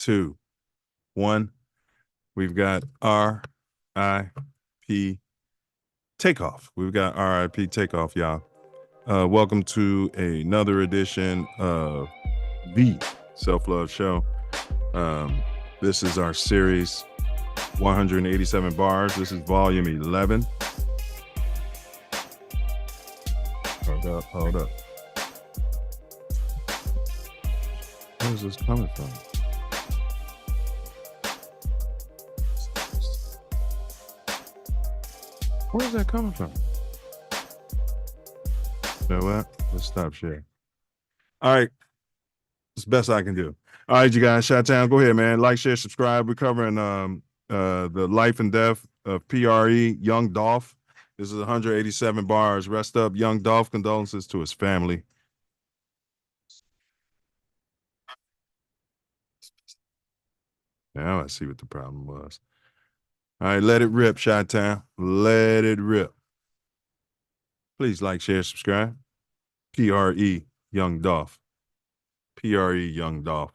2, 1. We've got RIP Takeoff. We've got RIP Takeoff, y'all. Welcome to another edition of the Self Love Show. This is our series, 187 bars. This is volume 11. Hold up. Where's this coming from? Where's that coming from? You know what? Let's stop sharing. All right. It's the best I can do. All right, you guys, Chi-Town, go ahead, man. Like, share, subscribe. We're covering the life and death of PRE Young Dolph. This is 187 bars. Rest up, Young Dolph. Condolences to his family. Now I see what the problem was. All right, let it rip, Chi-Town. Let it rip. Please like, share, subscribe. PRE Young Dolph. PRE Young Dolph.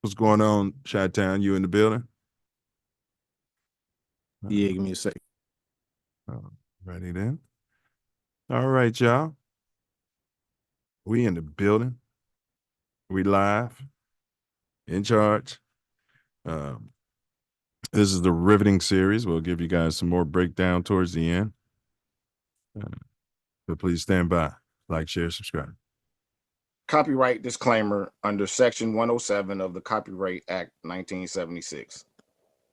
What's going on, Chi-Town? You in the building? Yeah, give me a second. Ready then? All right, y'all. We in the building. We live. In charge. This is the riveting series. We'll give you guys some more breakdown towards the end. But please stand by. Like, share, subscribe. Copyright disclaimer under Section 107 of the Copyright Act 1976.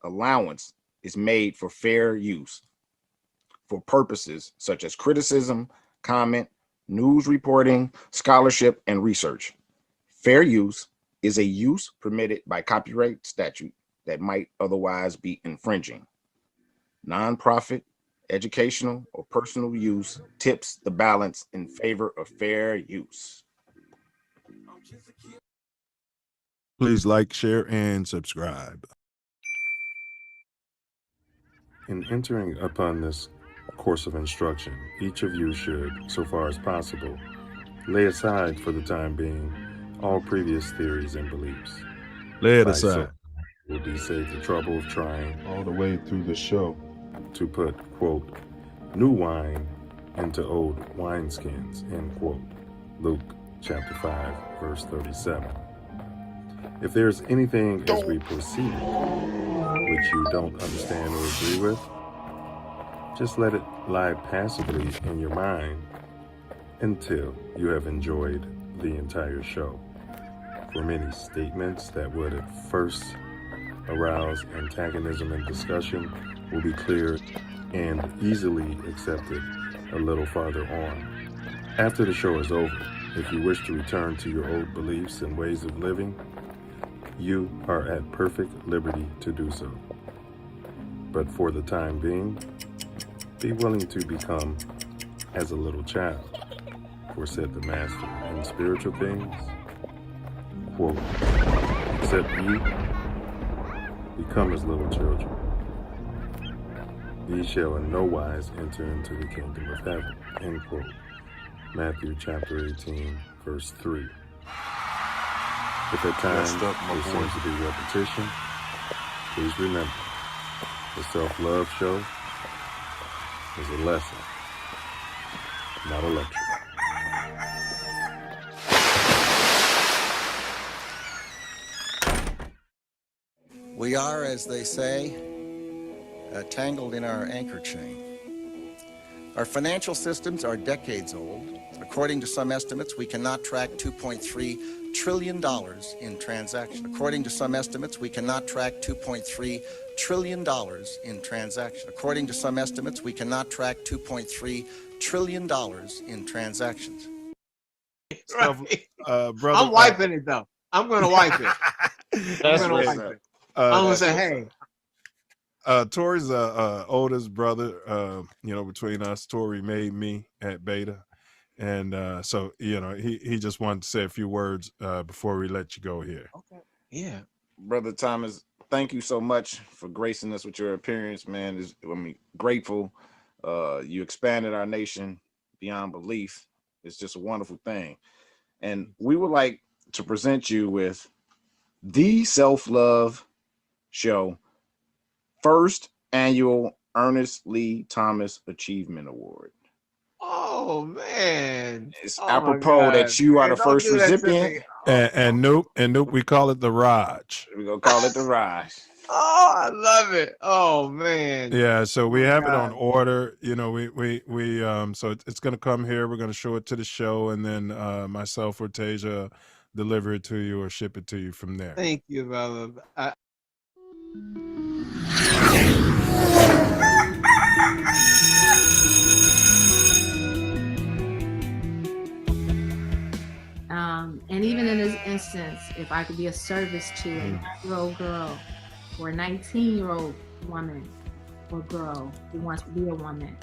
Allowance is made for fair use for purposes such as criticism, comment, news reporting, scholarship, and research. Fair use is a use permitted by copyright statute that might otherwise be infringing. Nonprofit, educational, or personal use tips the balance in favor of fair use. Please like, share, and subscribe. In entering upon this course of instruction, each of you should, so far as possible, lay aside for the time being all previous theories and beliefs. Lay it aside. Will be saved the trouble of trying all the way through the show to put, quote, new wine into old wineskins, end quote. Luke chapter 5, verse 37. If there's anything as we proceed which you don't understand or agree with, just let it lie passively in your mind until you have enjoyed the entire show. For many statements that would at first arouse antagonism and discussion will be cleared and easily accepted a little farther on. After the show is over, if you wish to return to your old beliefs and ways of living, you are at perfect liberty to do so. But for the time being, be willing to become as a little child, for said the Master in spiritual things, quote, except ye become as little children, ye shall in no wise enter into the kingdom of heaven, end quote. Matthew chapter 18, verse 3. If at times there seems to be repetition, please remember, the Self Love Show is a lesson, not a lecture. We are, as they say, tangled in our anchor chain. Our financial systems are decades old. According to some estimates, we cannot track $2.3 trillion in transactions. According to some estimates, we cannot track $2.3 trillion in transactions. According to some estimates, we cannot track $2.3 trillion in transactions. Right. Brother, I'm wiping it though. I'm gonna wipe it. I'm gonna wipe it. I'm gonna say, hey. Tori's oldest brother. Between us, Tori made me at Beta, and so he just wanted to say a few words before we let you go here. Okay. Yeah, Brother Thomas, thank you so much for gracing us with your appearance, man. Grateful. You expanded our nation beyond belief. It's just a wonderful thing. And we would like to present you with the Self Luv Show first annual Ernest Lee Thomas Achievement Award. Oh man. It's Oh, apropos that you are the don't first do that to recipient. me. And nope, we call it the Raj. We're gonna call it the Raj. Oh, I love it. Oh man. Yeah, so we Oh, have it God. on order. You know, we so it's gonna come here. We're gonna show it to the show, and then myself or Tasia deliver it to you or ship it to you from there. Thank you, brother. And even in this instance, if I could be of service to a 9-year-old girl or a 19-year-old woman or girl who wants to be a woman,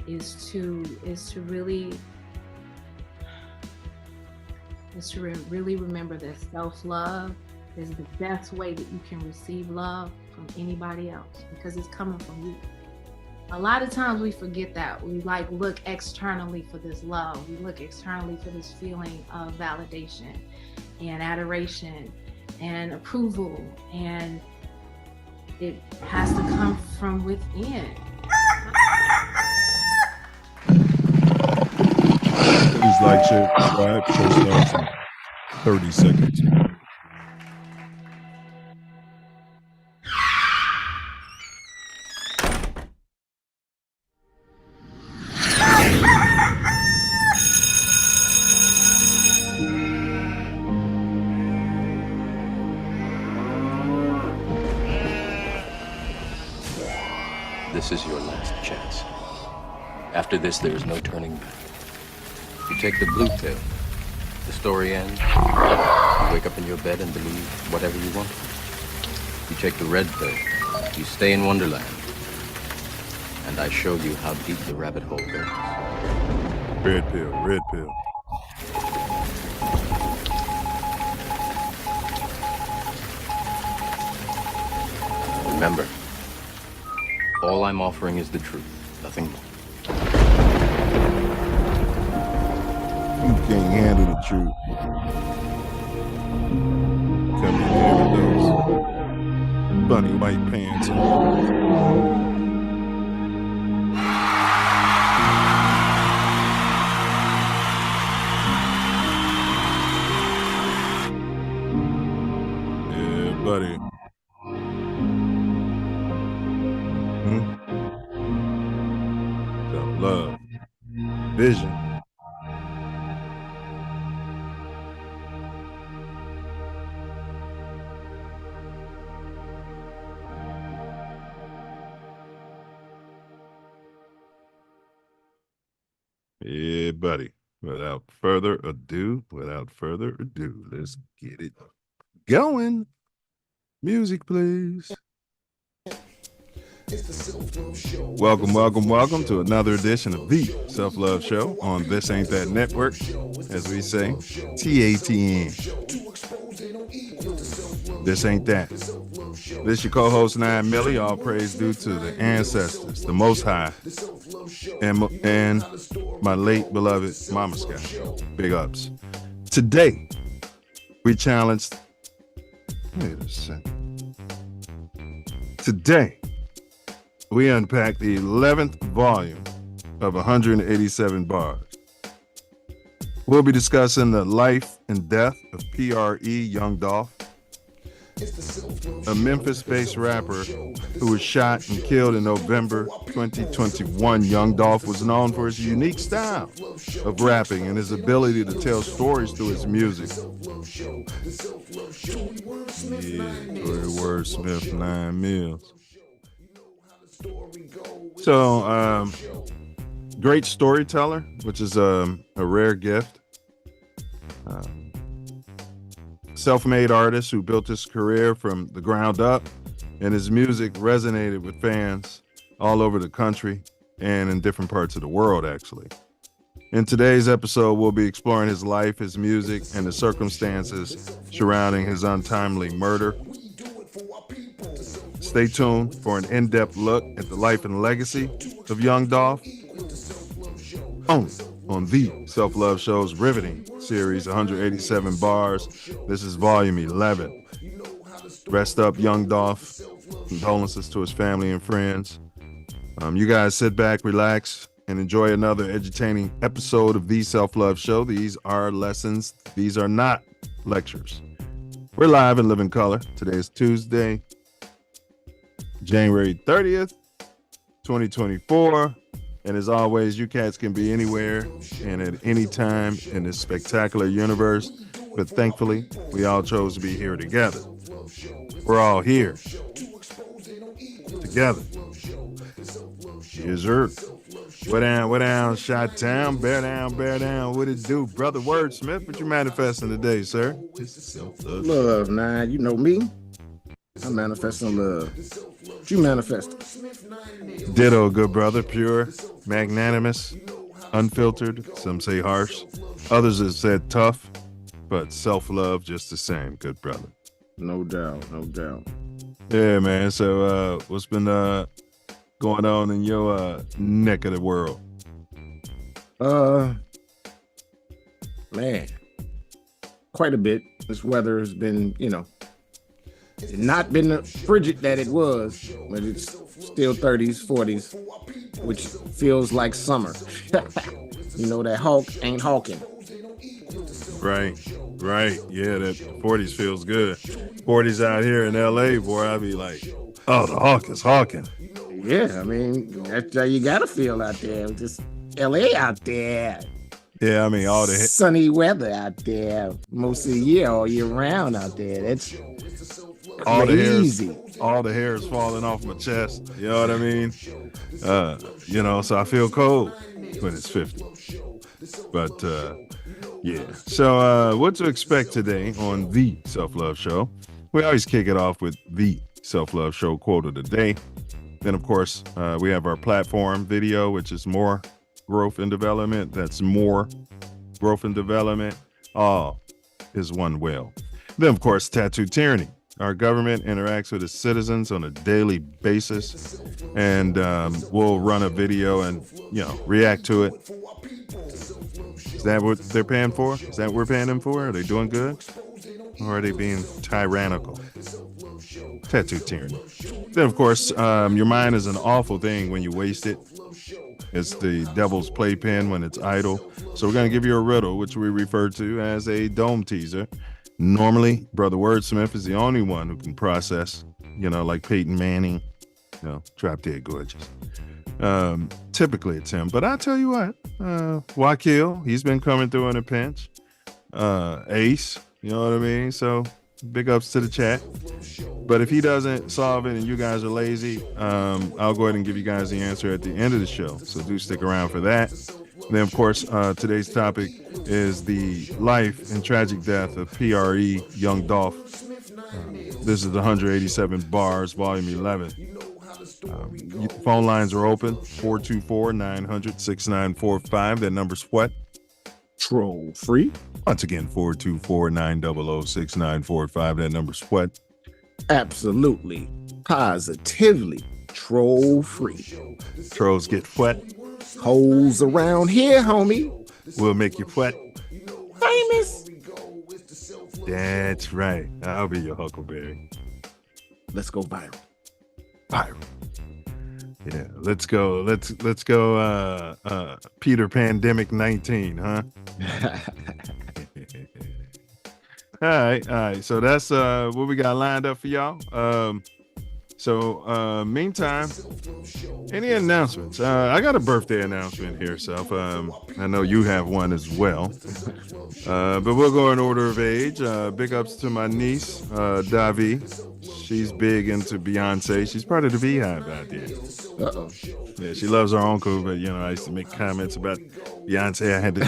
is to really remember that self-love is the best way that you can receive love from anybody else, because it's coming from you. A lot of times we forget that. We look externally for this love. We look externally for this feeling of validation and adoration and approval, and it has to come from within. Please like, share, subscribe. Show starts in 30 seconds. This is your last chance. After this, there is no turning back. You take the blue pill, the story ends. You wake up in your bed and believe whatever you want. You take the red pill, you stay in Wonderland. And I show you how deep the rabbit hole goes. Red pill, red pill. Remember, all I'm offering is the truth, nothing more. You can't handle the truth. Come in here with those bunny white pants on. Yeah, buddy. Self-love. Vision. Yeah, buddy. Without further ado, let's get it going. Music, please. Welcome to another edition of the Self Love Show on This Ain't That Network, as we say, TATN. This Ain't That. This your co-host, 9 Millie, all praise due to the ancestors, the Most High, and my late beloved Mama Sky. Big ups. Today, we challenged, wait a second. Today, we unpacked the 11th volume of 187 bars. We'll be discussing the life and death of PRE Young Dolph, a Memphis-based rapper who was shot and killed in November 2021. Young Dolph was known for his unique style of rapping and his ability to tell stories through his music. Yeah, Tory Wordsmith, 9 Mills. So, great storyteller, which is a rare gift. Self-made artist who built his career from the ground up, and his music resonated with fans all over the country and in different parts of the world, actually. In today's episode, we'll be exploring his life, his music, and the circumstances surrounding his untimely murder. Stay tuned for an in-depth look at the life and legacy of Young Dolph, only on the Self Love Show's riveting series, 187 bars. This is volume 11. Rest up, Young Dolph. Condolences to his family and friends. You guys sit back, relax, and enjoy another entertaining episode of the Self Love Show. These are lessons. These are not lectures. We're live in living color. Today is Tuesday, January 30th, 2024. And as always, you cats can be anywhere and at any time in this spectacular universe. But thankfully, we all chose to be here together. We're all here together. Yes, sir. What down, Shot Town, bear down, what it do? Brother Wordsmith, what you manifesting today, sir? Love, nah, you know me. I'm manifesting love. What you manifesting? Ditto, good brother. Pure, magnanimous, unfiltered. Some say harsh. Others have said tough, but self-love just the same, good brother. No doubt, no doubt. Yeah, man. So what's been going on in your neck of the world? Man, quite a bit. This weather has been, not been the frigid that it was, but it's still 30s, 40s, which feels like summer. That hawk ain't hawking. Right. Yeah, that 40s feels good. 40s out here in LA, boy, I'd be like, oh, the hawk is hawking. Yeah, I mean, that's how you gotta feel out there. Just LA out there. Yeah, I mean, all the sunny weather out there most of the year, all year round out there. That's all crazy. All the hair is falling off my chest. You know what I mean? So I feel cold when it's 50. But yeah. So what to expect today on the Self Love Show? We always kick it off with the Self Love Show quote of the day. Then, of course, we have our platform video, which is more growth and development. That's more growth and development. All is one well. Then, of course, tattoo tyranny. Our government interacts with its citizens on a daily basis, and we'll run a video and, react to it. Is that what they're paying for? Is that what we're paying them for? Are they doing good? Or are they being tyrannical? Tattoo tyranny. Then, of course, your mind is an awful thing when you waste it. It's the devil's playpen when it's idle. So we're going to give you a riddle, which we refer to as a dome teaser. Normally, Brother Wordsmith is the only one who can process, like Peyton Manning, drop dead gorgeous. Typically it's him. But I tell you what, Wakil, he's been coming through in a pinch. Ace, you know what I mean? So big ups to the chat. But if he doesn't solve it and you guys are lazy, I'll go ahead and give you guys the answer at the end of the show. So do stick around for that. And then, of course, today's topic is the life and tragic death of PRE Young Dolph. This is the 187 bars, volume 11. Phone lines are open, 424-900-6945. That number's what? Troll free. Once again, 424-900-6945. That number's what? Absolutely, positively troll free. Trolls get what? Holes around here, homie. We'll make you what? Famous. That's right. I'll be your Huckleberry. Let's go viral. Yeah, let's go. Let's go. Peter Pandemic 19, huh? All right. So that's what we got lined up for y'all. Meantime, any announcements? I got a birthday announcement here, Self. I know you have one as well. But we'll go in order of age. Big ups to my niece, Davi. She's big into Beyonce. She's part of the Beehive out there. Uh-oh. Yeah, she loves her uncle, but, I used to make comments about Beyonce. I had to,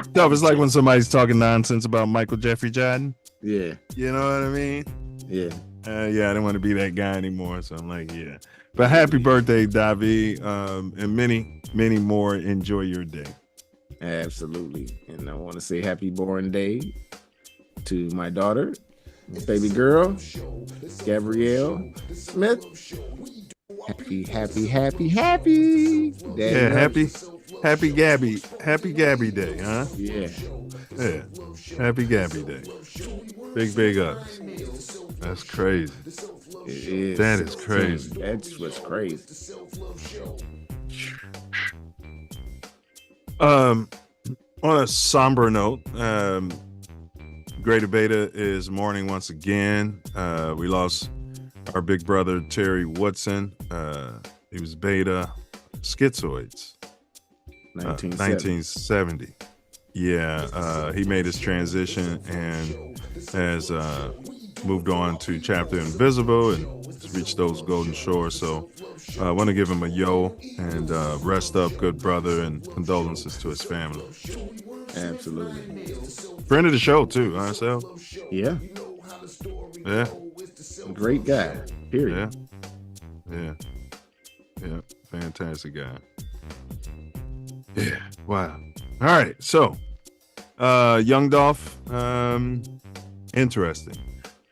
Stuff. It's like when somebody's talking nonsense about Michael Jeffrey Jordan. Yeah. You know what I mean? Yeah. I didn't want to be that guy anymore. So I'm like, yeah. But happy birthday, Davi, and many, many more. Enjoy your day. Absolutely. And I want to say happy born day to my daughter, baby girl, Gabrielle Smith. Happy. Yeah, Happy Gabby Day, huh? Yeah. Yeah. Happy Gabby Day. Big ups. That's crazy. It is. That is crazy. That's what's crazy. On a somber note, Greater Beta is mourning once again. We lost our big brother Terry Woodson. He was Beta Schizoids. 1970. Yeah, he made his transition and has moved on to Chapter Invisible and reached those golden shores. So I want to give him a yo and rest up, good brother, and condolences to his family. Absolutely. Friend of the show too, huh, Sal? Yeah. Yeah. Great guy. Period. Yeah. Fantastic guy. Yeah. Wow. All right. So, Young Dolph, interesting.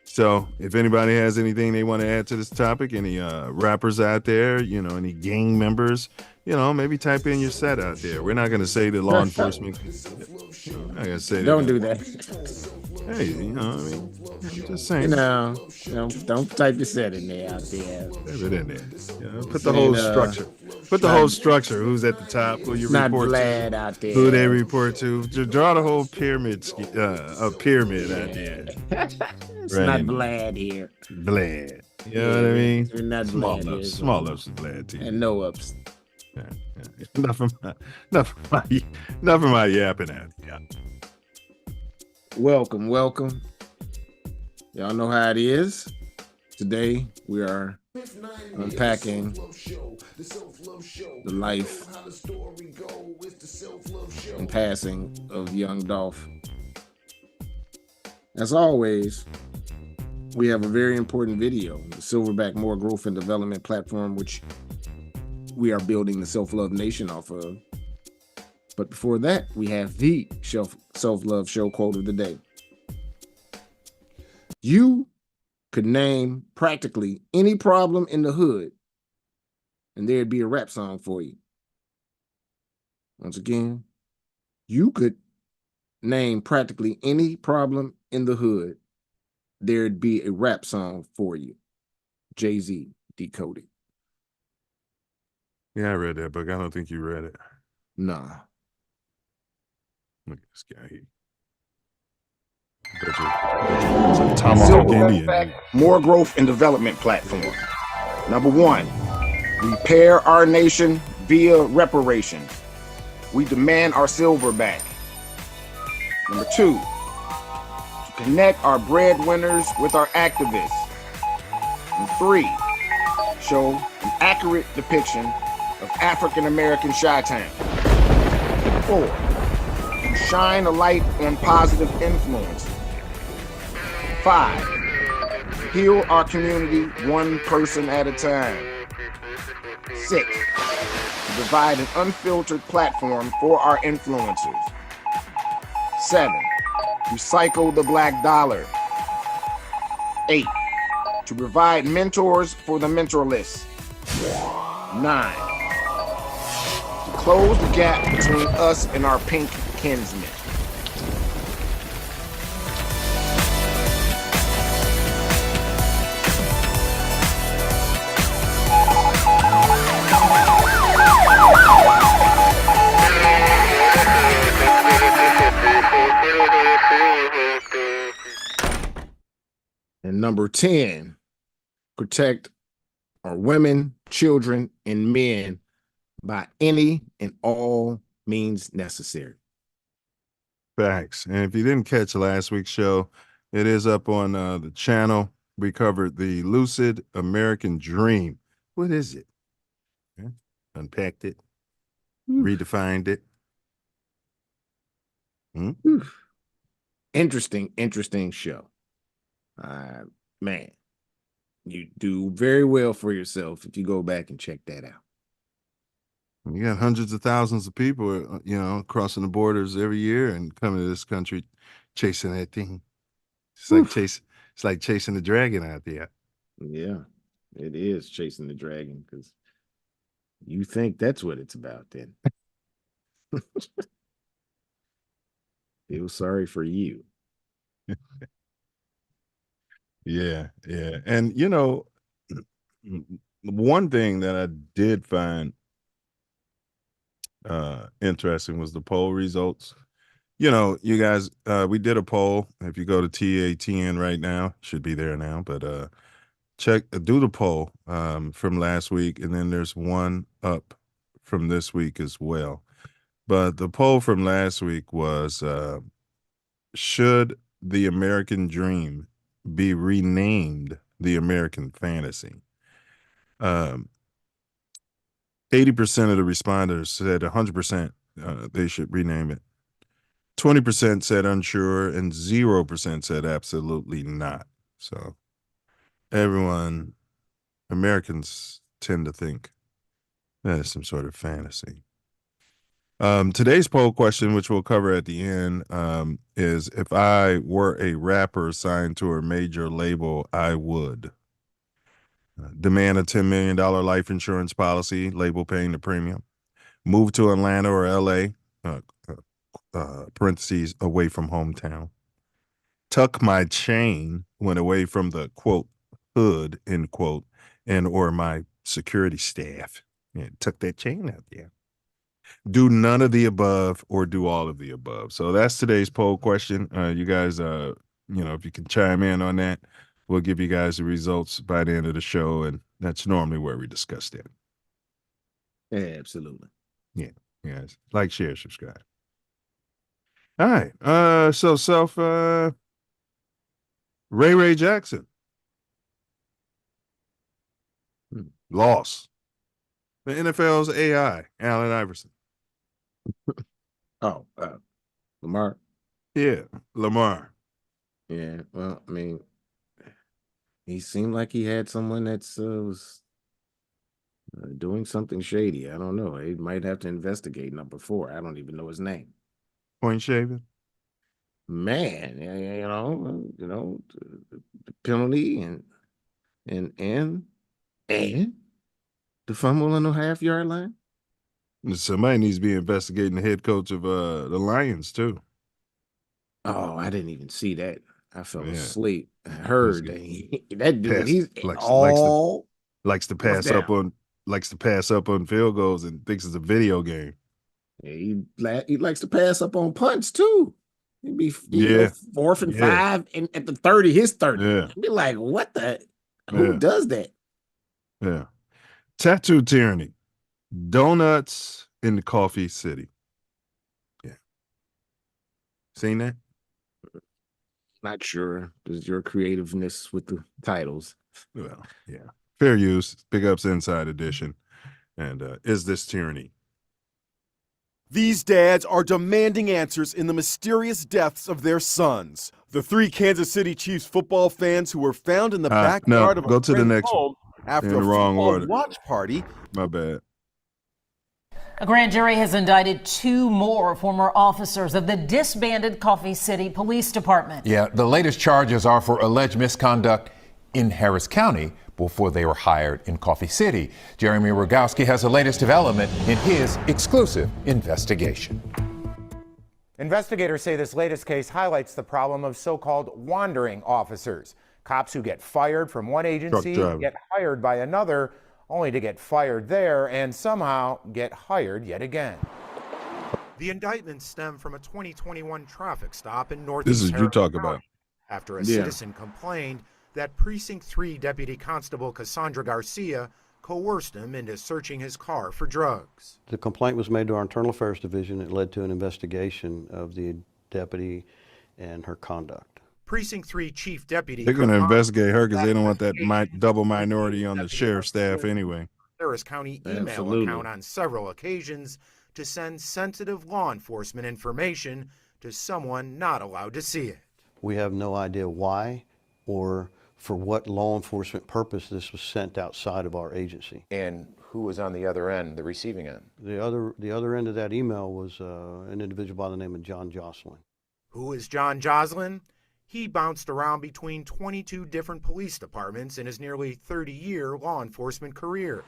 So, if anybody has anything they want to add to this topic, any rappers out there, any gang members, maybe type in your set out there. We're not going to say the law enforcement. I'm not going to say Don't do that. Hey, I'm just saying. Don't type your set in there out there. Leave it in there. Put the whole structure. Put the whole structure. Who's at the top? Who you not report Vlad to? out there. Who they report to? Draw the whole pyramid. A pyramid out there. It's not Vlad here. Vlad. You know what I mean? We're not Vlad here. Small ups with Vlad too. And no ups. Yeah. Enough of my yapping out. Yeah. Welcome. Y'all know how it is. Today we are unpacking the life and passing of Young Dolph. As always, we have a very important video, the Silverback More Growth and Development platform, which we are building the Self Love Nation off of. But before that, we have the Self Love Show quote of the day. You could name practically any problem in the hood, and there'd be a rap song for you. Once again, you could name practically any problem in the hood, there'd be a rap song for you. Jay-Z decoded. Yeah, I read that book. I don't think you read it. Nah. Look at this guy here. It's a Tomahawk Indian. More growth and development platform. Number one, repair our nation via reparations. We demand our silver back. Number two, to connect our breadwinners with our activists. And three, show an accurate depiction of African American Chi-Town. 4, shine a light on positive influence. 5, heal our community one person at a time. 6, provide an unfiltered platform for our influencers. 7, recycle the black dollar. 8, to provide mentors for the mentorless. 9, to close the gap between us and our pink kinsmen. And number 10, protect our women, children, and men by any and all means necessary. Facts. And if you didn't catch last week's show, it is up on the channel. We covered the lucid American dream. What is it? Yeah. Unpacked it, redefined it. Interesting show. Man, you do very well for yourself if you go back and check that out. You got hundreds of thousands of people, crossing the borders every year and coming to this country chasing that thing. It's like chasing the dragon out there. Yeah, it is chasing the dragon because you think that's what it's about then. Feel sorry for you. Yeah, yeah. And you know, one thing that I did find interesting was the poll results. You know, you guys, we did a poll. If you go to TATN right now, should be there now, but do the poll from last week, and then there's one up from this week as well. But the poll from last week was, should the American dream be renamed the American fantasy? 80% of the responders said 100% they should rename it. 20% said unsure, and 0% said absolutely not. So Americans tend to think that is some sort of fantasy. Today's poll question, which we'll cover at the end, is if I were a rapper signed to a major label, I would demand a $10 million life insurance policy, label paying the premium, move to Atlanta or LA, parentheses, away from hometown, tuck my chain when away from the, quote, hood, end quote, and or my security staff. Yeah, tuck that chain out there. Do none of the above or do all of the above. So that's today's poll question. You guys, you know, if you can chime in on that, we'll give you guys the results by the end of the show, and that's normally where we discuss that. Yeah, absolutely. Yeah, yes. Like, share, subscribe. All right. So Self, Ray Jackson. Loss. The NFL's AI, Allen Iverson. Oh, Lamar. Yeah, Lamar. Yeah, well, I mean, he seemed like he had someone that's was doing something shady. I don't know. He might have to investigate. Number 4. I don't even know his name. Point shaving. Man, you know, the penalty and the fumble on the half-yard line. Somebody needs to be investigating the head coach of the Lions too. Oh, I didn't even see that. I fell Yeah. asleep. I heard that dude. He's likes to pass up on field goals and thinks it's a video game. Yeah, he likes to pass up on punts too. He'd be 4th and 5 and at the 30, his 30. Yeah. He'd be like, what the? Who does that? Yeah. Tattoo tyranny. Donuts in the coffee city. Yeah. Seen that? Not sure. Does your creativeness with the titles? Well, yeah. Fair use. Big Ups Inside Edition. And is this tyranny? These dads are demanding answers in the mysterious deaths of their sons. The 3 Kansas City Chiefs football fans who were found in the backyard of a friend's home after a football watch party. My bad. A grand jury has indicted 2 more former officers of the disbanded Coffee City Police Department. Yeah, the latest charges are for alleged misconduct in Harris County before they were hired in Coffee City. Jeremy Rogowski has the latest development in his exclusive investigation. Investigators say this latest case highlights the problem of so-called wandering officers. Cops who get fired from one agency, get hired by another, only to get fired there and somehow get hired yet again. The indictments stem from a 2021 traffic stop in Northeast This is Harris you talk County about. after a citizen complained that Precinct 3 Deputy Constable Cassandra Garcia coerced him into searching his car for drugs. The complaint was made to our Internal Affairs Division. It led to an investigation of the deputy and her conduct. Precinct 3 Chief Deputy. They're going to investigate her because they don't want that double minority on the sheriff's staff anyway. Harris County email account on several occasions to send sensitive law enforcement information to someone not allowed to see it. We have no idea why or for what law enforcement purpose this was sent outside of our agency. And who was on the other end, the receiving end? The other end of that email was an individual by the name of John Jocelyn. Who is John Jocelyn? He bounced around between 22 different police departments in his nearly 30-year law enforcement career.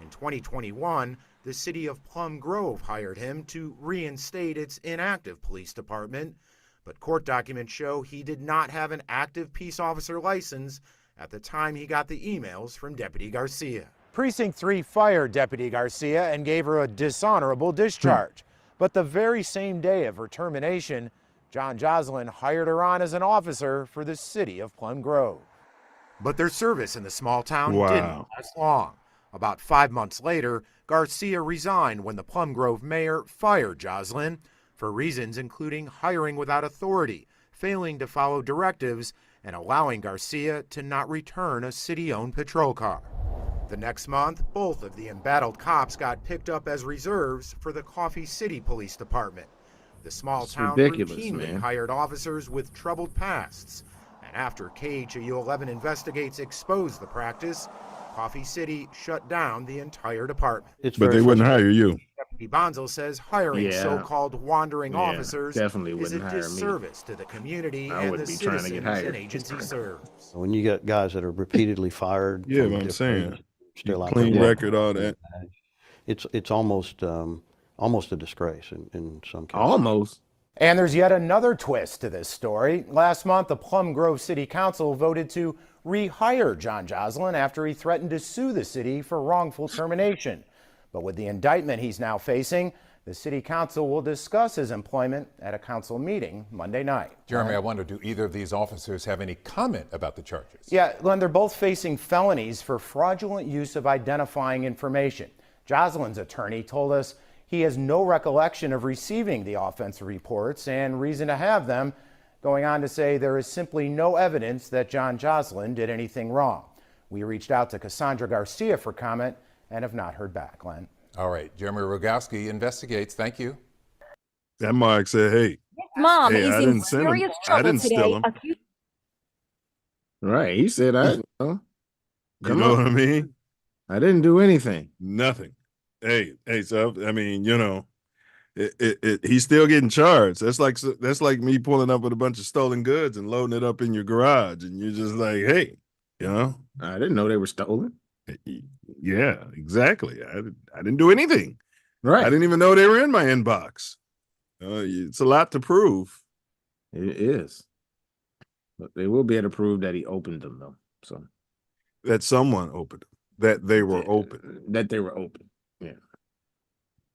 In 2021, the city of Plum Grove hired him to reinstate its inactive police department, but court documents show he did not have an active peace officer license at the time he got the emails from Deputy Garcia. Precinct 3 fired Deputy Garcia and gave her a dishonorable discharge. But the very same day of her termination, John Joslin hired her on as an officer for the city of Plum Grove. But their service in the small town didn't last long. About 5 months later, Garcia resigned when the Plum Grove mayor fired Joslin for reasons including hiring without authority, failing to follow directives, and allowing Garcia to not return a city-owned patrol car. The next month, both of the embattled cops got picked up as reserves for the Coffee City Police Department. The small town routinely hired officers with troubled pasts, and after KHOU 11 investigates exposed the practice, Coffee City shut down the entire department. But they wouldn't hire you. Deputy Bonzo says hiring so-called wandering officers definitely is a wouldn't hire me. disservice to the community I and the wouldn't be trying to citizens get hired. an agency serves. When you got guys that are repeatedly fired, Yeah, from what I'm different- saying. still out Clean there, record, all that. It's almost a disgrace in some cases. Almost. And there's yet another twist to this story. Last month, the Plum Grove City Council voted to rehire John Joslin after he threatened to sue the city for wrongful termination. But with the indictment he's now facing, the city council will discuss his employment at a council meeting Monday night. Jeremy, I wonder, do either of these officers have any comment about the charges? Yeah, Glenn, they're both facing felonies for fraudulent use of identifying information. Joslin's attorney told us he has no recollection of receiving the offensive reports and reason to have them, going on to say there is simply no evidence that John Joslin did anything wrong. We reached out to Cassandra Garcia for comment and have not heard back, Glenn. All right, Jeremy Rogowski investigates. Thank you. That Mark said, hey. Mom hey, is I in didn't send him. serious I trouble didn't today. steal him. Right. He said, You know what I mean? I didn't do anything. Nothing. Hey, so I mean, you know, he's still getting charged. That's like me pulling up with a bunch of stolen goods and loading it up in your garage, and you're just like, hey, you know, I didn't know they were stolen. Yeah, exactly. I didn't do anything. Right. I didn't even know they were in my inbox. It's a lot to prove. It is. But they will be able to prove that he opened them, though. So that someone opened them. That they were open. That they were open. Yeah.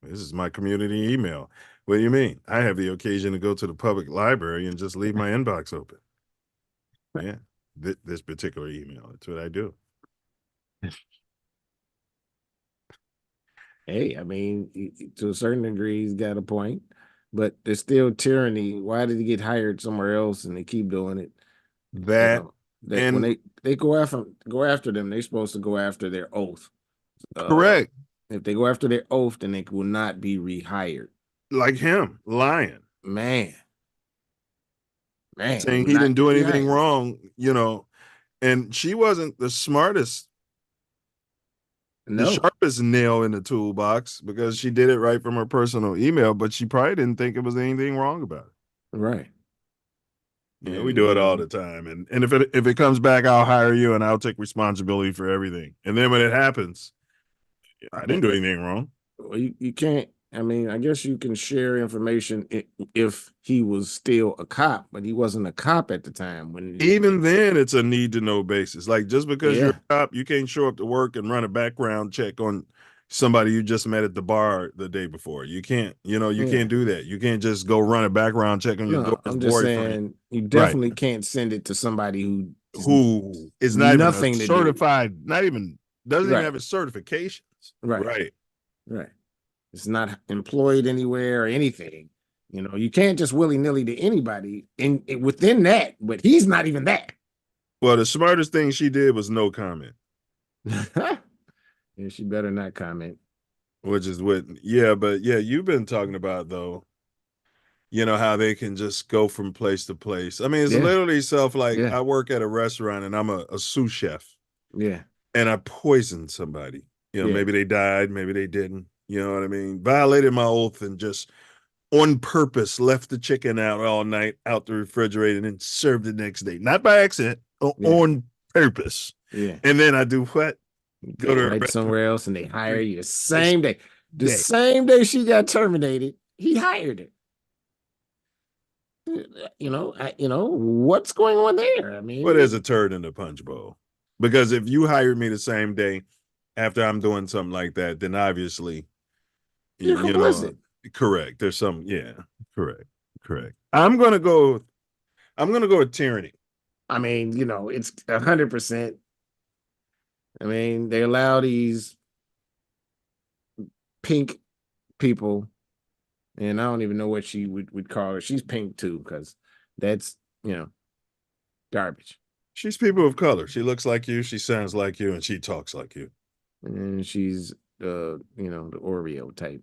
This is my community email. What do you mean? I have the occasion to go to the public library and just leave my inbox open. Yeah. This particular email. That's what I do. Hey, I mean, to a certain degree, he's got a point, but there's still tyranny. Why did he get hired somewhere else and they keep doing it? That, when they go after them, they're supposed to go after their oath. Correct. If they go after their oath, then they will not be rehired. Like him, lying. Man. Saying he didn't do anything wrong, you know, and she wasn't the smartest, the sharpest nail in the toolbox because she did it right from her personal email, but she probably didn't think it was anything wrong about it. Right. Yeah, we do it all the time. And if it comes back, I'll hire you and I'll take responsibility for everything. And then when it happens, I didn't do anything wrong. Well, you can't. I mean, I guess you can share information if he was still a cop, but he wasn't a cop at the time. Even then, it's a need to know basis. Like just because you're a cop, you can't show up to work and run a background check on somebody you just met at the bar the day before. You can't, you know, you can't do that. You can't just go run a background check on your girlfriend's I'm just boyfriend. saying, you definitely can't send it to somebody who is not nothing even to certified, not even doesn't even Right. have his certifications. Right. It's not employed anywhere or anything. You know, you can't just willy-nilly to anybody within that, but he's not even that. Well, the smartest thing she did was no comment. Yeah, she better not comment. Which is what, but you've been talking about though, you know, how they can just go from place to place. I mean, it's literally I work at a restaurant and I'm a sous chef. Yeah. And I poisoned somebody. You know, maybe they died, maybe they didn't. You know what I mean? Violated my oath and just on purpose left the chicken out all night out the refrigerator and then served the next day. Not by accident, on purpose. Yeah. And then I do what? Go to somewhere else and they hire you the same day. The same day she got terminated, he hired her. What's going on there? I mean, Well, there's a turd in the punch bowl. Because if you hired me the same day after I'm doing something like that, then obviously, you're complicit. Correct. There's some, correct. I'm gonna go with tyranny. I mean, it's 100%. I mean, they allow these pink people, and I don't even know what she would call her. She's pink too, because that's garbage. She's people of color. She looks like you, she sounds like you, and she talks like you. And she's the Oreo type.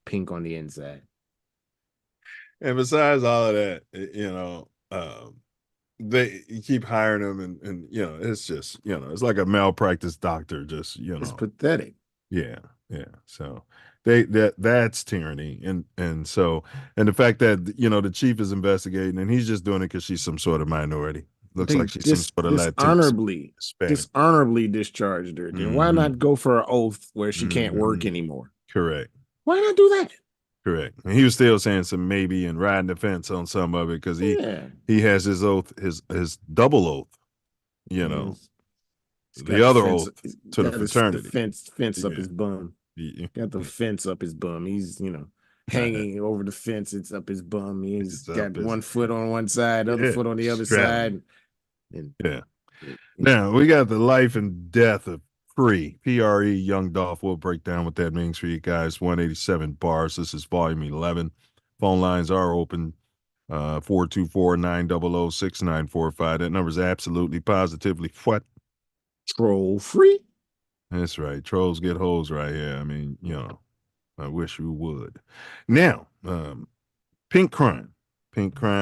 Pink on the inside. And besides all of that, they keep hiring them, and it's just it's like a malpractice doctor. Just it's pathetic. Yeah. So that's tyranny, and the fact that the chief is investigating, and he's just doing it because she's some sort of minority. Looks like she's some sort of dishonorably discharged her. Then why not go for an oath where she can't work anymore? Correct. Why not do that? Correct. And he was still saying some maybe and riding the fence on some of it because he has his oath, his double oath. The other oath to the fraternity. The fence up his bum. Got the fence up his bum. He's hanging over the fence. It's up his bum. He's got one foot on one side, other foot on the other side. Now we got the life and death of PRE Young Dolph. We'll break down what that means for you guys. 187 bars. This is volume 11. Phone lines are open. 424-900-6945. That number is absolutely positively what? Troll free. That's right. Trolls get hoes right here. I mean, I wish you would. Now, pink crime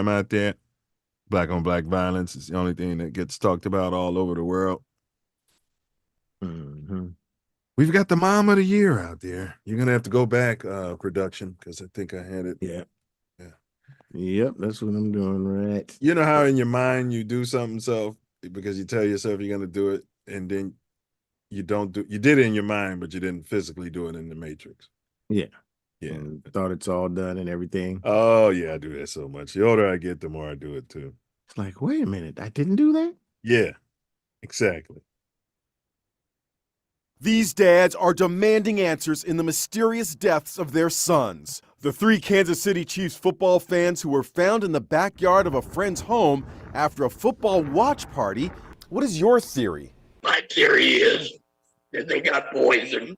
out there. Black on black violence is the only thing that gets talked about all over the world. We've got the mom of the year out there. You're gonna have to go back, production, because I think I had it. Yep, that's what I'm doing, right? You know how in your mind you do something because you tell yourself you're gonna do it, and then you don't do. You did it in your mind, but you didn't physically do it in the matrix. Yeah. Thought it's all done and everything. Oh yeah, I do that so much. The older I get, the more I do it too. It's like, wait a minute, I didn't do that? Yeah, exactly. These dads are demanding answers in the mysterious deaths of their sons. The three Kansas City Chiefs football fans who were found in the backyard of a friend's home after a football watch party. What is your theory? My theory is that they got poisoned,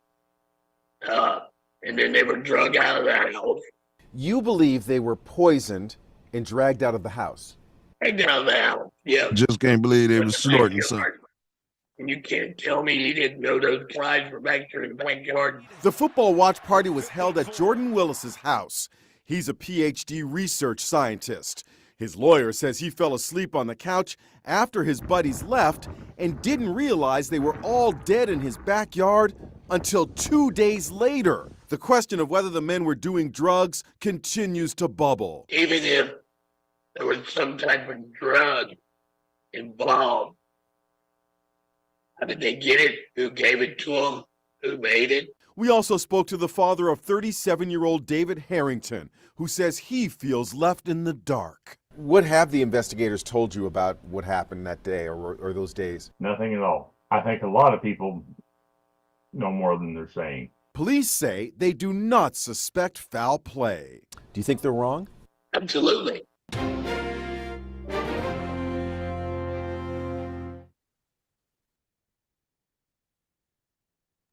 and then they were drug out of the house. You believe they were poisoned and dragged out of the house? Dragged out of the house, yeah. Just can't believe they were snorting something. And you can't tell me he didn't know those guys were back there in the backyard. The football watch party was held at Jordan Willis's house. He's a PhD research scientist. His lawyer says he fell asleep on the couch after his buddies left and didn't realize they were all dead in his backyard until 2 days later. The question of whether the men were doing drugs continues to bubble. Even if there was some type of drug involved, how did they get it? Who gave it to them? Who made it? We also spoke to the father of 37-year-old David Harrington, who says he feels left in the dark. What have the investigators told you about what happened that day or those days? Nothing at all. I think a lot of people know more than they're saying. Police say they do not suspect foul play. Do you think they're wrong? Absolutely.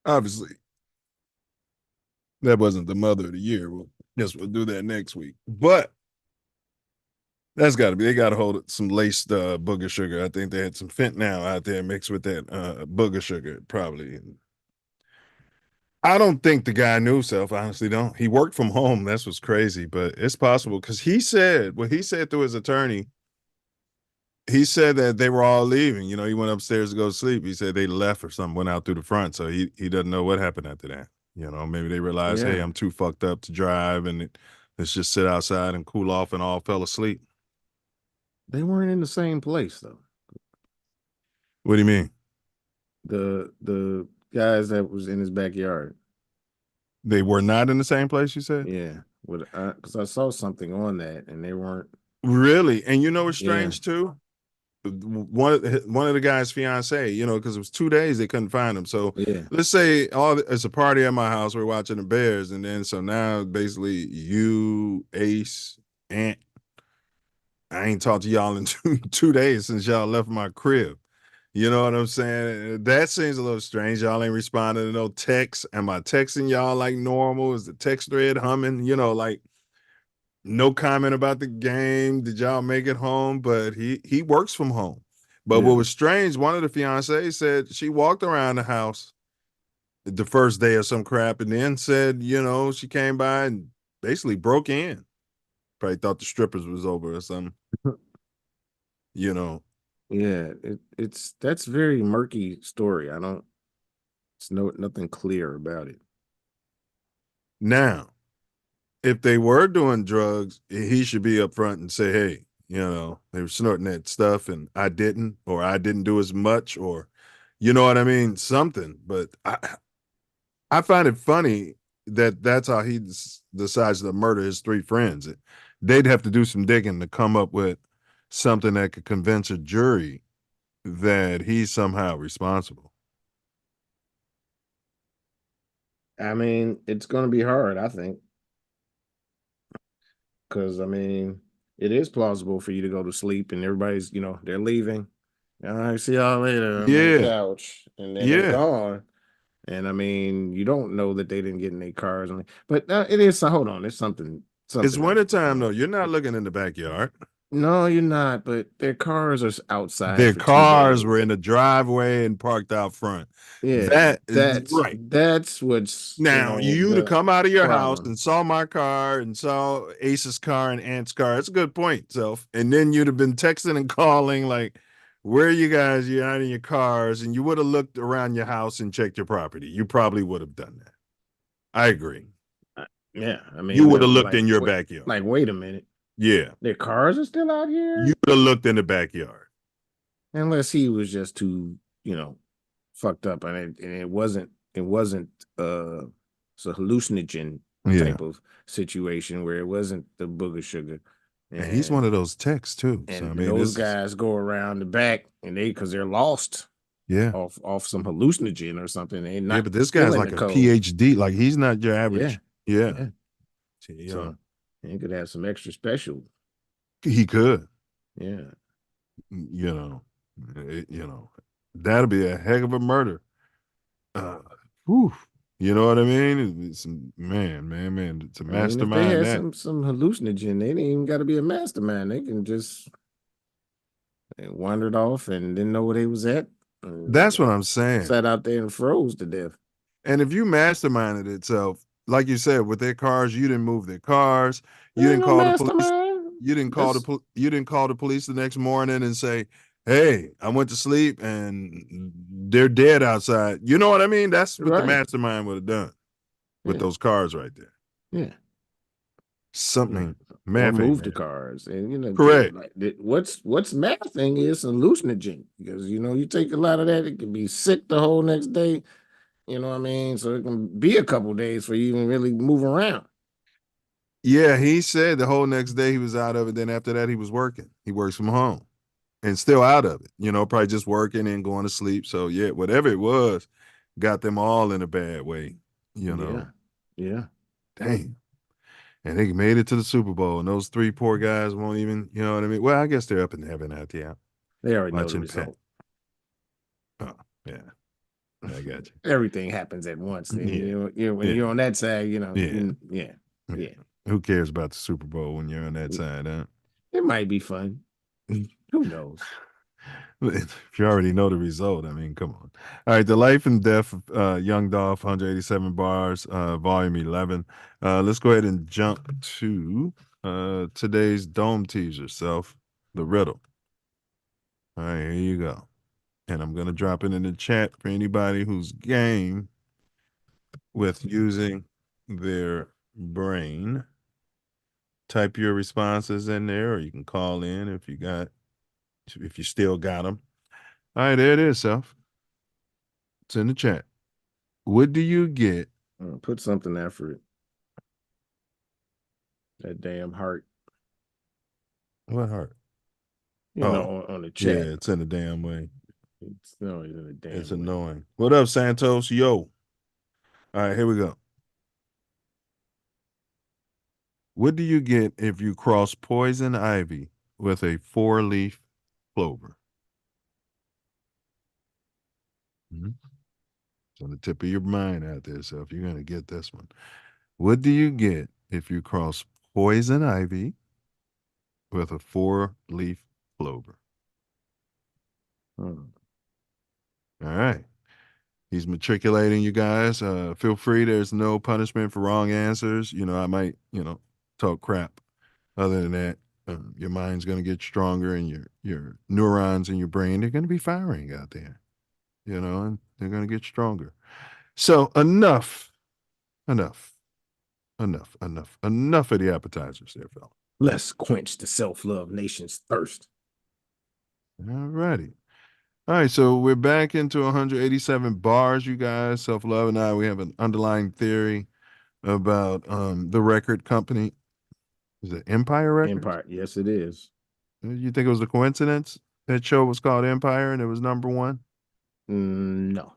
Obviously, that wasn't the mother of the year. Well, guess we'll do that next week. But that's got to be. They got to hold some laced booger sugar. I think they had some fentanyl out there mixed with that booger sugar, probably. I don't think the guy knew Self. I honestly don't. He worked from home. That's what's crazy, but it's possible because he said through his attorney. He said that they were all leaving. He went upstairs to go to sleep. He said they left or something, went out through the front. So he doesn't know what happened after that. Maybe they realized, hey, I'm too fucked up to drive, and let's just sit outside and cool off, and all fell asleep. They weren't in the same place, though. What do you mean? The guys that was in his backyard. They were not in the same place, you said? Yeah, because I saw something on that, and they weren't. Really? And you know what's Yeah. strange too? One of the guy's fiance, you know, because it was 2 days they couldn't find him. So Yeah. let's say it's a party at my house, we're watching the Bears, and then so now basically you, Ace, Ant, I ain't talked to y'all in 2 days since y'all left my crib. You know what I'm saying? That seems a little strange. Y'all ain't responding to no texts. Am I texting y'all like normal? Is the text thread humming? You know, like no comment about the game. Did y'all make it home? But he works from home. But what was strange, one of the fiancés said she walked around the house the first day or some crap, and then said, you know, she came by and basically broke in. Probably thought the strippers was over or something. You know. Yeah, that's very murky story. It's nothing clear about it. Now, if they were doing drugs, he should be up front and say, hey, you know, they were snorting that stuff and I didn't, or I didn't do as much, or you know what I mean? Something. But I find it funny that that's how he decides to murder his 3 friends. They'd have to do some digging to come up with something that could convince a jury that he's somehow responsible. I mean, it's going to be hard, I think. Because, I mean, it is plausible for you to go to sleep and everybody's, you know, they're leaving. All right, see y'all later. I'm on the couch. And then they're gone. And, I mean, you don't know that they didn't get in their cars. But it is, hold on, it's something. It's wintertime, though. You're not looking in the backyard. No, you're not. But their cars are outside. Their for 2 cars days. were in the driveway and parked out front. Yeah, that's right. That's what's Now you to come out of your house problem. and saw my car and saw Ace's car and Ant's car. That's a good point, Self. And then you'd have been texting and calling like, "Where are you guys? You're out in your cars," and you would have looked around your house and checked your property. You probably would have done that. I agree. Yeah, I mean, you would have looked in your backyard. Like, wait a minute. Yeah, their cars are still out here. you would have looked in the backyard. Unless he was just too, you know, fucked up, and it wasn't it's a hallucinogen type of situation where it wasn't the booger sugar. And he's one of those texts too. And so I mean, those guys go around the back and because they're lost. Yeah. Off some hallucinogen or something. They not. Yeah, but this guy's like a PhD. Like he's not your average. Yeah. So he could have some extra special. He could. Yeah. You know, that'll be a heck of a murder. Whew. You know what I mean? It's man. It's a mastermind. If they had some hallucinogen, they didn't even got to be a mastermind. They can just wandered off and didn't know where they was at. That's what I'm saying. Sat out there and froze to death. And if you masterminded itself, like you said, with their cars, you didn't move their cars. You didn't call the police. You didn't call the police the next morning and say, "Hey, I went to sleep and they're dead outside." You know what I mean? That's what the mastermind would have done with those cars right there. Yeah. Something. Or move the cars, and correct. What's mathing is hallucinogen, because you take a lot of that, it can be sick the whole next day. You know what I mean? So it can be a couple days for you even really move around. Yeah, he said the whole next day he was out of it. Then after that, he was working. He works from home and still out of it. Probably just working and going to sleep. So yeah, whatever it was, got them all in a bad way. Yeah. Dang. And they made it to the Super Bowl, and those 3 poor guys won't even, you know what I mean? Well, I guess they're up in heaven out there. They already know the result. Oh, yeah. I got you. Everything happens at once. When you're on that side, yeah. Who cares about the Super Bowl when you're on that side, huh? It might be fun. Who knows? If you already know the result, I mean, come on. All right, The Life and Death of Young Dolph, 187 bars, volume 11. Let's go ahead and jump to today's dome teaser, Self, the riddle. All right, here you go. And I'm going to drop it in the chat for anybody who's game with using their brain. Type your responses in there, or you can call in if you still got them. All right, there it is, Self. It's in the chat. What do you get Put something there for it. That damn heart. What heart? You know, on the chat. Yeah, it's in the damn way. It's in the damn It's way. annoying. What up, Santos? Yo. All right, here we go. What do you get if you cross poison ivy with a 4-leaf clover? It's on the tip of your mind out there, so if you're going to get this one. What do you get if you cross poison ivy with a 4-leaf clover? All right. He's matriculating you guys. Feel free. There's no punishment for wrong answers. I might, talk crap. Other than that, your mind's going to get stronger and your neurons in your brain, they're going to be firing out there, and they're going to get stronger. So enough of the appetizers there, fella. Let's quench the self-love nation's thirst. All righty. All right, so we're back into 187 bars, you guys. Self-love and I, we have an underlying theory about the record company. Is it Empire Records? Empire, yes, it is. You think it was a coincidence that show was called Empire and it was #1? No,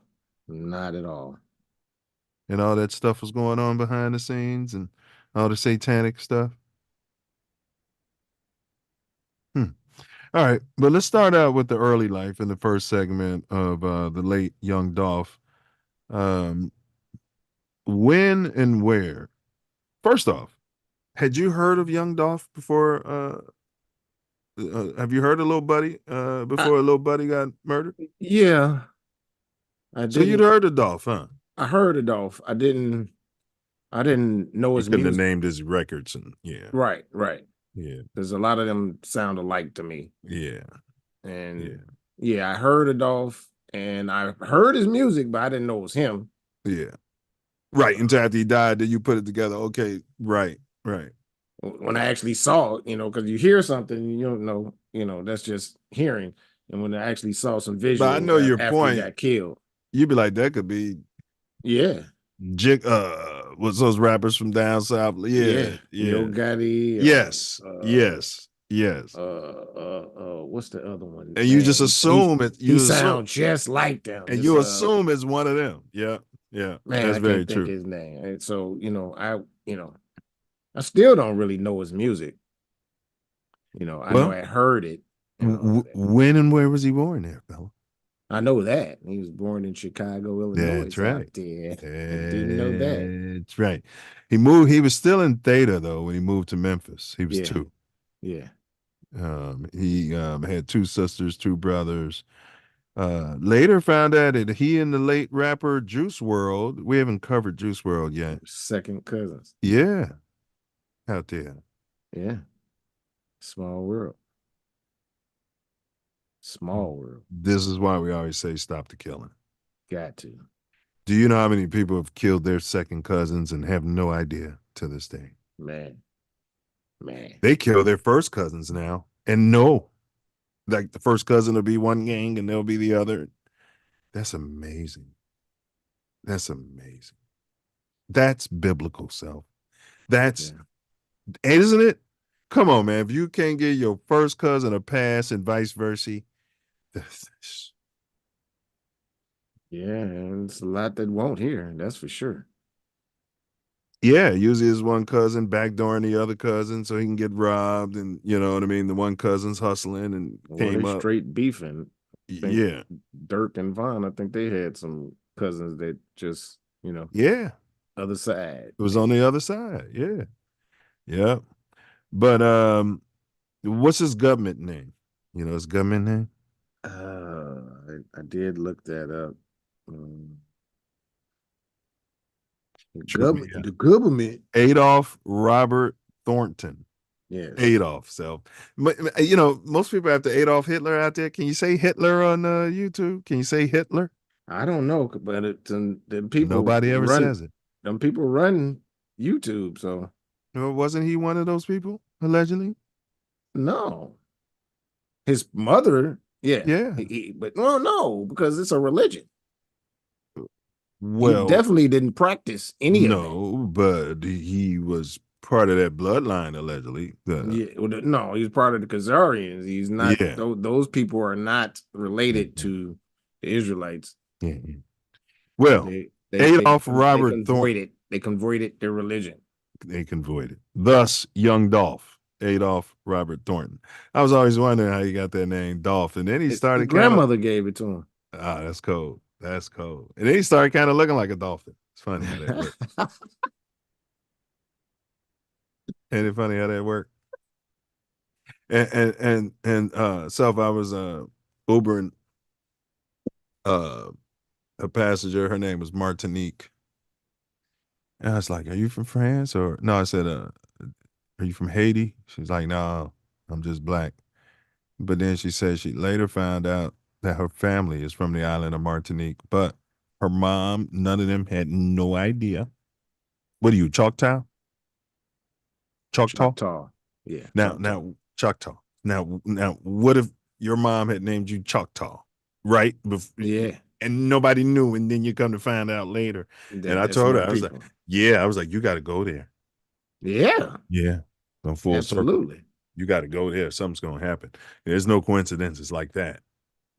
not at all. And all that stuff was going on behind the scenes and all the satanic stuff? All right, but let's start out with the early life in the first segment of the late Young Dolph. When and where? First off, had you heard of Young Dolph before? Have you heard of Little Buddy before Little Buddy got murdered? Yeah. So you'd heard of Dolph, huh? I heard of Dolph. I didn't know his couldn't have music. named his records and Right. Yeah. Because a lot of them sound alike to me. Yeah. And I heard of Dolph and I heard his music, but I didn't know it was him. Yeah. Right. Until after he died, then you put it together. Okay. Right. When I actually saw it, because you hear something, you don't know, that's just hearing. And when I actually saw some visuals, But I know your after point. he got killed. You'd be like, that could be what's those rappers from down south? Yeah. Yo Gotti. Yes. What's the other one? And you just assume it. You sound just like them. And you assume it's one of them. Yeah. Man, that's I very can't true. think his name. And so, I still don't really know his music. I know I heard it. When and where was he born there, fella? I know that. He was born in Chicago, Illinois. That's right. I didn't know that. That's right. He was still in Theta, though, when he moved to Memphis. He was 2. Yeah. He had 2 sisters, 2 brothers. Later found out that he and the late rapper Juice WRLD, we haven't covered Juice WRLD yet. Second cousins. Yeah. Out there. Yeah. Small world. Small world. This is why we always say stop the killing. Got to. Do you know how many people have killed their second cousins and have no idea to this day? Man. They kill their first cousins now and know. Like the first cousin will be one gang and they'll be the other. That's amazing. That's biblical self. Isn't it? Come on, man. If you can't give your first cousin a pass and vice versa. And it's a lot that won't hear, that's for sure. Yeah, usually it's one cousin backdooring the other cousin so he can get robbed, and you know what I mean. The one cousin's hustling and came up straight beefing. Yeah, Dirk and Von. I think they had some cousins that just other side. It was on the other side. Yeah. But what's his government name? You know his government name? I did look that up. The government. Adolph Robert Thornton. Yes. Adolf. So, most people after Adolf Hitler out there. Can you say Hitler on YouTube? Can you say Hitler? I don't know, but the people. Nobody ever says it. Them people run YouTube, so. Wasn't he one of those people allegedly? No. His mother. Yeah. Yeah. But no, because it's a religion. He definitely didn't practice any of that. No, but he was part of that bloodline allegedly. No, he's part of the Khazarians. He's not. Yeah. Those people are not related to the Israelites. Yeah. Well, Adolph Robert Thornton. They converted their religion. They converted. Thus, Young Dolph. Adolph Robert Thornton. I was always wondering how he got that name, Dolph, and then he started. His grandmother gave it to him. Ah, that's cold. That's cold. And then he started kind of looking like a dolphin. It's funny how that worked. Ain't it funny how that worked? And Self, I was Ubering a passenger. Her name was Martinique. And I was like, "Are you from France?" Or no, I said, "Are you from Haiti?" She's like, "No, I'm just black." But then she said she later found out that her family is from the island of Martinique, but her mom, none of them had no idea. What are you, Choctaw? Choctaw. Yeah. Now, Choctaw. Now, what if your mom had named you Choctaw, right? Yeah. And nobody knew, and then you come to find out later. And I told her, I was like, you got to go there. Yeah. Yeah. On full Absolutely. Circle. You got to go there. Something's going to happen. There's no coincidences like that.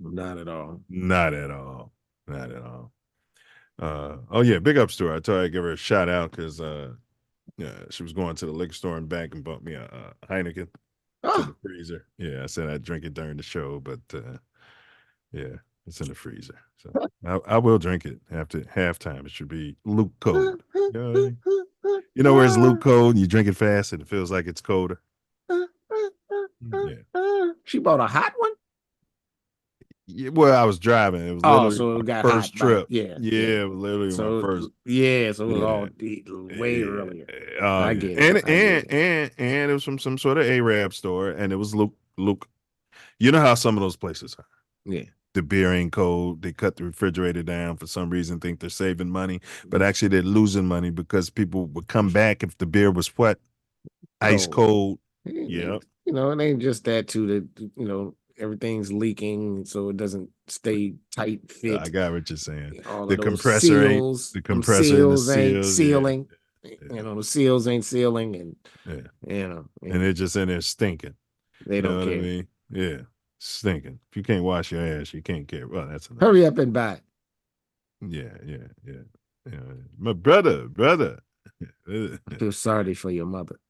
Not at all. Not at all. Not at all. Oh yeah, big ups to her. I told her I'd give her a shout out because she was going to the liquor store and back and bought me a Heineken to the freezer. Yeah, I said I'd drink it during the show, but yeah, it's in the freezer. So I will drink it after halftime. It should be Luke cold. You know where it's Luke cold and you drink it fast and it feels like it's colder. Yeah. She bought a hot one? Yeah, well, I was driving. It was literally so it got first hot trip. Yeah. It was literally my first. Yeah, so it was all way earlier. I get it. And it was from some sort of Arab store, and it was Luke. You know how some of those places are. Yeah. The beer ain't cold. They cut the refrigerator down for some reason, think they're saving money, but actually they're losing money because people would come back if the beer was wet, ice cold. Yeah. You know, it ain't just that too. That everything's leaking, so it doesn't stay tight fit. I got what you're saying. All the of those compressor seals, ain't the compressor and the seals ain't sealing. Yeah. The seals ain't sealing, and and they're just in there stinking. They don't care. What I mean? Yeah, stinking. If you can't wash your ass, you can't care. Well, that's enough. Hurry up and buy it. Yeah. My brother. I feel sorry for your mother.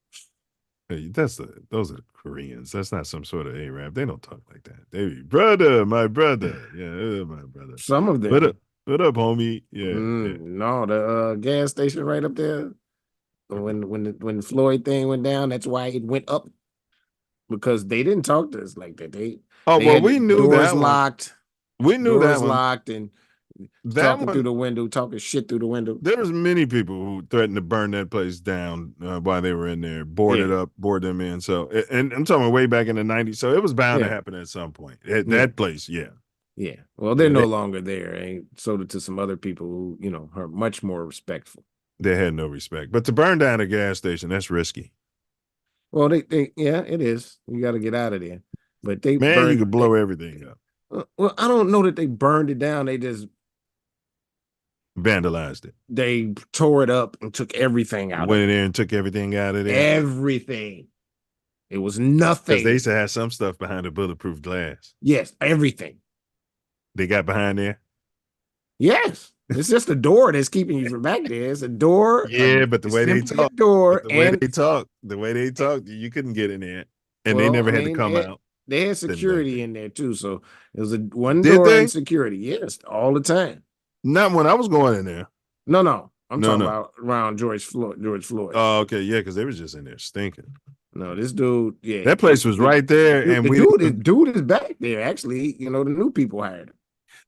Hey, those are the Koreans. That's not some sort of Arab. They don't talk like that. They brother, my brother. Yeah, my brother. Some of them. What up, homie? Yeah. No, the gas station right up there. When the Floyd thing went down, that's why it went up. Because they didn't talk to us like that. We knew doors that locked. We knew that one. Locked and talking through the window, talking shit through the window. There was many people who threatened to burn that place down while they were in there, board them in. So, and I'm talking way back in the 90s. So it was bound to happen at some point. At that place, yeah. Well, they're no longer there. And sold it to some other people who, are much more respectful. They had no respect. But to burn down a gas station, that's risky. Well, it is. You got to get out of there. But you could blow everything up. Well, I don't know that they burned it down. They just vandalized it. They tore it up and took everything out. Went in there and took everything out of there. Everything. It was nothing. Because they used to have some stuff behind the bulletproof glass. Yes, everything. They got behind there? Yes. It's just a door that's keeping you from back there. It's a door. Yeah, but the way they talk. The way they talk, you couldn't get in there. And they never had to come out. They had security in there too. So it was one door and security. Yes, all the time. Not when I was going in there. No. I'm talking about around George Floyd. Oh, okay. Yeah, because they was just in there stinking. No, this dude, that place was right there. Dude is back there. Actually, the new people hired him.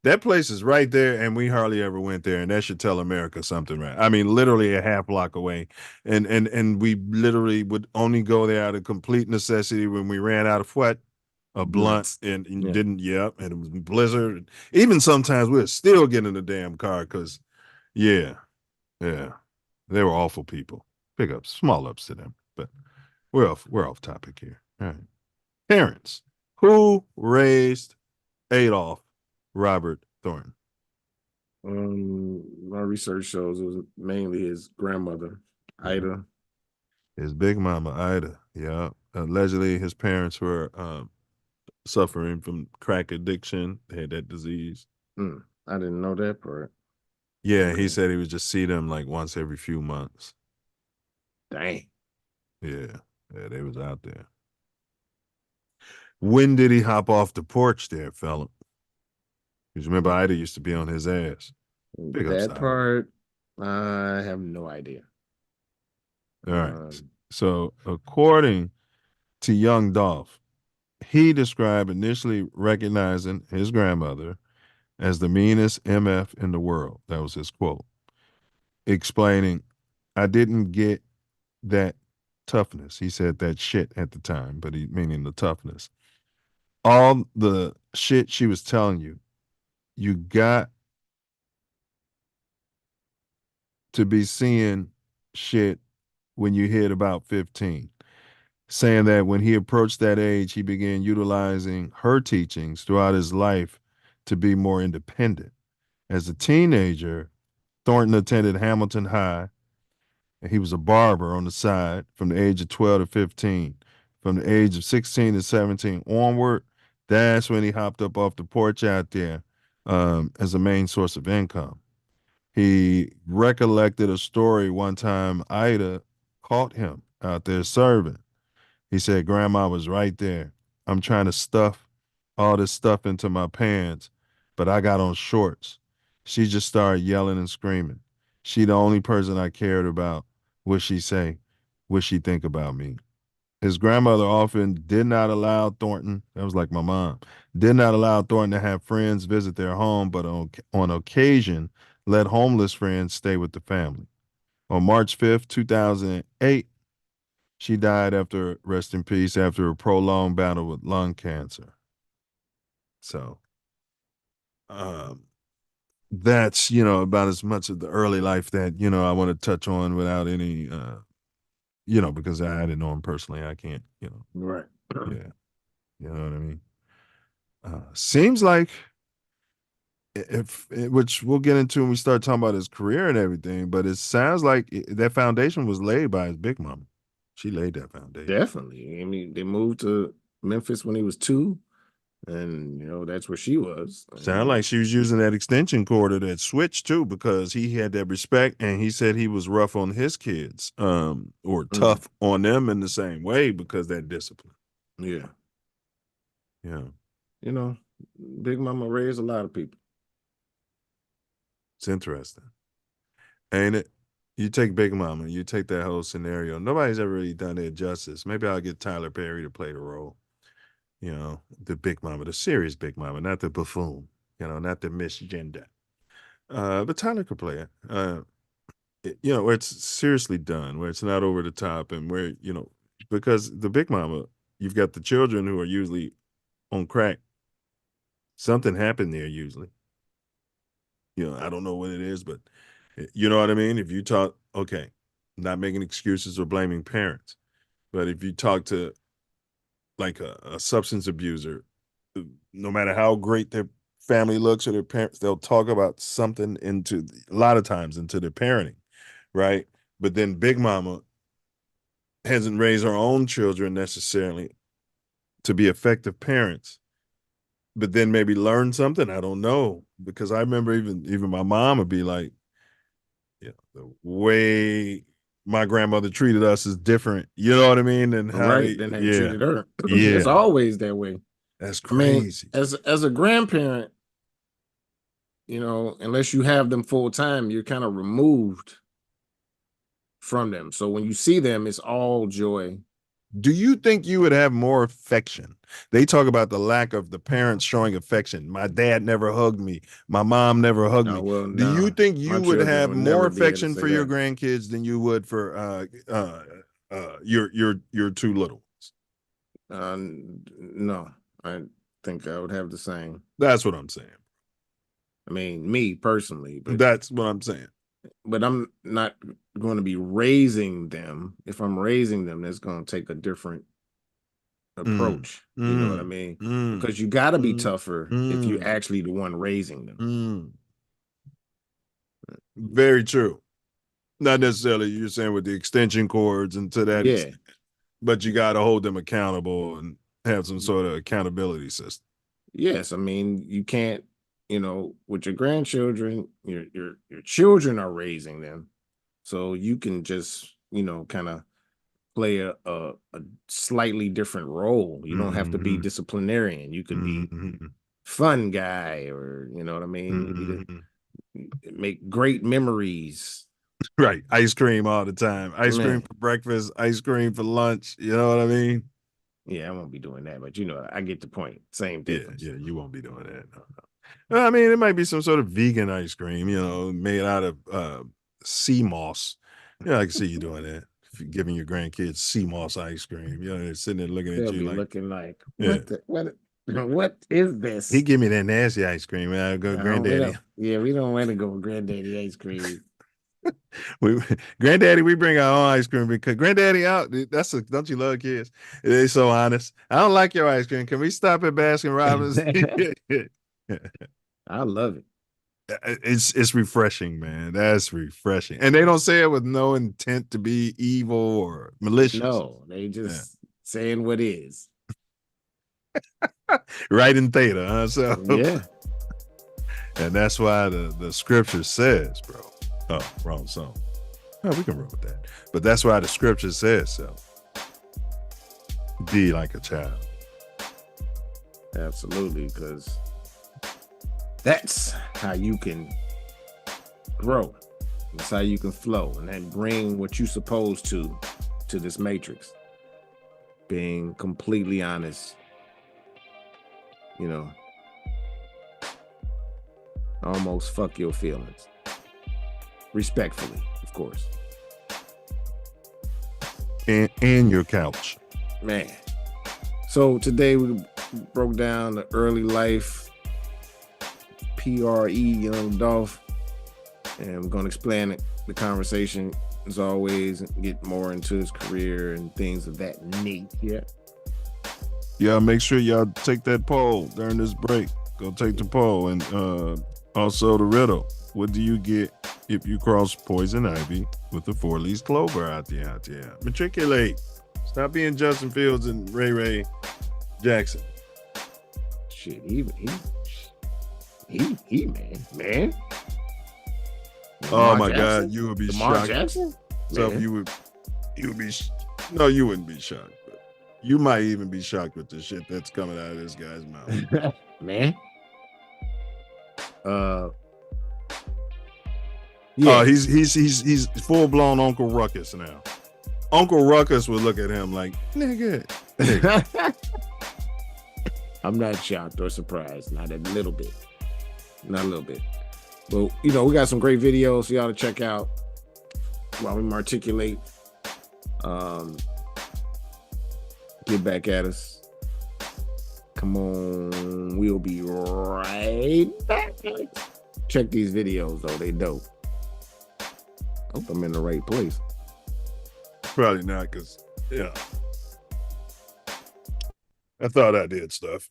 That place is right there, and we hardly ever went there, and that should tell America something, right? I mean, literally a half block away, and we literally would only go there out of complete necessity when we ran out of a blunt, and didn't, and it was blizzard. Even sometimes we were still getting in the damn car because, they were awful people. Big ups, small ups to them, but we're off topic here. All right, parents who raised Adolph Robert Thornton. My research shows it was mainly his grandmother, Ida. His big mama, Ida. Yeah. Allegedly, his parents were suffering from crack addiction. They had that disease. I didn't know that part. Yeah, he said he would just see them like once every few months. Dang. Yeah, they was out there. When did he hop off the porch there, fella? Because remember, Ida used to be on his ass. That part, I have no idea. All right. So according to Young Dolph, he described initially recognizing his grandmother as the meanest MF in the world. That was his quote. Explaining, I didn't get that toughness. He said that shit at the time, but he meaning the toughness. All the shit she was telling you, you got to be seeing shit when you hit about 15. Saying that when he approached that age, he began utilizing her teachings throughout his life to be more independent. As a teenager, Thornton attended Hamilton High, and he was a barber on the side from the age of 12 to 15. From the age of 16 to 17 onward, that's when he hopped up off the porch out there as a main source of income. He recollected a story one time Ida caught him out there serving. He said, Grandma was right there. I'm trying to stuff all this stuff into my pants, but I got on shorts. She just started yelling and screaming. She the only person I cared about. What she say? What she think about me? His grandmother often did not allow Thornton, that was like my mom, did not allow Thornton to have friends visit their home, but on occasion, let homeless friends stay with the family. On March 5th, 2008, she died after, rest in peace, after a prolonged battle with lung cancer. So that's, about as much of the early life that, I want to touch on without any, because I didn't know him personally. I can't, Right. Yeah. You know what I mean? Seems like which we'll get into when we start talking about his career and everything, but it sounds like that foundation was laid by his big mama. She laid that foundation. Definitely. I mean, they moved to Memphis when he was 2, and that's where she was. Sound like she was using that extension cord or that switch too, because he had that respect, and he said he was rough on his kids, or tough on them in the same way because that discipline. Yeah. Yeah. Big Mama raised a lot of people. It's interesting. Ain't it? You take Big Mama, you take that whole scenario. Nobody's ever really done it justice. Maybe I'll get Tyler Perry to play the role. The Big Mama, the serious Big Mama, not the buffoon, not the misgender. But Tyler could play it. Where it's seriously done, where it's not over the top, and where, because the Big Mama, you've got the children who are usually on crack. Something happened there usually. I don't know what it is, but you know what I mean? If you talk, okay, not making excuses or blaming parents, but if you talk to like a substance abuser, no matter how great their family looks or their parents, they'll talk about something a lot of times into their parenting, right? But then Big Mama hasn't raised her own children necessarily to be effective parents, but then maybe learn something. I don't know, because I remember even my mom would be like, the way my grandmother treated us is different. You know what I mean? And how Right, then they treated her. Yeah. It's always that way. That's crazy. I mean, as a grandparent, unless you have them full time, you're kind of removed from them. So when you see them, it's all joy. Do you think you would have more affection? They talk about the lack of the parents showing affection. My dad never hugged me. My mom never hugged me. Well, Do you think you would have more affection for your that. grandkids than you would for your 2 little ones? No, I think I would have the same. That's what I'm saying. I mean, me personally, but that's what I'm saying. But I'm not going to be raising them. If I'm raising them, that's going to take a different approach. You know what I mean? Because you got to be tougher if you're actually the one raising them. Very true. Not necessarily you're saying with the extension cords and to that extent, but you got to hold them accountable and have some sort of accountability system. Yes, I mean, you can't, with your grandchildren, your children are raising them, so you can just, kind of play a slightly different role. You don't have to be disciplinarian. You could be fun guy, or you know what I mean. Make great memories. Right, ice cream all the time. Ice cream for breakfast, ice cream for lunch. You know what I mean? Yeah, I won't be doing that, but I get the point. Same difference. Yeah, you won't be doing that. No. I mean, it might be some sort of vegan ice cream, made out of sea moss. Yeah, I can see you doing that. If you're giving your grandkids sea moss ice cream, they're sitting there looking at They'll you be like, looking like, what is this? He give me that nasty ice cream, and I go, Granddaddy. We don't want to go with Granddaddy ice cream. Granddaddy, we bring our own ice cream because Granddaddy out. Don't you love kids? They're so honest. I don't like your ice cream. Can we stop at Baskin Robbins? I love it. It's refreshing, man. That's refreshing. And they don't say it with no intent to be evil or malicious. No, they just saying what is. Right in theta, huh? So yeah. And that's why the scripture says, bro. Oh, wrong song. Oh, we can roll with that. But that's why the scripture says so. Be like a child. Absolutely, because that's how you can grow. That's how you can flow and then bring what you're supposed to this matrix. Being completely honest, almost fuck your feelings. Respectfully, of course. And your couch. Man. So today we broke down the early life PRE Young Dolph, and we're going to expand the conversation as always and get more into his career and things of that nature. Yeah, make sure y'all take that poll during this break. Go take the poll. And also the riddle. What do you get if you cross poison ivy with a 4-leaf clover out there? Matriculate. Stop being Justin Fields and Ray Jackson. Shit, he man. Oh my God, you would be Lamar shocked. Jackson? So Man. you would be, no, you wouldn't be shocked. But you might even be shocked with the shit that's coming out of this guy's mouth. Man. He's full blown Uncle Ruckus now. Uncle Ruckus would look at him like, nigga. I'm not shocked or surprised, not a little bit. But we got some great videos for y'all to check out while we articulate. Get back at us. Come on, we'll be right back. Check these videos though, they dope. Hope I'm in the right place. Probably not, because I thought I did stuff.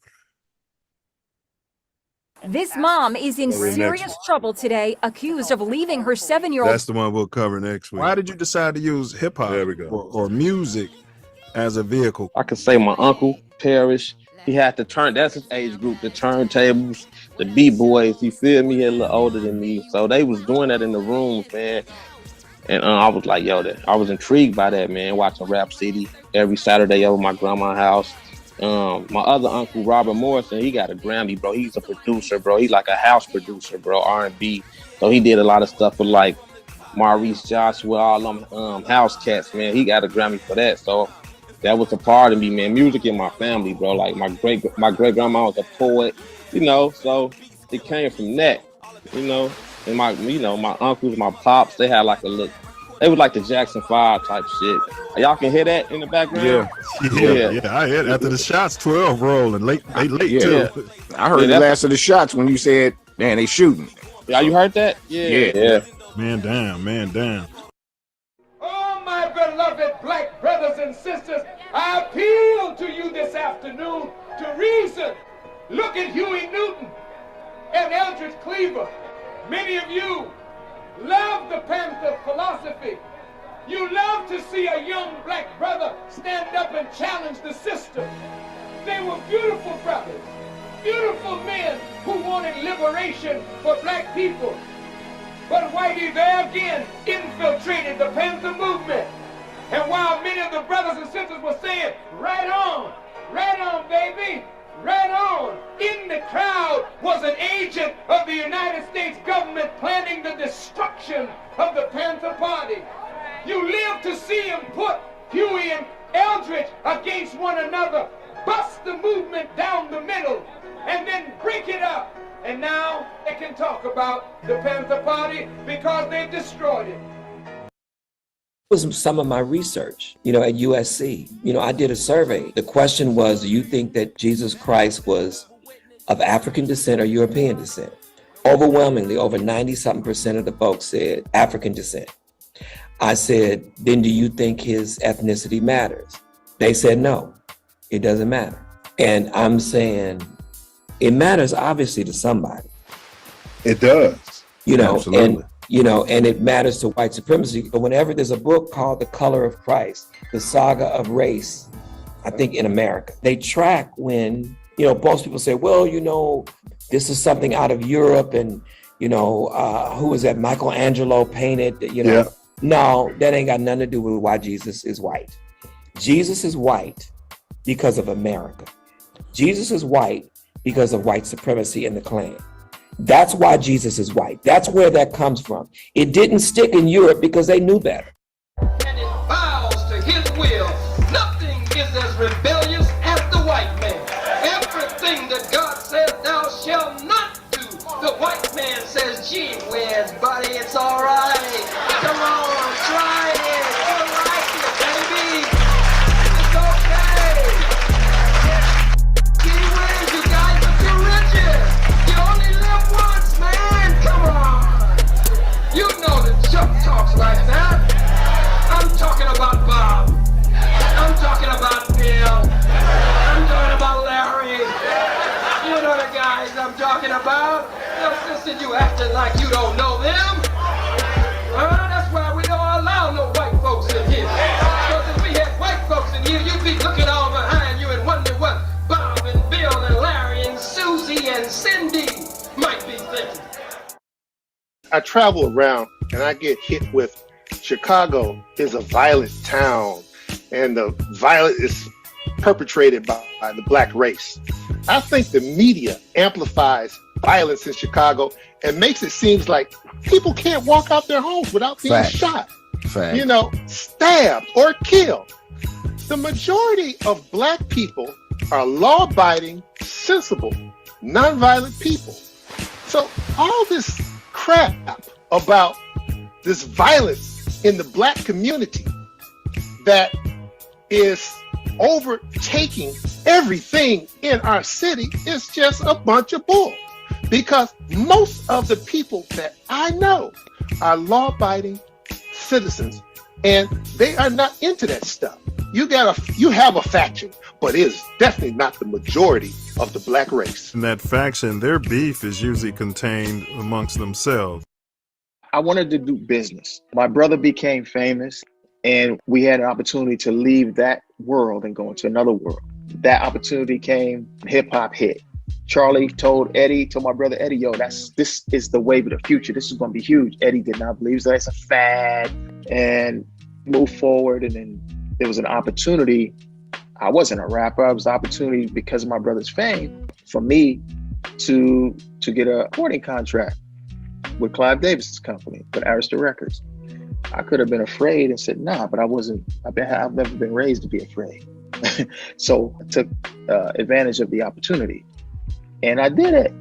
This mom is in serious trouble today, accused of leaving her 7-year-old. That's the one we'll cover next week. Why did you decide to use hip hop or music as a vehicle? I could say my uncle Parrish, he had to turn, that's his age group, the turntables, the B-boys, you feel me? He a little older than me. So they was doing that in the rooms, man. And I was like, I was intrigued by that, man, watching Rap City every Saturday over my grandma's house. My other uncle, Robert Morrison, he got a Grammy, bro. He's a producer, bro. He's like a house producer, bro, R&B. So he did a lot of stuff with like Maurice Joshua, all them house cats, man. He got a Grammy for that. So that was a part of me, man. Music in my family, bro. Like my great grandma was a poet, so it came from that, And my uncles, my pops, they had like they was like the Jackson 5 type shit. Y'all can hear that in the background? Yeah, I heard after the shots 12 rolling late too. I heard the last of the shots when you said, man, they shooting. Yeah, you heard that? Yeah. Man down. Oh, my beloved black brothers and sisters, I appeal to you this afternoon to reason. Look at Huey Newton and Eldridge Cleaver. Many of you love the Panther philosophy. You love to see a young black brother stand up and challenge the system. They were beautiful brothers, beautiful men who wanted liberation for black people. But Whitey there again infiltrated the Panther movement. And while many of the brothers and sisters were saying, right on, baby, right on, in the crowd was an agent of the United States government planning the destruction of the Panther Party. You live to see him put Huey and Eldridge against one another, bust the movement down the middle, and then break it up. And now they can talk about the Panther Party because they've destroyed it. Was some of my research, at USC. I did a survey. The question was, do you think that Jesus Christ was of African descent or European descent? Overwhelmingly, over 90-something% of the folks said African descent. I said, then do you think his ethnicity matters? They said, no, it doesn't matter. And I'm saying, it matters obviously to somebody. It does. Absolutely. And it matters to white supremacy. But whenever there's a book called The Color of Christ, the saga of race, I think in America, they track when, most people say, well, this is something out of Europe and, who was that? Michelangelo painted, Yeah. No, that ain't got nothing to do with why Jesus is white. Jesus is white because of America. Jesus is white because of white supremacy in the Klan. That's why Jesus is white. That's where that comes from. It didn't stick in Europe because they knew better. And it bows to his will. Nothing is as rebellious as the white man. Everything that God says thou shalt not do, the white man says, gee whiz, buddy, it's all right. Come on, try it. You like it, baby. It's okay. Gee whiz, you guys are too rigid. You only live once, man. Come on. You know that Chuck talks like that. I'm talking about Bob. I'm talking about Bill. I'm talking about Larry. You know the guys I'm talking about. Now, sister, you acting like you don't know them. That's why we don't allow no white folks in here. Because if we had white folks in here, you'd be looking all behind you and wonder what Bob and Bill and Larry and Susie and Cindy might be thinking. I travel around and I get hit with Chicago is a violent town and the violence is perpetrated by the black race. I think the media amplifies violence in Chicago and makes it seem like people can't walk out their homes without being shot, stabbed or killed. The majority of black people are law-abiding, sensible, nonviolent people. So all this crap about this violence in the black community that is overtaking everything in our city is just a bunch of bull. Because most of the people that I know are law-abiding citizens, and they are not into that stuff. You have a faction, but it is definitely not the majority of the black race. In that faction, their beef is usually contained amongst themselves. I wanted to do business. My brother became famous, and we had an opportunity to leave that world and go into another world. That opportunity came, hip-hop hit. Charlie told my brother Eddie, yo, this is the wave of the future. This is going to be huge. Eddie did not believe that it's a fad and moved forward. And then there was an opportunity. I wasn't a rapper. It was an opportunity because of my brother's fame for me to get a recording contract with Clive Davis's company, with Arista Records. I could have been afraid and said, nah, but I've never been raised to be afraid. So I took advantage of the opportunity. And I did it.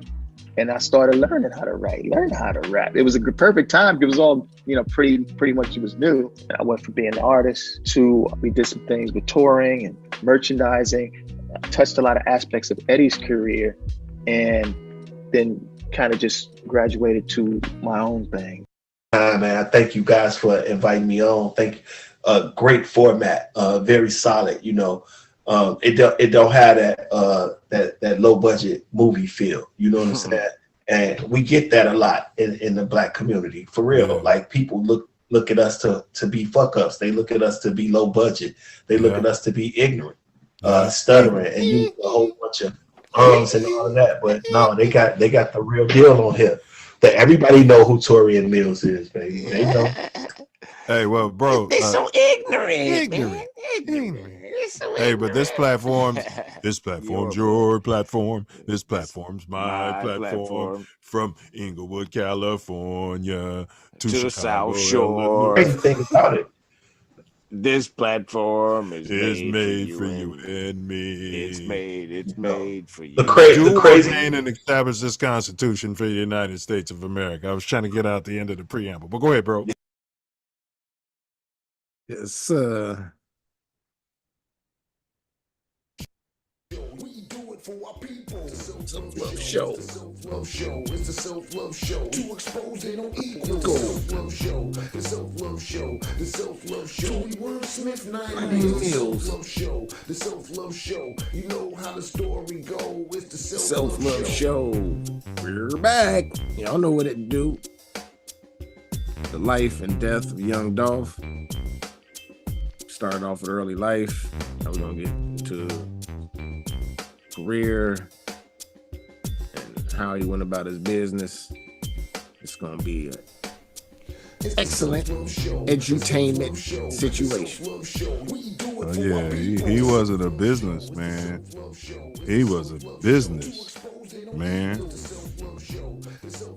And I started learning how to write, learning how to rap. It was a perfect time. It was all, pretty much it was new. I went from being an artist to, we did some things with touring and merchandising. I touched a lot of aspects of Eddie's career and then kind of just graduated to my own thing. Man, I thank you guys for inviting me on. Thank you. Great format, very solid, It don't have that low budget movie feel, you know what I'm saying? And we get that a lot in the Black community, for real. Like people look at us to be fuck ups. They look at us to be low budget. They look at us to be ignorant, stuttering, and use a whole bunch of and all of that. But no, they got the real deal on here. That everybody know who Torian Mills is, baby. They know. Hey, well, bro, They so ignorant, ignorant. They're so Hey, but this platform's Your your platform. This platform's my my platform. From Inglewood, California to to Chicago, South Shore. Crazy thing about it. This platform is It's made for you and me. It's made for you. The crazy ordain and establish this Constitution for the United States of America. I was trying to get out the end of the preamble, but go ahead, bro. Yes, Self Love Show. Self Love Show. It's the Self Love Show. To expose they don't equal. Self Love Show. The Self Love Show. The Self Love Show. We wordsmith 9 Meals. Self Love Show. The Self Love Show. You know how the story go. It's the Self Love Show. We're back. Y'all know what it do. The life and death of Young Dolph. Started off with early life. Now we're gonna get into career and how he went about his business. It's gonna be an excellent edutainment situation. Oh yeah, he wasn't a business man. He was a business man.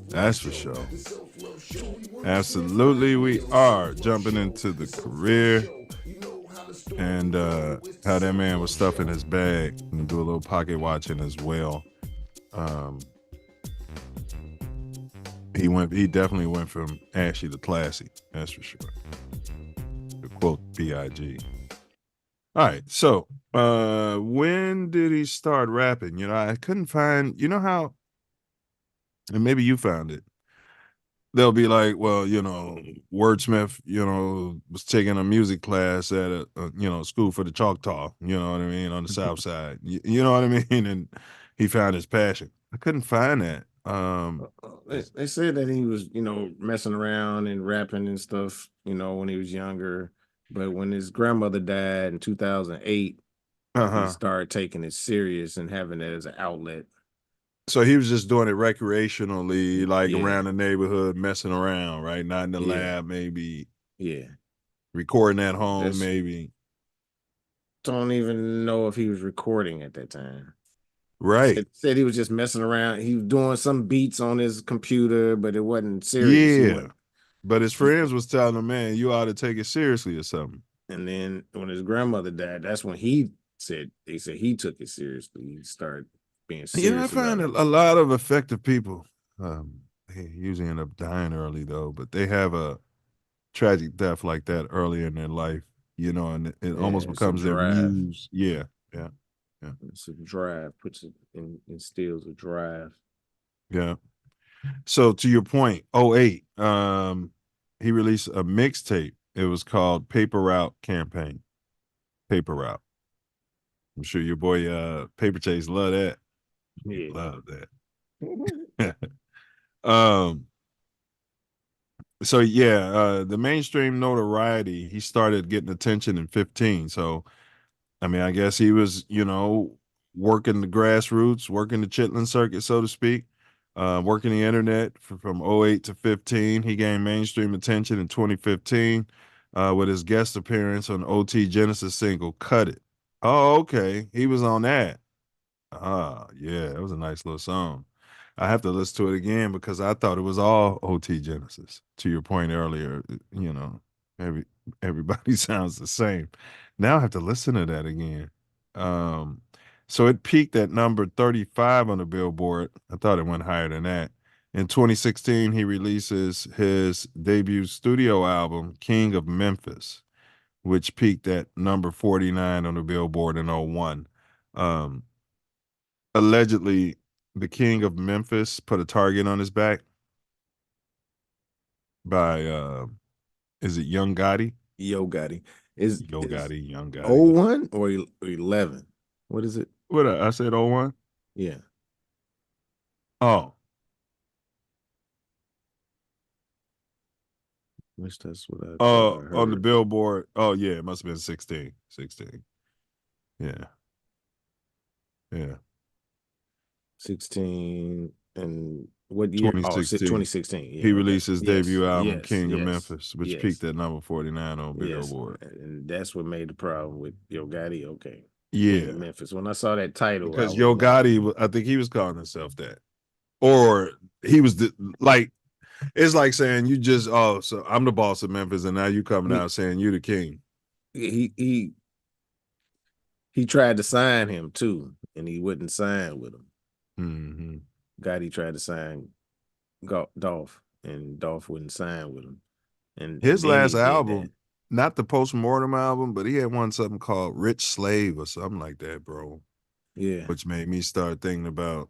That's for sure. Absolutely, we are jumping into the career and how that man was stuffing his bag and do a little pocket watching as well. He definitely went from ashy to classy. That's for sure. To quote B.I.G. All right, so when did he start rapping? You know, I couldn't find. You know how, and maybe you found it. They'll be like, well, you know, Wordsmith, you know, was taking a music class at a you know, school for the Choctaw, you know what I mean, on the South Side. You know what I mean? And he found his passion. I couldn't find that. They said that he was, you know, messing around and rapping and stuff, you know, when he was younger. But when his grandmother died in 2008, he started taking it serious and having it as an outlet. So he was just doing it recreationally, like around the neighborhood, messing around, right? Not in the lab, maybe. Yeah. Recording at home, maybe. Don't even know if he was recording at that time. Right. Said he was just messing around. He was doing some beats on his computer, but it wasn't serious. Yeah. But his friends was telling him, man, you ought to take it seriously or something. And then when his grandmother died, that's when he said he took it seriously. He started being serious. You know, I find a lot of effective people they usually end up dying early though, but they have a tragic death like that early in their life, you know, and it almost becomes their muse. Yeah. It's a drive, instills a drive. Yeah. So to your point, 08, he released a mixtape. It was called Paper Route Campaign. Paper Route. I'm sure your boy Paper Chase love that. Yeah. Love that. So yeah, the mainstream notoriety, he started getting attention in 15. So I mean, I guess he was, you know, working the grassroots, working the Chitlin circuit, so to speak, working the internet from 08 to 15. He gained mainstream attention in 2015 with his guest appearance on OT Genesis single, Cut It. Oh, okay. He was on that. Yeah, that was a nice little song. I have to listen to it again because I thought it was all OT Genesis. To your point earlier, you know, everybody sounds the same. Now I have to listen to that again. So it peaked at number 35 on the Billboard. I thought it went higher than that. In 2016, he releases his debut studio album, King of Memphis, which peaked at number 49 on the Billboard in 01. Allegedly, the King of Memphis put a target on his back by, is it Young Gotti? Yo Gotti. Young Gotti. 01 or 11? What is it? What I said 01? Yeah. Oh. Which that's what I thought I On the heard. Billboard. Oh yeah, it must have been 16. 16. Yeah. Yeah. 16 and what year? Oh, 2016. 2016. Yeah, He okay. released his Yes, debut album, yes, King of yes, Memphis, which yes, peaked at number 49 on yes. Billboard. And that's what made the problem with Yo Gotti. Okay. King Yeah. of Memphis. When I saw that title, I Because was Yo like, Gotti, I think he was calling himself that. Or he was like, it's like saying you just, oh, so I'm the boss of Memphis, and now you coming out saying you the king. he tried to sign him too, and he wouldn't sign with him. Mm-hmm. Gotti tried to sign Dolph, and Dolph wouldn't sign with him. And His then last he did album, not the postmortem album, but he had one something called Rich Slave or something like that, bro. Yeah. Which made me start thinking about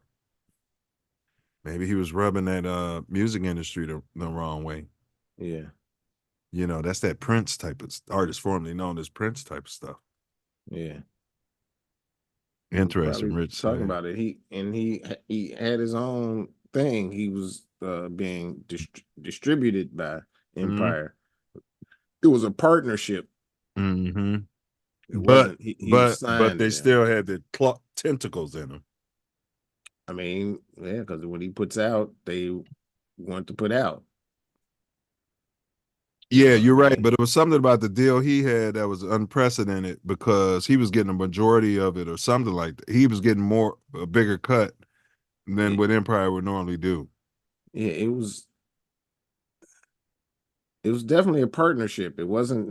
maybe he was rubbing that music industry the wrong way. Yeah. You know, that's that Prince type of artist formerly known as Prince type of stuff. Yeah. Interesting, Rich talking Slave. about it. He had his own thing. He was being distributed by Empire. It was a partnership. Mm-hmm. It wasn't. He was signed but they to them. still had the tentacles in them. I mean, yeah, because when he puts out, they want to put out. Yeah, you're right. But it was something about the deal he had that was unprecedented because he was getting a majority of it or something like that. He was getting a bigger cut than what Empire would normally do. Yeah, it was definitely a partnership. It wasn't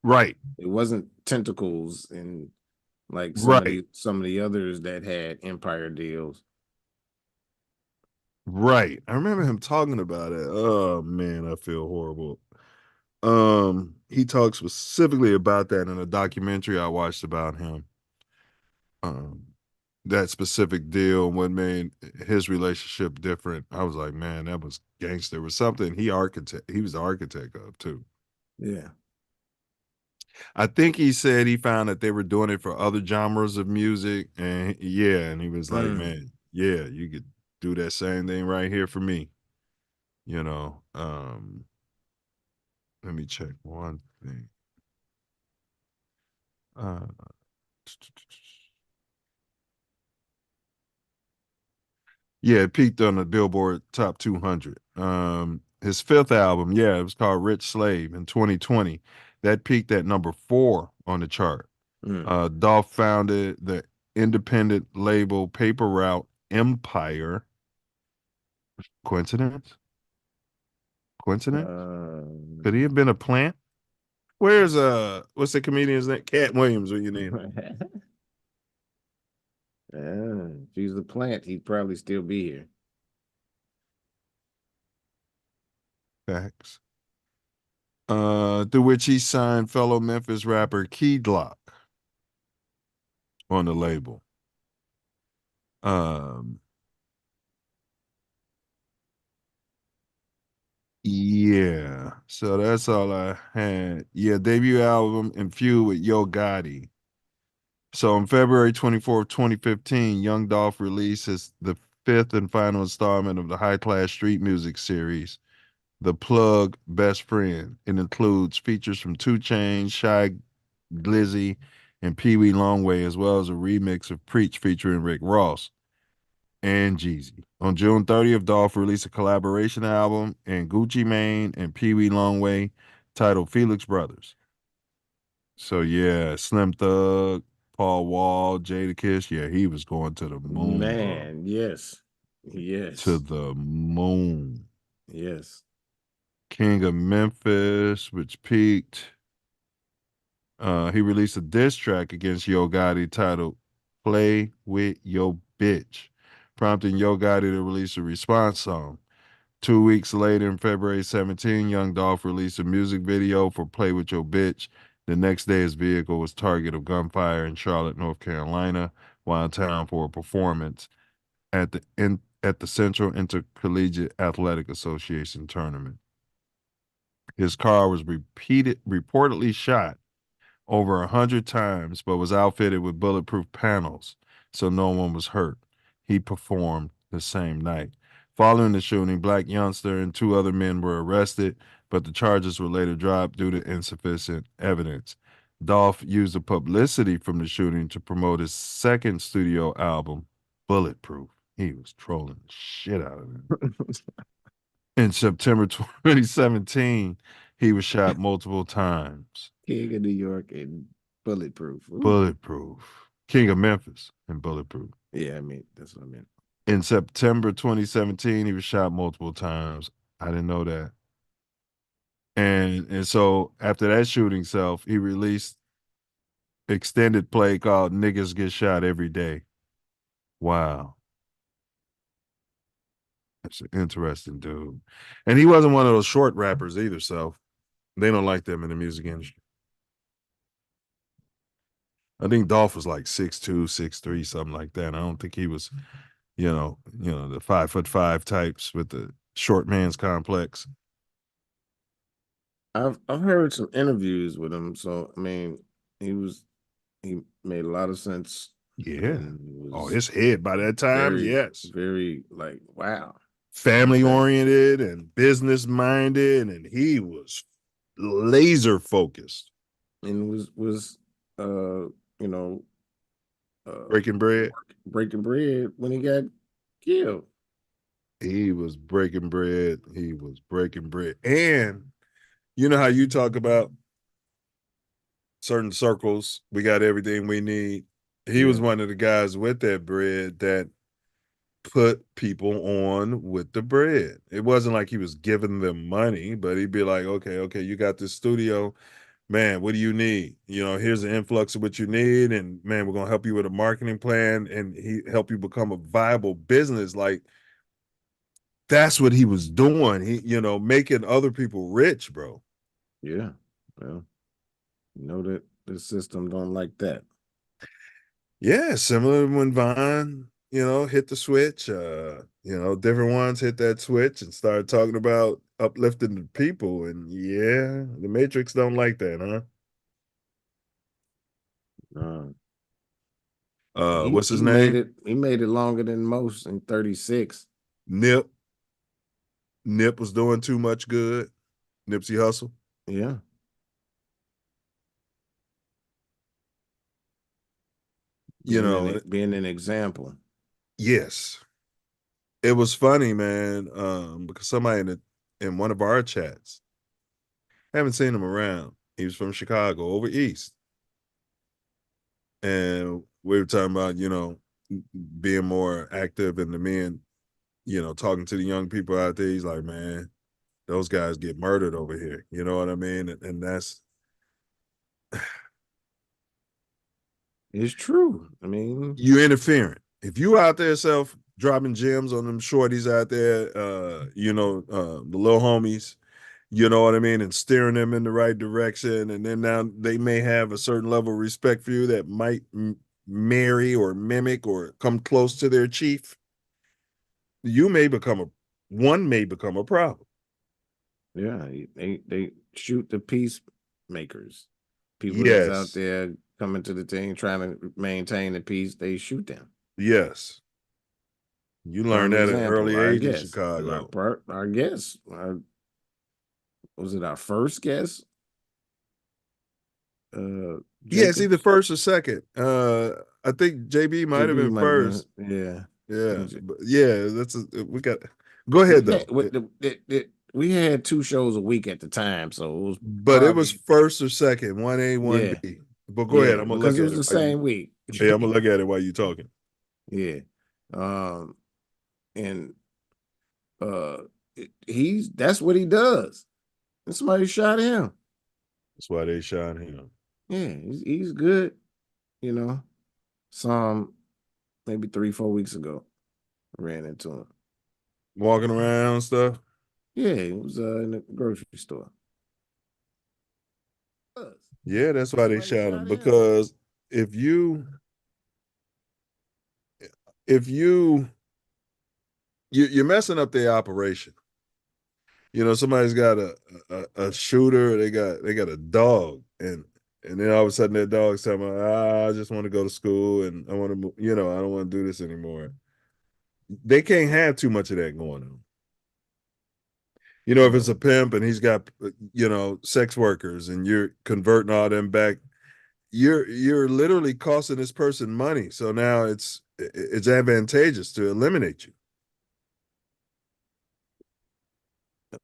right. It wasn't tentacles and like some of the others that had Empire deals. Right. I remember him talking about it. Oh man, I feel horrible. He talked specifically about that in a documentary I watched about him. That specific deal and what made his relationship different. I was like, man, that was gangster. It was something he was the architect of too. Yeah. I think he said he found that they were doing it for other genres of music. And and he was like, man, yeah, you could do that same thing right here for me. You know, let me check one thing. Yeah, it peaked on the Billboard Top 200. His fifth album, it was called Rich Slave in 2020. That peaked at number 4 on the chart. Dolph founded the independent label Paper Route Empire. Coincidence? Could he have been a plant? Where's what's the comedian's name? Cat Williams when you name him. If he's the plant, he'd probably still be here. Facts. Through which he signed fellow Memphis rapper Key Glock on the label. Yeah, so that's all I had. Yeah, debut album and feud with Yo Gotti. So on February 24th, 2015, Young Dolph releases the 5th and final installment of the High Class Street Music series, The Plug Best Friend. It includes features from 2 Chainz, Shy Glizzy, and Pee Wee Longway, as well as a remix of Preach featuring Rick Ross and Jeezy. On June 30th, Dolph released a collaboration album and Gucci Mane and Pee Wee Longway titled Felix Brothers. So yeah, Slim Thug, Paul Wall, Jadakiss, he was going to the moon. Man, yes. Yes. To the moon. Yes. King of Memphis, which peaked. He released a diss track against Yo Gotti titled Play With Yo Bitch, prompting Yo Gotti to release a response song. 2 weeks later, in February 17, Young Dolph released a music video for Play With Your Bitch. The next day, his vehicle was target of gunfire in Charlotte, North Carolina, while in town for a performance at the Central Intercollegiate Athletic Association tournament. His car was reportedly shot over 100 times, but was outfitted with bulletproof panels, so no one was hurt. He performed the same night. Following the shooting, Black Youngster and 2 other men were arrested. but the charges were later dropped due to insufficient evidence. Dolph used the publicity from the shooting to promote his second studio album, Bulletproof. He was trolling the shit out of it. In September 2017, he was shot multiple times. King of New York and Bulletproof. Ooh. Bulletproof. King of Memphis and Bulletproof. Yeah, I mean, that's what I meant. In September 2017, he was shot multiple times. I didn't know that. And so after that shooting self, he released extended play called Niggas Get Shot Every Day. Wow. That's an interesting dude. And he wasn't one of those short rappers either, so they don't like them in the music industry. I think Dolph was like 6'2", 6'3", something like that. I don't think he was, the 5'5" types with the short man's complex. I've heard some interviews with him, so I mean, he made a lot of sense. Yeah. His head by that time, yes. Very like, wow. Family oriented and business minded, and he was laser focused. And was breaking bread when he got killed. He was breaking bread. He was breaking bread. And you know how you talk about certain circles, we got everything we need. He was one of the guys with that bread that put people on with the bread. It wasn't like he was giving them money, but he'd be like, okay, you got this studio. Man, what do you need? Here's an influx of what you need. And man, we're going to help you with a marketing plan, and he help you become a viable business. Like, that's what he was doing. He, making other people rich, bro. Yeah. Well, that the system don't like that. Yeah, similar when Vine, hit the switch. Different ones hit that switch and started talking about uplifting the people. And yeah, the Matrix don't like that, huh? What's his name? He made it longer than most in 36. Nip was doing too much good. Nipsey Hussle. Yeah. Being an example. Yes. It was funny, man, because somebody in one of our chats, I haven't seen him around. He was from Chicago, over east. And we were talking about, being more active in the men, talking to the young people out there. He's like, man, those guys get murdered over here. You know what I mean? And that's... It's true. I mean, you interfering. If you out there dropping gems on them shorties out there, the little homies, you know what I mean, and steering them in the right direction, and then now they may have a certain level of respect for you that might marry or mimic or come close to their chief. One may become a problem. Yeah, they shoot the peacemakers. People that's out there coming to the thing, trying to maintain the peace, they shoot them. Yes. You learned that at an early age in Chicago. Our guest, was it our first guest? Yeah, it's either first or second. I think JB might have been first. Yeah. But yeah, we got. Go ahead though. We had 2 shows a week at the time, so it was. But it was first or second, 1A, 1B. But go ahead, I'm gonna look at it. Because it was the same week. Yeah, I'm gonna look at it while you're talking. Yeah, that's what he does. And somebody shot him. That's why they shot him. Yeah, he's good. Some maybe 3-4 weeks ago, ran into him walking around and stuff. Yeah, he was in the grocery store. Yeah, that's why they shot him, because if you're messing up their operation. Somebody's got a shooter, they got a dog, and then all of a sudden that dog's telling me, I just want to go to school and I want to, I don't want to do this anymore. They can't have too much of that going on. You know, if it's a pimp and he's got, sex workers and you're converting all them back, you're literally costing this person money. So now it's advantageous to eliminate you.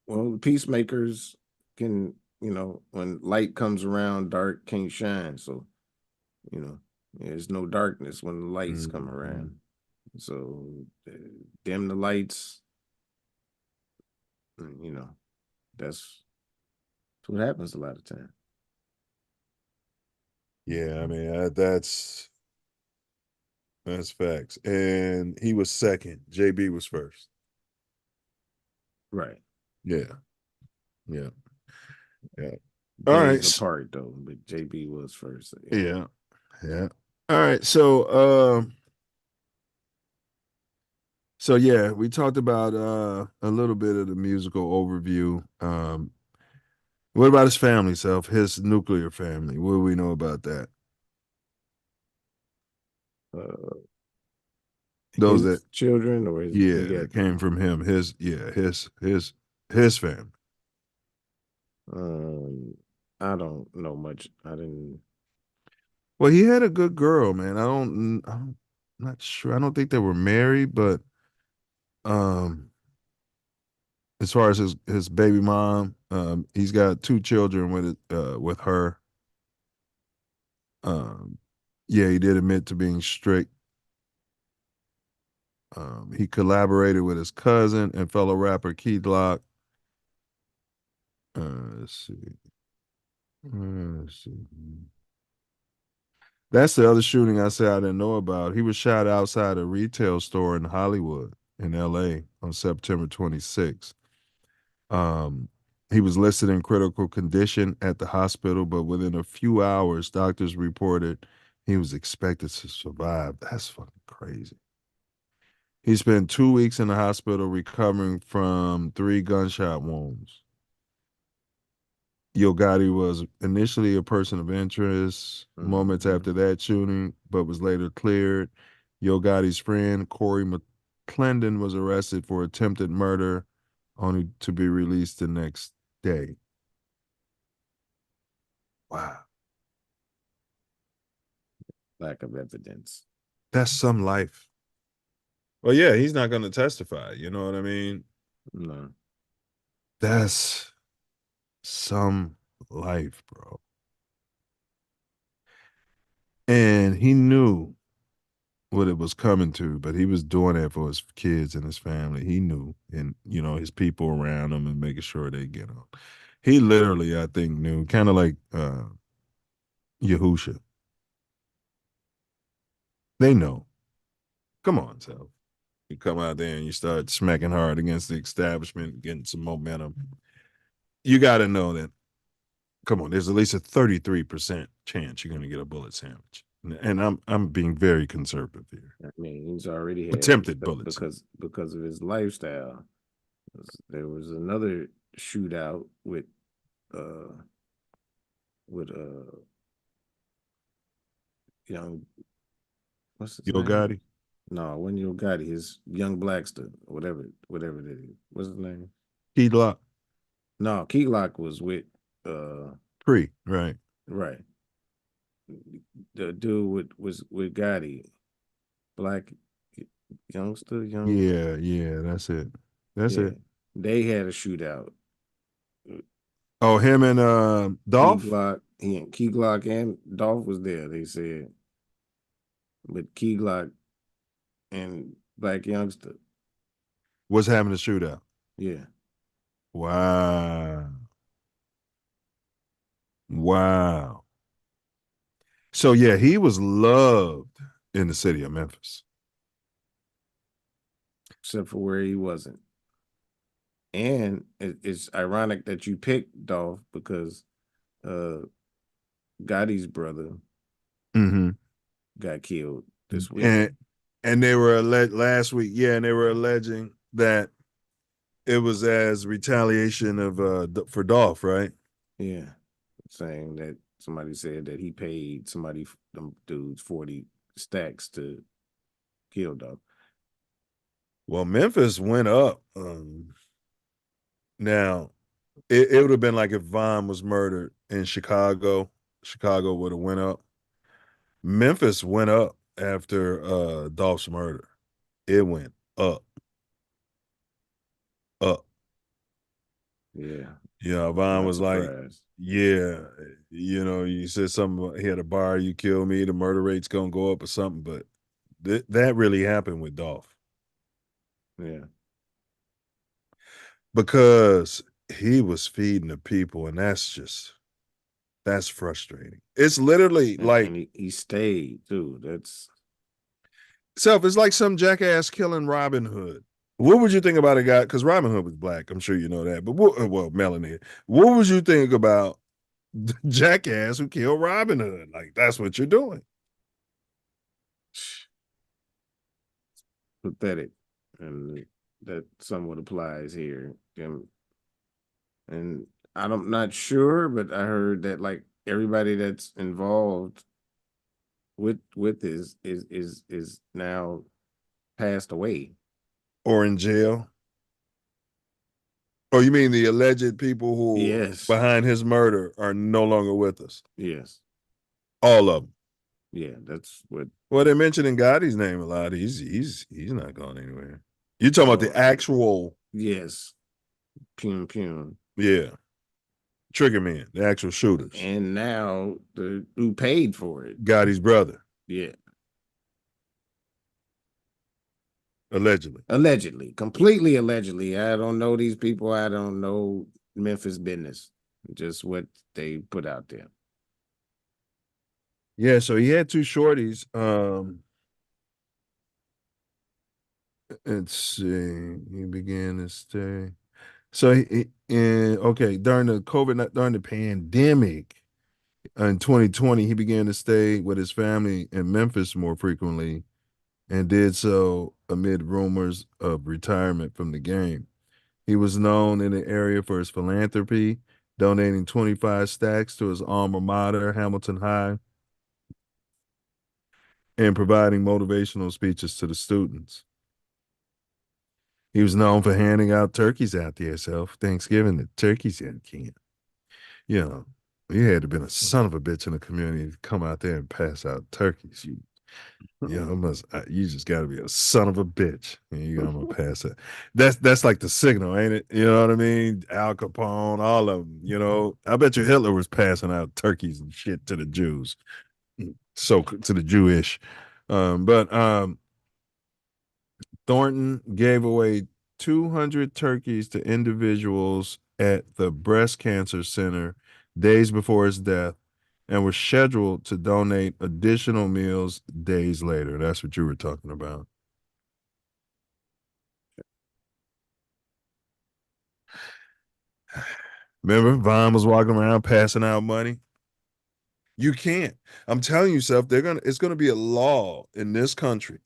Well, the peacemakers can, when light comes around, dark can't shine. So, there's no darkness when the lights come around. So dim the lights. That's what happens a lot of time. Yeah, I mean, that's facts. And he was second. JB was first. Right. Yeah. Yeah. Yeah. Days All right. apart though, but JB was first. So yeah. Yeah. All right. So yeah, we talked about a little bit of the musical overview. What about his family, Self? His nuclear family. What do we know about that? Those his that children or his that came from him. His family. I don't know much. I didn't. Well, he had a good girl, man. I'm not sure. I don't think they were married, but as far as his baby mom, he's got 2 children with her. Yeah, he did admit to being strict. He collaborated with his cousin and fellow rapper Key Glock. Let's see. That's the other shooting I said I didn't know about. He was shot outside a retail store in Hollywood in LA on September 26th. He was listed in critical condition at the hospital, but within a few hours, doctors reported he was expected to survive. That's fucking crazy. He spent 2 weeks in the hospital recovering from 3 gunshot wounds. Yo Gotti was initially a person of interest moments after that shooting, but was later cleared. Yo Gotti's friend, Corey McClendon, was arrested for attempted murder, only to be released the next day. Wow. Lack of evidence. That's some life. Well, yeah, he's not going to testify. You know what I mean? No. That's some life, bro. And he knew what it was coming to, but he was doing that for his kids and his family. He knew, and his people around him and making sure they get on. He literally, I think, knew, kind of like Yahusha. They know. Come on, Self. You come out there and you start smacking hard against the establishment, getting some momentum. You got to know that. Come on, there's at least a 33% chance you're going to get a bullet sandwich. And I'm being very conservative here. I mean, he's already had attempted bullets because of his lifestyle. There was another shootout with young. What's his Yo name? Gotti. No, when Yo Gotti, his young Blackster, whatever it is. What's his name? Key Glock. No, Key Glock was with PRE, right. Right. The dude was with Gotti, black youngster, young. Yeah, that's it. That's it. They had a shootout. Oh, him and Dolph? Key Glock and Dolph was there, they said. But Key Glock and Black Youngster was having a shootout. Yeah. Wow. So yeah, he was loved in the city of Memphis. Except for where he wasn't. And it's ironic that you picked Dolph because Gotti's brother got killed this week. And they were last week, and they were alleging that it was as retaliation of for Dolph, right? Yeah. Saying that somebody said that he paid them dudes 40 stacks to kill Dolph. Well, Memphis went up Now, it would have been like if Von was murdered in Chicago. Chicago would have went up. Memphis went up after Dolph's murder. It went up. Yeah. Yeah, Von Not was like, surprised. yeah, you said something, he had a bar, you kill me, the murder rate's gonna go up or something, but that really happened with Dolph. Yeah. Because he was feeding the people, and that's frustrating. It's literally like, and he stayed too. That's it's like some jackass killing Robin Hood. What would you think about a guy? Because Robin Hood was black. I'm sure you know that. But melanated. What would you think about the jackass who killed Robin Hood? Like, that's what you're doing. pathetic, and that somewhat applies here. And I'm not sure, but I heard that like everybody that's involved with is now passed away or in jail. Oh, you mean the alleged people who behind his murder are no longer with us? Yes. All of them. Yeah, that's what. Well, they're mentioning Gotti's name a lot. He's not going anywhere. You're talking about the actual. Yes. Pum. Yeah. Trigger men, the actual shooters. And now who paid for it? Gotti's brother. Yeah. Allegedly. Completely allegedly. I don't know these people. I don't know Memphis business. Just what they put out there. Yeah, so he had two shorties. Let's see. He began to stay. So during the pandemic in 2020, he began to stay with his family in Memphis more frequently, and did so amid rumors of retirement from the game. He was known in the area for his philanthropy, donating 25 stacks to his alma mater, Hamilton High, and providing motivational speeches to the students. He was known for handing out turkeys out there. So for Thanksgiving, the turkeys in camp. You had to have been a son of a bitch in the community to come out there and pass out turkeys. You just got to be a son of a bitch. And I'm gonna pass it. That's like the signal, ain't it? You know what I mean? Al Capone, all of them. I bet you Hitler was passing out turkeys and shit to the Jews, so to the Jewish. But Thornton gave away 200 turkeys to individuals at the breast cancer center days before his death, and was scheduled to donate additional meals days later. That's what you were talking about. Remember, Von was walking around passing out money? You can't. I'm telling you, it's gonna be a law in this country.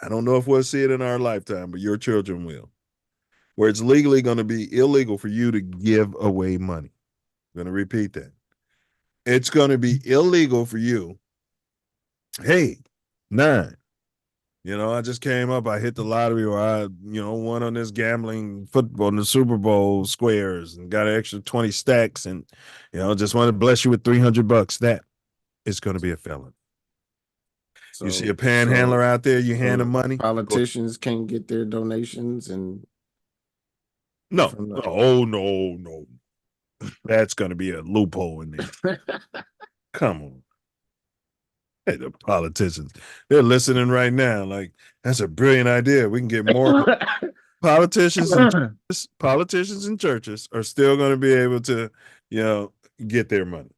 I don't know if we'll see it in our lifetime, but your children will. Where it's legally going to be illegal for you to give away money. I'm going to repeat that. It's going to be illegal for you. Hey, 9. I just came up, I hit the lottery, or I, won on this gambling football in the Super Bowl squares and got an extra 20 stacks and, just want to bless you with $300. That is going to be a felon. So, you see a panhandler out there, you hand him money. Politicians can't get their donations and. No. That's going to be a loophole in there. Come on. Hey, the politicians, they're listening right now. Like, that's a brilliant idea. We can get more politicians and churches are still going to be able to, get their money.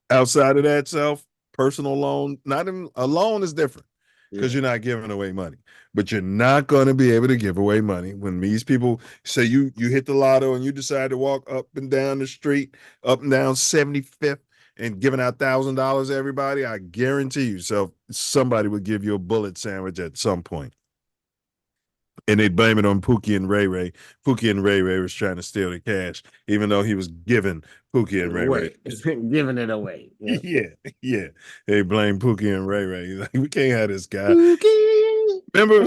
Outside of that, personal loan, not even a loan is different because you're not giving away money, but you're not going to be able to give away money when these people say you hit the lotto and you decide to walk up and down the street, up and down 75th and giving out $1,000 to everybody. I guarantee you, somebody would give you a bullet sandwich at some point. And they'd blame it on Pookie and Ray Ray. Pookie and Ray Ray was trying to steal the cash, even though he was giving Pookie and Ray Ray. Giving it away. Yeah. They blame Pookie and Ray Ray. Like, we can't have this guy. Pookie, remember?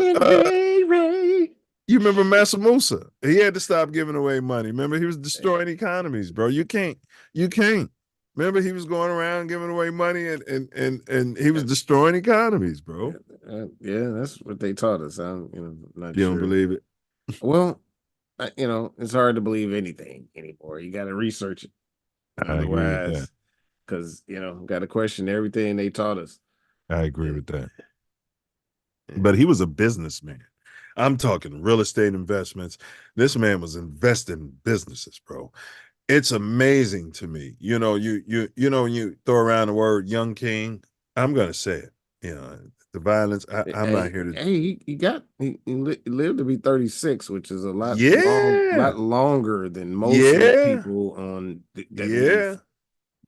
Ray Ray. You remember Massa Musa? He had to stop giving away money. Remember, he was destroying economies, bro. You can't. Remember, he was going around giving away money and he was destroying economies, bro. Yeah, that's what they taught us. I'm not You sure. don't believe it? Well, it's hard to believe anything anymore. You got to research it. I agree with that. Because, got to question everything they taught us. I agree with that. But he was a businessman. I'm talking real estate investments. This man was investing in businesses, bro. It's amazing to me. When you throw around the word young king, I'm gonna say it. The violence. I'm not here to. Hey, he lived to be 36, which is a lot Yeah. longer than most of the people on that we've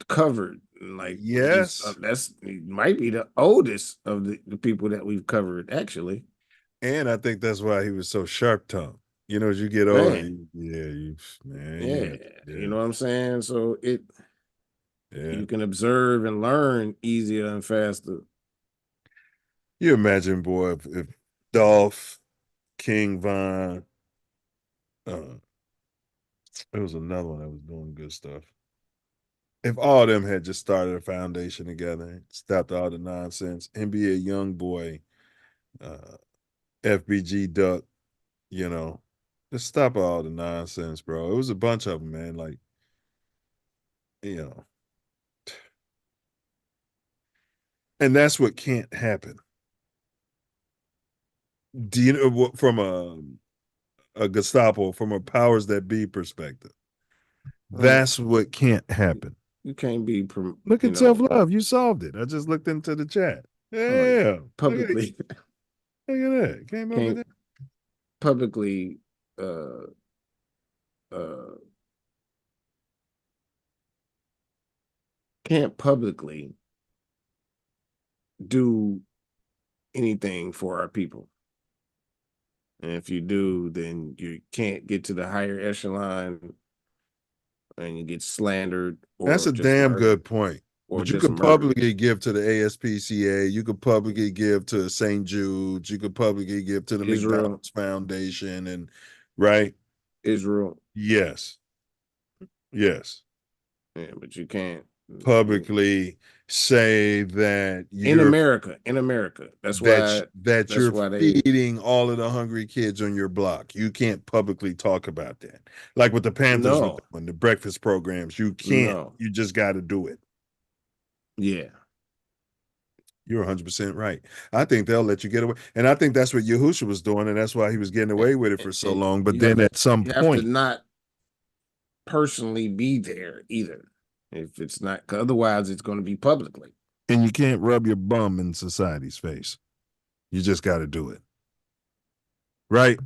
covered. Like, yes, he might be the oldest of the people that we've covered, actually. And I think that's why he was so sharp tongued. As you get older, you know what I'm saying? So you can observe and learn easier and faster. You imagine, boy, if Dolph, King Von, there was another one that was doing good stuff. If all of them had just started a foundation together, stopped all the nonsense, NBA Young Boy, FBG Duck, just stop all the nonsense, bro. It was a bunch of them, man. Like, and that's what can't happen. Do you know what, from a Gestapo, from a powers that be perspective? That's what can't happen. You can't be. Look at Self Love. You solved it. I just looked into the chat. Yeah, publicly. Look at that. Came over there. Publicly, can't publicly do anything for our people. And if you do, then you can't get to the higher echelon and you get slandered. That's a damn good point. But you could publicly give to the ASPCA. You could publicly give to St. Jude's. You could publicly give to the McDonald's Foundation, and right? Israel. Yes. Yes. Yeah, but you can't publicly say that in America. That's why you're feeding all of the hungry kids on your block. You can't publicly talk about that. Like what the Panthers were doing, the breakfast programs. You can't. No. You just got to do it. Yeah. You're 100% right. I think they'll let you get away. And I think that's what Yahusha was doing, and that's why he was getting away with it for so long. But then at some point, you have to not personally be there either. If it's not, otherwise it's going to be publicly. And you can't rub your bum in society's face. You just got to do it. Right?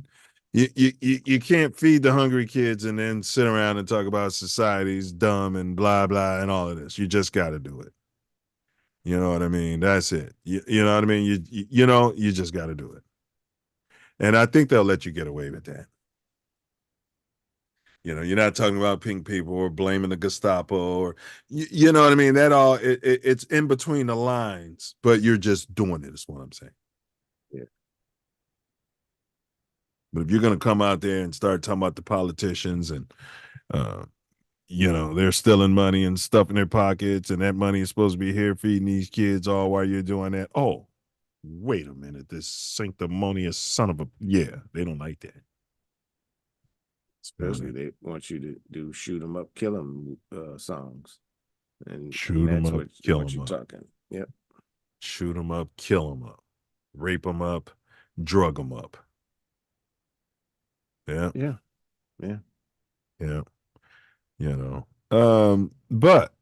You can't feed the hungry kids and then sit around and talk about society's dumb and blah, blah, and all of this. You just got to do it. You know what I mean? That's it. You know what I mean? You just got to do it. And I think they'll let you get away with that. You're not talking about pink people or blaming the Gestapo or, you know what I mean? That all, it's in between the lines, but you're just doing it, is what I'm saying. Yeah. But if you're going to come out there and start talking about the politicians and, they're stealing money and stuff in their pockets, and that money is supposed to be here feeding these kids all while you're doing that. Oh, wait a minute. This sanctimonious son of a, they don't like that. Especially they want you to do shoot 'em up, kill 'em songs. And shoot 'em up, kill 'em up. Talking. Yep. Shoot 'em up, kill 'em up, rape 'em up, drug 'em up. Yeah. Yeah. Yeah. But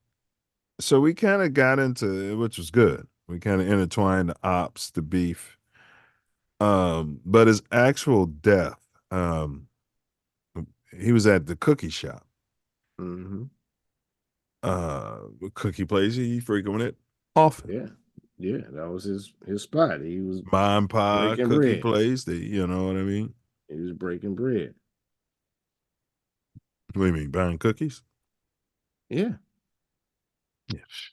so we kind of got into, which was good. We kind of intertwined the ops, the beef. But his actual death, he was at the cookie shop. Mm-hmm. Cookie place, he frequented it often. Yeah, that was his spot. He was mom, pa, cookie bread. place. You know what I mean? He was breaking bread. What do you mean, buying cookies? Yeah. Yes.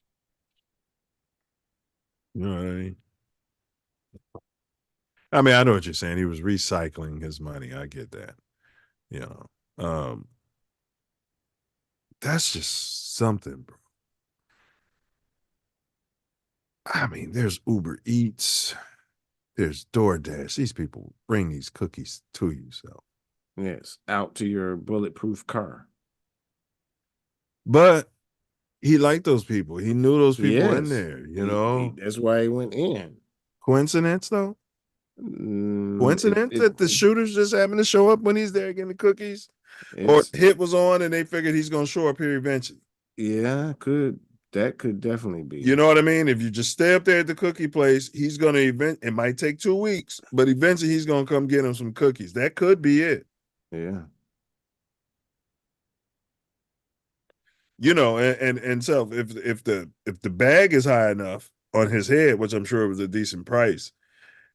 You know what I mean? I mean, I know what you're saying. He was recycling his money. I get that. That's just something, bro. I mean, there's Uber Eats, there's DoorDash. These people bring these cookies to you. So, yes, out to your bulletproof car. But he liked those people. He knew those people in Yes. there, you know. That's why he went in. Coincidence, though? Coincidence that the shooters just happened to show up when he's there getting the cookies? Or hit was on and they figured he's going to show up here eventually. Yeah, that could definitely be. You know what I mean? If you just stay up there at the cookie place, he's going to it might take 2 weeks, but eventually he's going to come get him some cookies. That could be it. Yeah. You know, and so if the bag is high enough on his head, which I'm sure was a decent price,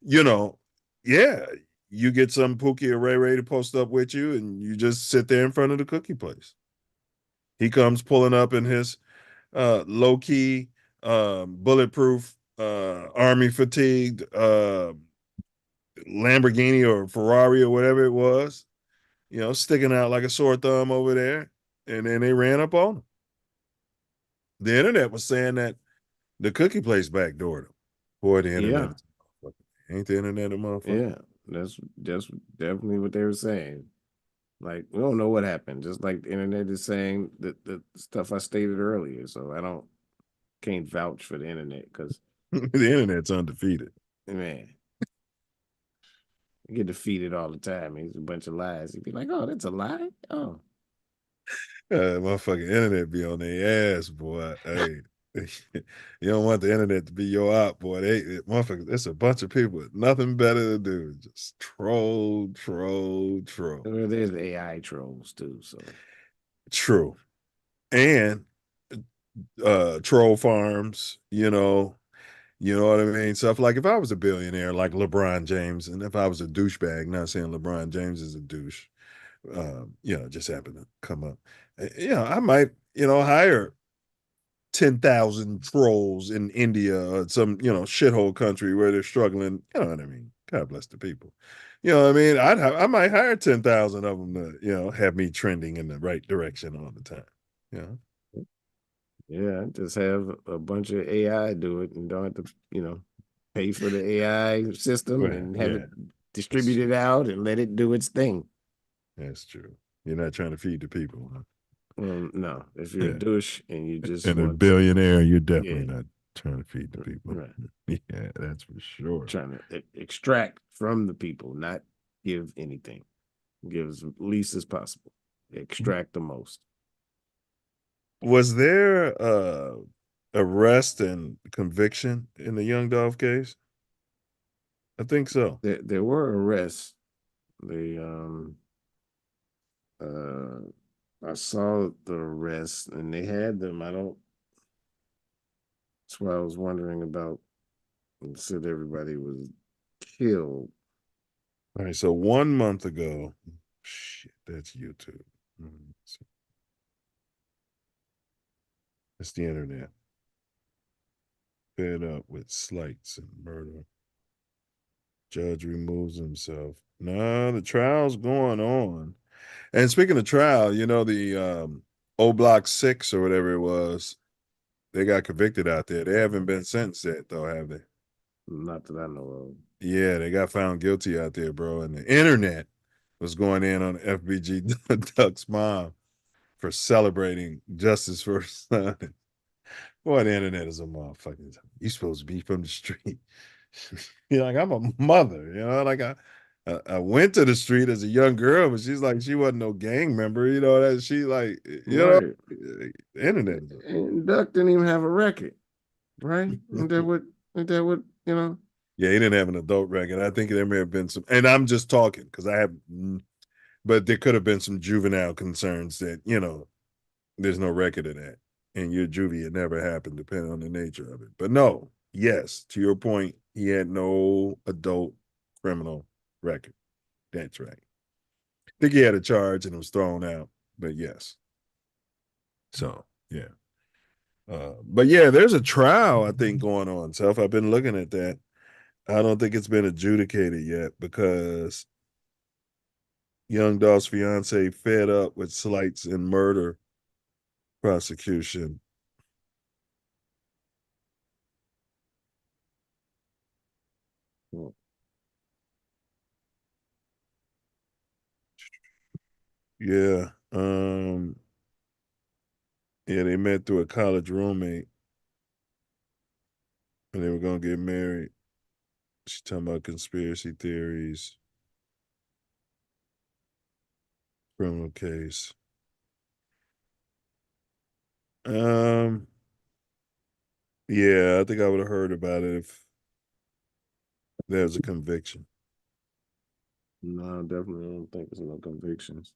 you know, yeah, you get some Pookie or Ray Ray to post up with you, and you just sit there in front of the cookie place. He comes pulling up in his low key, bulletproof, army fatigued Lamborghini or Ferrari or whatever it was, you know, sticking out like a sore thumb over there, and then they ran up on him. The internet was saying that the cookie place backdoored him. Boy, the internet. Yeah. Ain't the internet a motherfucker? Yeah, that's definitely what they were saying. Like, we don't know what happened. Just like the internet is saying the stuff I stated earlier. So can't vouch for the internet because the internet's undefeated. Man, you get defeated all the time. It's a bunch of lies. You'd be like, oh, that's a lie? Oh. Motherfucking internet be on their ass, boy. Hey, you don't want the internet to be your op, boy. Motherfuckers, it's a bunch of people with nothing better to do. Just troll. Well, there's AI trolls too, so. True. And troll farms, you know what I mean? Stuff like if I was a billionaire like LeBron James, and if I was a douchebag, not saying LeBron James is a douche, just happened to come up. I might, hire 10,000 trolls in India or some, shithole country where they're struggling. You know what I mean? God bless the people. You know what I mean? I might hire 10,000 of them to, have me trending in the right direction all the time. Yeah, just have a bunch of AI do it and don't have to, pay for the AI system and have it distributed out and let it do its thing. That's true. You're not trying to feed the people, huh? Well, no. If you're a douche and you just a billionaire, you're definitely not trying to feed the people. Right. Yeah, that's for sure. Trying to extract from the people, not give anything. Give as least as possible. Extract the most. Was there arrest and conviction in the Young Dolph case? I think so. There were arrests. I saw the arrests and they had them. That's why I was wondering about. It said everybody was killed. All right, so 1 month ago, shit, that's YouTube. It's the internet. Fed up with slights and murder. Judge removes himself. No, the trial's going on. And speaking of trial, the O Block 6 or whatever it was, they got convicted out there. They haven't been sentenced yet, though, have they? Not that I know of. Yeah, they got found guilty out there, bro. And the internet was going in on FBG Duck's mom for celebrating justice for her son. Boy, the internet is a motherfucker. You supposed to be from the street. You're like, I'm a mother, like I went to the street as a young girl, but she's like, she wasn't no gang member, that she like, Right. the internet. And Duck didn't even have a record, right? Isn't that what, Yeah, he didn't have an adult record. I think there may have been some, and I'm just talking because but there could have been some juvenile concerns that, there's no record of that. And your juvie, it never happened, depending on the nature of it. But no, yes, to your point, he had no adult criminal record. That's right. I think he had a charge and it was thrown out, but yes. So, yeah. But yeah, there's a trial, I think, going on, Self. I've been looking at that. I don't think it's been adjudicated yet because Young Dolph's fiance fed up with slights and murder prosecution. Yeah. Yeah, they met through a college roommate and they were gonna get married. She's talking about conspiracy theories, criminal case. Yeah, I think I would have heard about it if there was a conviction. No, definitely don't think there's no convictions.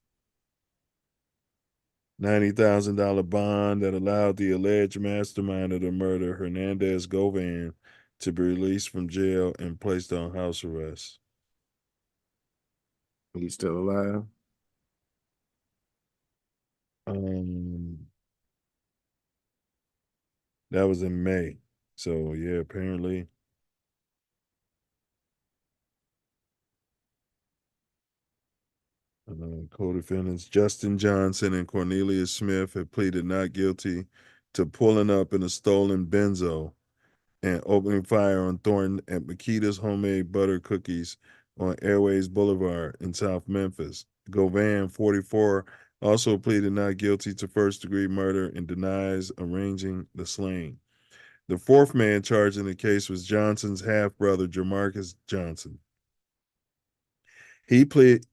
$90,000 bond that allowed the alleged mastermind of the murder, Hernandez Govan, to be released from jail and placed on house arrest. He's still alive? That was in May. So yeah, apparently. Co-defendants Justin Johnson and Cornelius Smith have pleaded not guilty to pulling up in a stolen Benzo and opening fire on Thornton at Makita's Homemade Butter Cookies on Airways Boulevard in South Memphis. Govan, 44, also pleaded not guilty to first-degree murder and denies arranging the slaying. The fourth man charged in the case was Johnson's half-brother, Jamarcus Johnson. He pleaded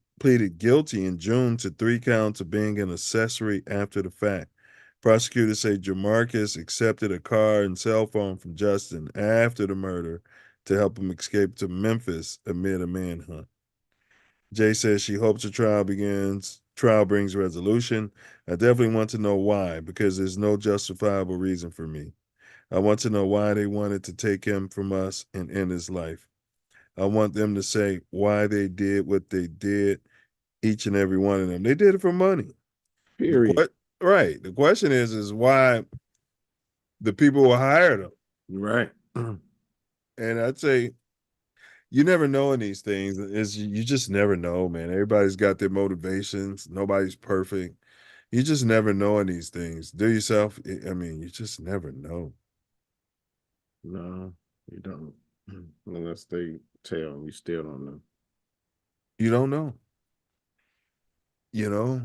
guilty in June to 3 counts of being an accessory after the fact. Prosecutors say Jamarcus accepted a car and cell phone from Justin after the murder to help him escape to Memphis amid a manhunt. Jay says she hopes the trial brings resolution. I definitely want to know why, because there's no justifiable reason for me. I want to know why they wanted to take him from us and end his life. I want them to say why they did what they did, each and every one of them. They did it for money. Period. Right. The question is why the people who hired them. Right. And I'd say you never know in these things. You just never know, man. Everybody's got their motivations. Nobody's perfect. You just never know in these things. Do yourself. I mean, you just never know. No, you don't. Unless they tell, you still don't know. You don't know. You know?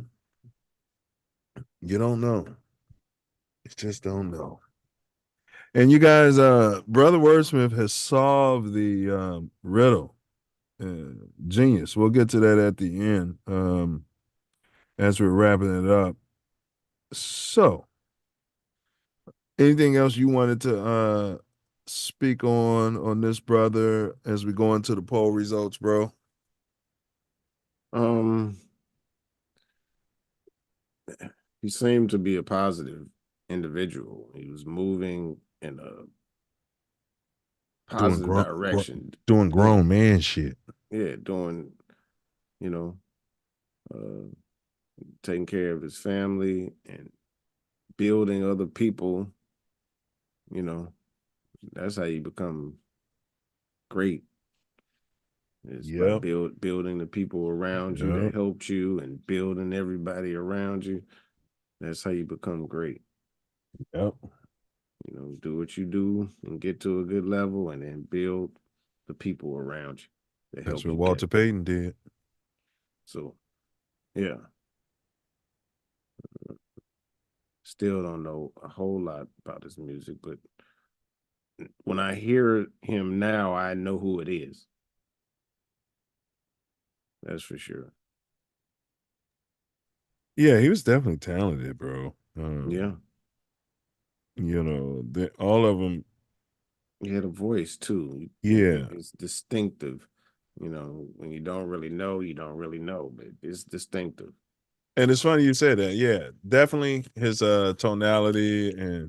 You don't know. You just don't know. And you guys, Brother Wordsmith has solved the riddle. Genius. We'll get to that at the end as we're wrapping it up. So, anything else you wanted to speak on this brother as we go into the poll results, bro? He seemed to be a positive individual. He was moving in a positive direction. Doing grown man shit. Yeah, taking care of his family and building other people. That's how you become great. It's by building the people around you that helped you and building everybody around you. That's how you become great. Yep. Do what you do and get to a good level and then build the people around you. That's what Walter Payton did. So, yeah. Still don't know a whole lot about his music, but when I hear him now, I know who it is. That's for sure. Yeah, he was definitely talented, bro. Yeah. All of them. He had a voice too. Yeah. It's distinctive. When you don't really know, you don't really know, but it's distinctive. And it's funny you said that. Yeah, definitely his tonality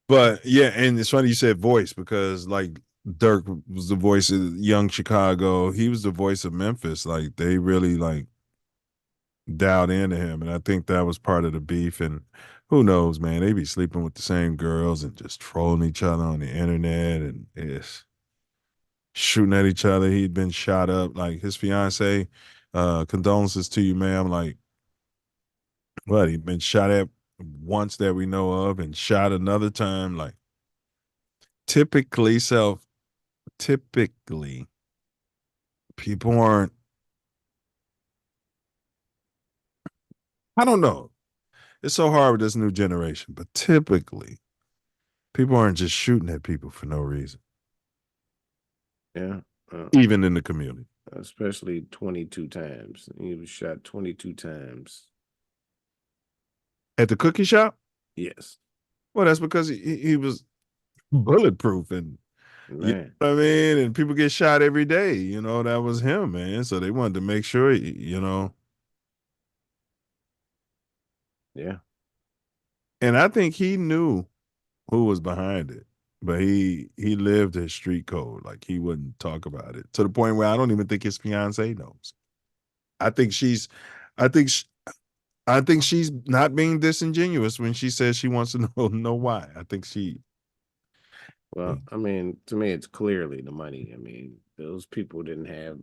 but yeah, and it's funny you said voice because like Dirk was the voice of Young Chicago. He was the voice of Memphis. Like they really like dialed into him, and I think that was part of the beef. And who knows, man? They be sleeping with the same girls and just trolling each other on the internet, and shooting at each other. He'd been shot up. Like his fiance, condolences to you, ma'am. Like, what? He'd been shot at once that we know of, and shot another time. Like, typically, people aren't. I don't know. It's so hard with this new generation, but typically, people aren't just shooting at people for no reason. Yeah. Even in the community. Especially 22 times. He was shot 22 times. At the cookie shop? Yes. Well, that's because he was bulletproof, and you know what I mean? And people get shot every day. You know, that was him, man. So they wanted to make sure, you know. Yeah. And I think he knew who was behind it, but he lived his street code. Like, he wouldn't talk about it, to the point where I don't even think his fiance knows. I think she's not being disingenuous when she says she wants to know why. I think she. Well, I mean, to me, it's clearly the money. I mean, those people didn't have,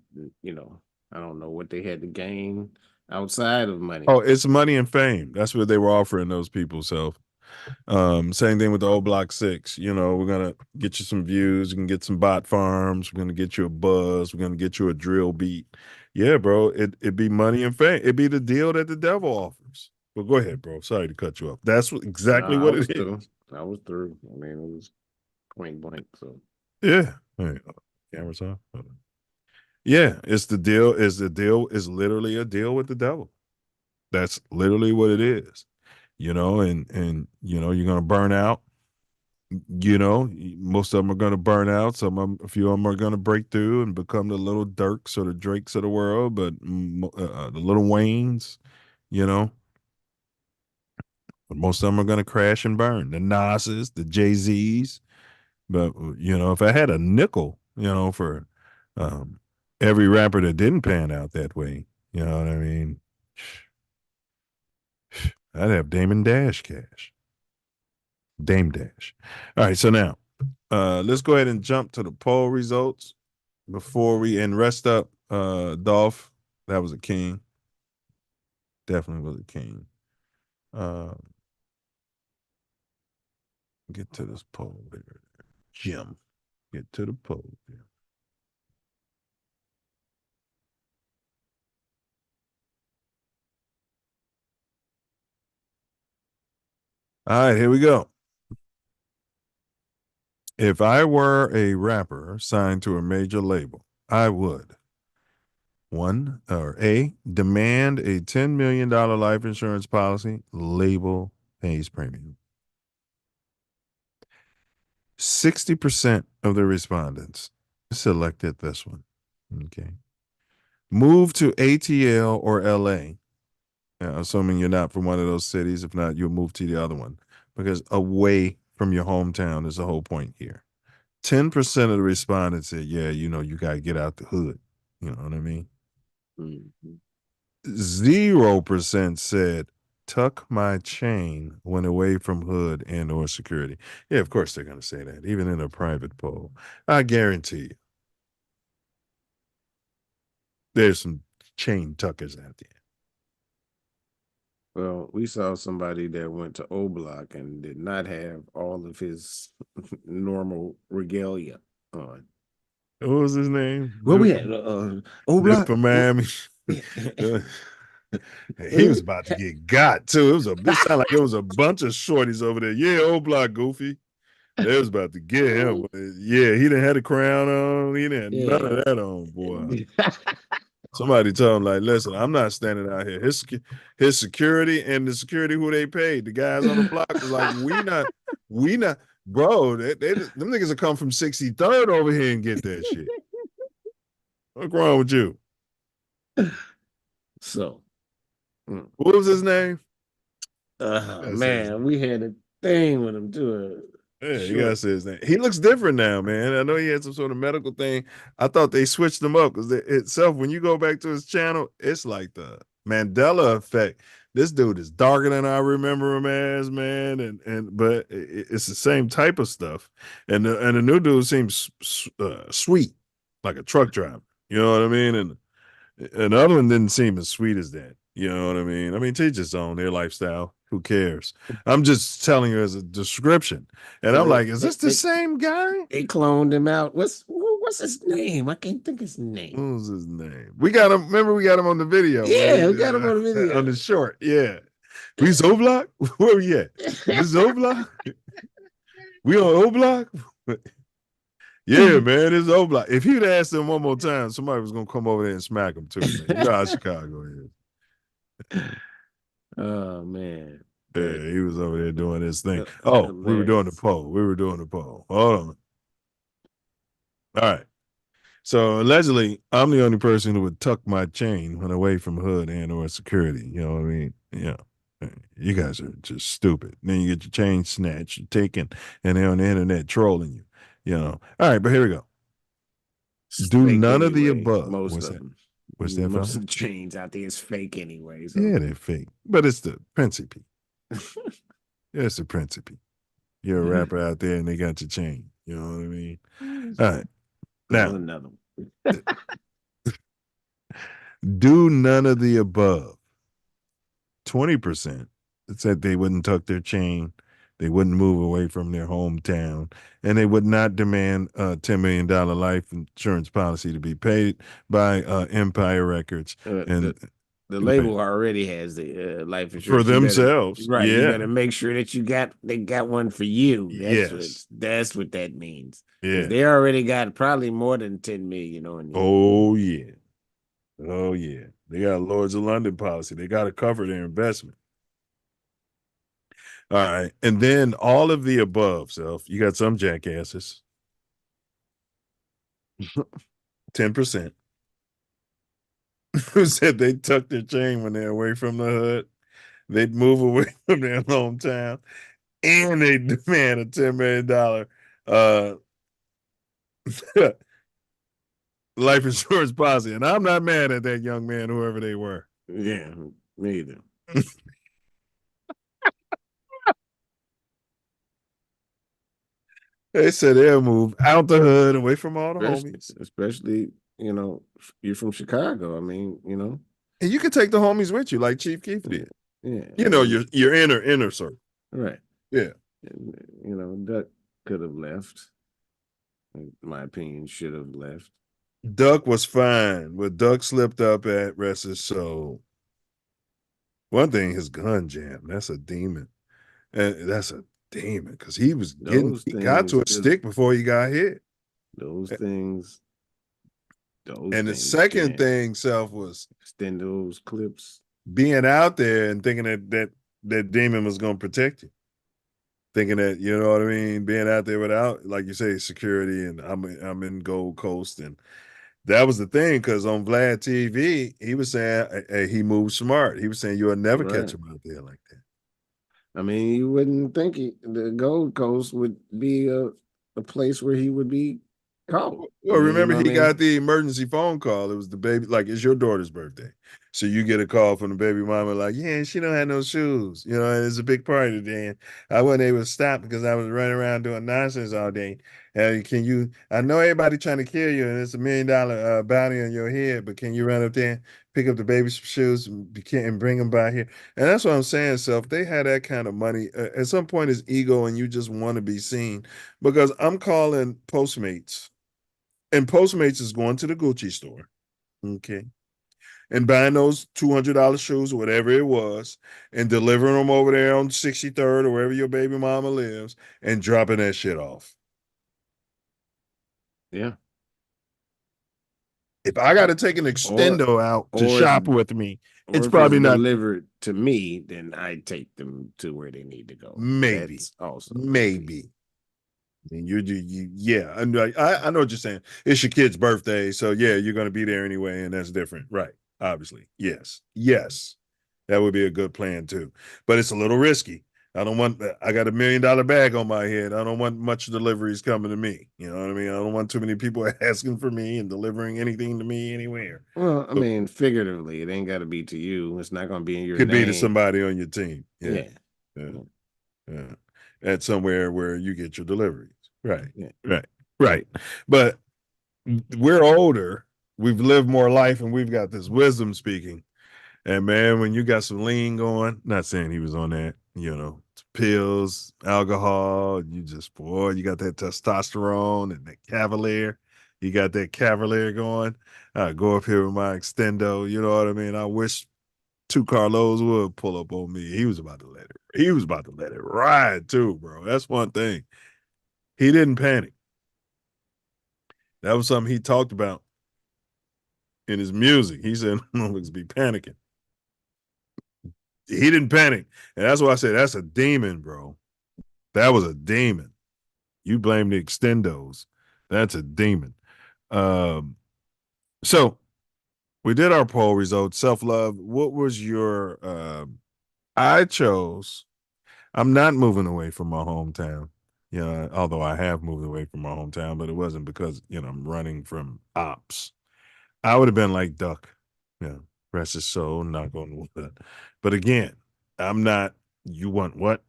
I don't know what they had to gain outside of money. Oh, it's money and fame. That's what they were offering those people. So, same thing with the old Block 6. You know, we're gonna get you some views. You can get some bot farms. We're gonna get you a buzz. We're gonna get you a drill beat. Yeah, bro. It'd be money and fame. It'd be the deal that the devil offers. But go ahead, bro. Sorry to cut you off. That's exactly what it is. I was through. I mean, it was point blank. So yeah. Hey, cameras off. Yeah, it's the deal. Is literally a deal with the devil. That's literally what it is. You know, and you know, you're gonna burn out. You know, most of them are gonna burn out. A few of them are gonna break through and become the little Dirks or the Drakes of the world, but the little Waynes, you know. But most of them are gonna crash and burn. The Nas's, the Jay-Z's. But you know, if I had a nickel, you know, for every rapper that didn't pan out that way, you know what I mean? I'd have Damon Dash cash. Dame Dash. All right, so now let's go ahead and jump to the poll results before we rest up Dolph. That was a king. Definitely was a king. Get to this poll there. Jim. Get to the poll there. All right, here we go. If I were a rapper signed to a major label, I would demand a $10 million life insurance policy, label pays premium. 60% of the respondents selected this one. Okay. Move to ATL or LA. Assuming you're not from one of those cities. If not, you'll move to the other one, because away from your hometown is the whole point here. 10% of the respondents said, yeah, you know, you got to get out the hood. You know what I mean? 0% said, tuck my chain when away from hood and or security. Yeah, of course they're going to say that, even in a private poll. I guarantee you. There's some chain tuckers out there. Well, we saw somebody that went to O Block and did not have all of his normal regalia on. What was his name? Well, we had O Block from Miami. He was about to get got too. It sounded like it was a bunch of shorties over there. Yeah, O Block Goofy. They was about to get him. Yeah, he didn't have a crown on. He didn't have none of that on, boy. Somebody told him, like, listen, I'm not standing out here. His security and the security who they paid, the guys on the block was like, we not, bro. Them niggas will come from 63rd over here and get that shit. What's wrong with you? So, what was his name? Man, we had a thing with him too. Yeah, you gotta say his name. He looks different now, man. I know he had some sort of medical thing. I thought they switched him up because itself, when you go back to his channel, it's like the Mandela effect. This dude is darker than I remember him as, man, but it's the same type of stuff. And the new dude seems sweet. like a truck driver. You know what I mean? And the other one didn't seem as sweet as that. You know what I mean? I mean, teach his own, their lifestyle. Who cares? I'm just telling you as a description. And I'm like, is this the same guy? They cloned him out. What's his name? I can't think his name. What was his name? We got him. Remember, we got him on the video. Yeah, we got him on the video. On the short. Yeah. We Zoblock? Where we at? This Zoblock? We on O-Block? Yeah, man, it's O-Block. If he'd asked him one more time, somebody was going to come over there and smack him too, man. You know how Chicago is. Oh, man. Yeah, he was over there doing his thing. Oh, we were doing the poll. Hold on. All right. So allegedly, I'm the only person who would tuck my chain when away from hood and or security. You know what I mean? Yeah. You guys are just stupid. Then you get your chain snatched, taken, and they're on the internet trolling you. You know. All right, but here we go. Do none of the above. Most of them. What's that? Most of the chains out there is fake anyway. So. Yeah, they're fake. But it's the principle. It's the principle. You're a rapper out there and they got your chain. You know what I mean? All right. Now, another one. Do none of the above. 20% said they wouldn't tuck their chain, they wouldn't move away from their hometown, and they would not demand a $10 million life insurance policy to be paid by Empire Records. And the label already has the life insurance for themselves, right? Yeah. You better make sure that they got one for you. That's what that means. Yeah, they already got probably more than 10 million on you. Oh yeah, they got a Lords of London policy. They got to cover their investment. All right, and then all of the above. So you got some jackasses. 10%. Who said they tuck their chain when they're away from the hood, they'd move away from their hometown, and they demand a $10 million life insurance policy. And I'm not mad at that young man, whoever they were. Yeah, me either. They said they'll move out the hood, away from all the homies. Especially, you're from Chicago. I mean, And you can take the homies with you, like Chief Keef did. Yeah. Your inner circle. Right. Yeah. And, Duck could have left. In my opinion, should have left. Duck was fine, but Duck slipped up at rest his soul. One thing, his gun jam, that's a demon. And that's a demon, because he got to a stick before he got hit. Those things. And the second thing, Self, was extend those clips. Being out there and thinking that demon was going to protect you. Thinking that, you know what I mean, being out there without, like you say, security, and I'm in Gold Coast, and that was the thing, because on Vlad TV, he was saying he moved smart. He was saying you'll never catch him out there like that. I mean, you wouldn't think the Gold Coast would be a place where he would be caught. Well, remember, he got the emergency phone call. It was the baby, like, it's your daughter's birthday. So you get a call from the baby mama, like, yeah, she don't have no shoes. And it's a big party today. And I wasn't able to stop because I was running around doing nonsense all day. I know everybody trying to kill you and it's $1 million bounty on your head, but can you run up there, pick up the baby's shoes and bring them by here? And that's what I'm saying, Self. They had that kind of money. At some point, it's ego and you just want to be seen. Because I'm calling Postmates, and Postmates is going to the Gucci store. Okay. And buying those $200 shoes or whatever it was and delivering them over there on 63rd or wherever your baby mama lives and dropping that shit off. Yeah. If I got to take an extendo out to shop with me, it's probably not delivered to me, then I take them to where they need to go. Maybe. That's also maybe. I mean, yeah. I know what you're saying. It's your kid's birthday, so yeah, you're going to be there anyway, and that's different. Right. Obviously. Yes. That would be a good plan too. But it's a little risky. I got $1 million bag on my head. I don't want much deliveries coming to me. You know what I mean? I don't want too many people asking for me and delivering anything to me anywhere. Well, I mean, figuratively, it ain't got to be to you. It's not going to be in your name. Could be to name. somebody on your team. Yeah. At somewhere where you get your deliveries. Right. Yeah. Right. But we're older, we've lived more life, and we've got this wisdom speaking. And man, when you got some lean going, not saying he was on that, pills, alcohol, you just, boy, you got that testosterone and that cavalier. You got that cavalier going. I go up here with my extendo, you know what I mean? I wish two Carlos would pull up on me. He was about to let it ride too, bro. That's one thing. He didn't panic. That was something he talked about in his music. He said, "Looks be panicking." He didn't panic, and that's why I said that's a demon, bro. That was a demon. You blame the extendos. That's a demon. So we did our poll results. Self love. What was your? I chose. I'm not moving away from my hometown. Although I have moved away from my hometown, but it wasn't because I'm running from ops. I would have been like Duck. Yeah, rest his soul, knock on wood. But again, I'm not. You want what?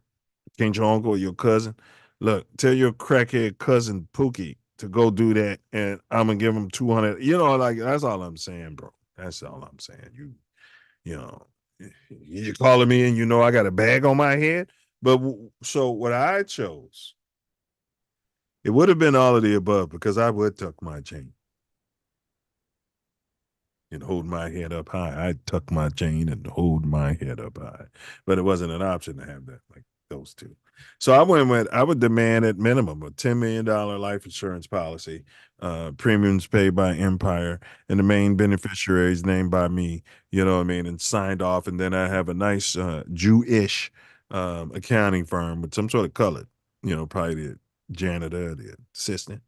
Can't your uncle or your cousin? Look, tell your crackhead cousin Pookie to go do that, and I'm gonna give him 200. Like that's all I'm saying, bro. That's all I'm saying. You know, you're calling me, and I got a bag on my head. But so what I chose, it would have been all of the above because I would tuck my chain and hold my head up high. I'd tuck my chain and hold my head up high. But it wasn't an option to have that, like those two. So I would demand at minimum a $10 million life insurance policy, premiums paid by Empire, and the main beneficiaries named by me, you know what I mean, and signed off. And then I have a nice Jewish accounting firm with some sort of colored, probably the janitor, the assistant,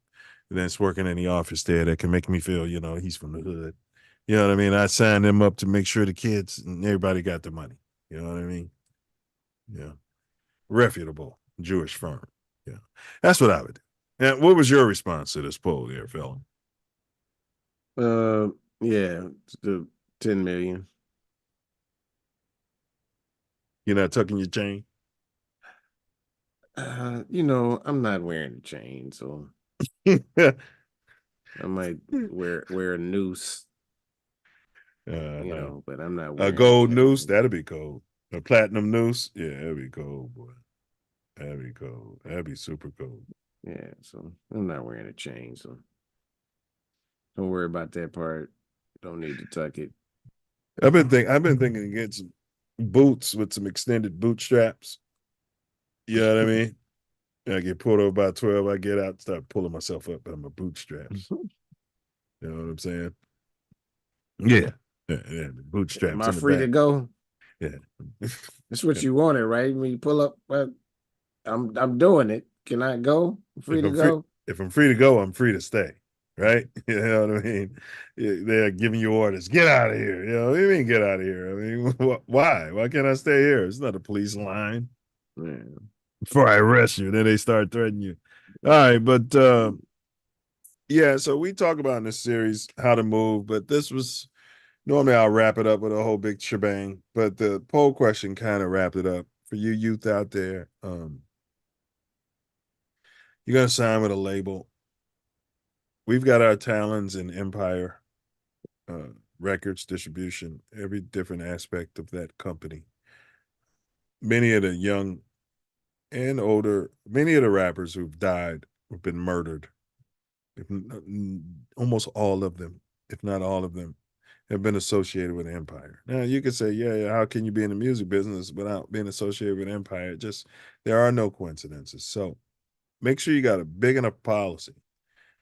that's working in the office there that can make me feel, he's from the hood. You know what I mean? I signed them up to make sure the kids and everybody got the money. You know what I mean? Yeah. Reputable Jewish firm. Yeah. That's what I would do. And what was your response to this poll there, fella? Yeah, the 10 million. You're not tucking your chain? I'm not wearing a chain, so I might wear a noose. But I'm not wearing a gold chain. noose. That'd be cool. A platinum noose. Yeah, that'd be cool, boy. That'd be cool. That'd be super cool. Yeah, so I'm not wearing a chain, so don't worry about that part. Don't need to tuck it. I've been thinking to get some boots with some extended boot straps. You know what I mean? I get pulled over by 12. I get out, start pulling myself up by my bootstraps. You know what I'm saying? Yeah. Yeah. Bootstraps. Am I free to go? Yeah. That's what you wanted, right? When you pull up, well, I'm doing it. Can I go? Free to go? If I'm free to go, I'm free to stay. Right? You know what I mean? They're giving you orders. Get out of here. What do you mean get out of here? I mean, why? Why can't I stay here? It's not a police line. Yeah. Before I arrest you, then they start threatening you. All right, but yeah, so we talk about in this series how to move, but this was normally I'll wrap it up with a whole big shebang, but the poll question kind of wrapped it up for you youth out there. You're gonna sign with a label. We've got our talents in Empire Records distribution, every different aspect of that company. Many of the young and older, many of the rappers who've died have been murdered. Almost all of them, if not all of them, have been associated with Empire. Now you could say, yeah, how can you be in the music business without being associated with Empire? There are no coincidences. So make sure you got a big enough policy.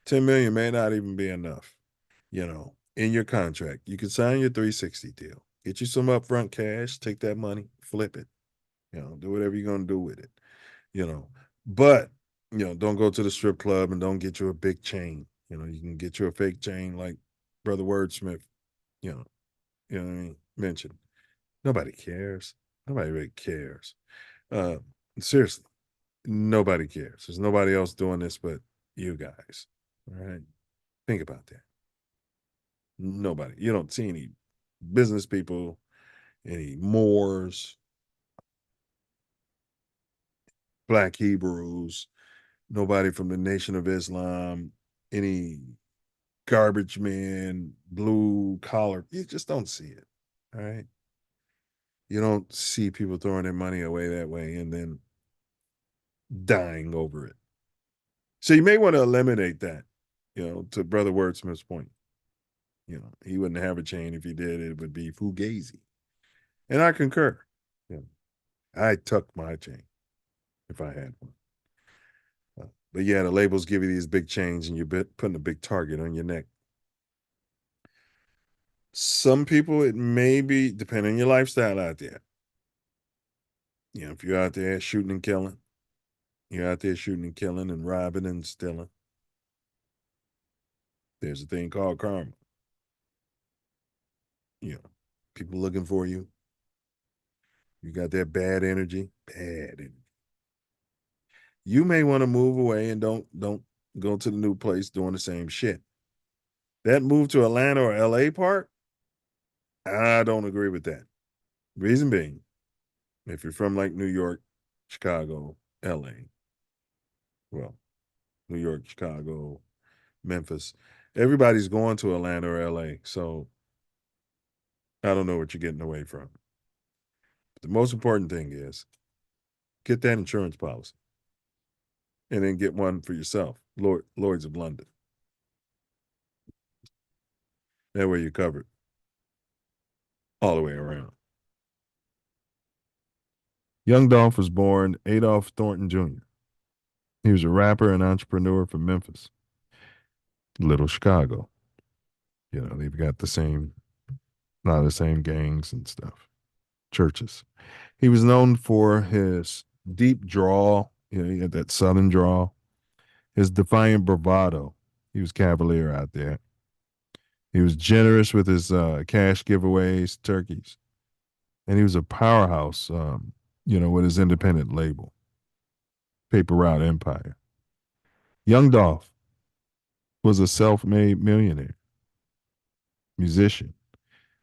10 million may not even be enough, in your contract. You can sign your 360 deal. Get you some upfront cash, take that money, flip it. Do whatever you're gonna do with it. But don't go to the strip club and don't get you a big chain. You can get you a fake chain like Brother Wordsmith, what I mean, mentioned. Nobody cares. Nobody really cares. Seriously, nobody cares. There's nobody else doing this but you guys. All right. Think about that. Nobody. You don't see any business people, any Moors, Black Hebrews, nobody from the Nation of Islam, any garbage men, blue collar. You just don't see it. All right. You don't see people throwing their money away that way and then dying over it. So you may want to eliminate that, to Brother Wordsmith's point. He wouldn't have a chain. If he did, it would be fugazi. And I concur. I'd tuck my chain if I had one. But yeah, the labels give you these big chains and you're putting a big target on your neck. Some people, it may be, depending on your lifestyle out there. If you're out there shooting and killing, you're out there shooting and killing and robbing and stealing. There's a thing called karma. People looking for you. You got that bad energy. You may want to move away and don't go to the new place doing the same shit. That move to Atlanta or LA part, I don't agree with that. Reason being, if you're from like New York, Chicago, LA, well, New York, Chicago, Memphis, everybody's going to Atlanta or LA. So I don't know what you're getting away from. But the most important thing is get that insurance policy and then get one for yourself, Lloyd's of London. That way you're covered all the way around. Young Dolph was born Adolph Thornton Jr. He was a rapper and entrepreneur from Memphis, Little Chicago. They've got a lot of the same gangs and stuff, churches. He was known for his deep drawl. He had that Southern drawl, his defiant bravado. He was cavalier out there. He was generous with his cash giveaways, turkeys. And he was a powerhouse, with his independent label, Paper Route Empire. Young Dolph was a self-made millionaire, musician,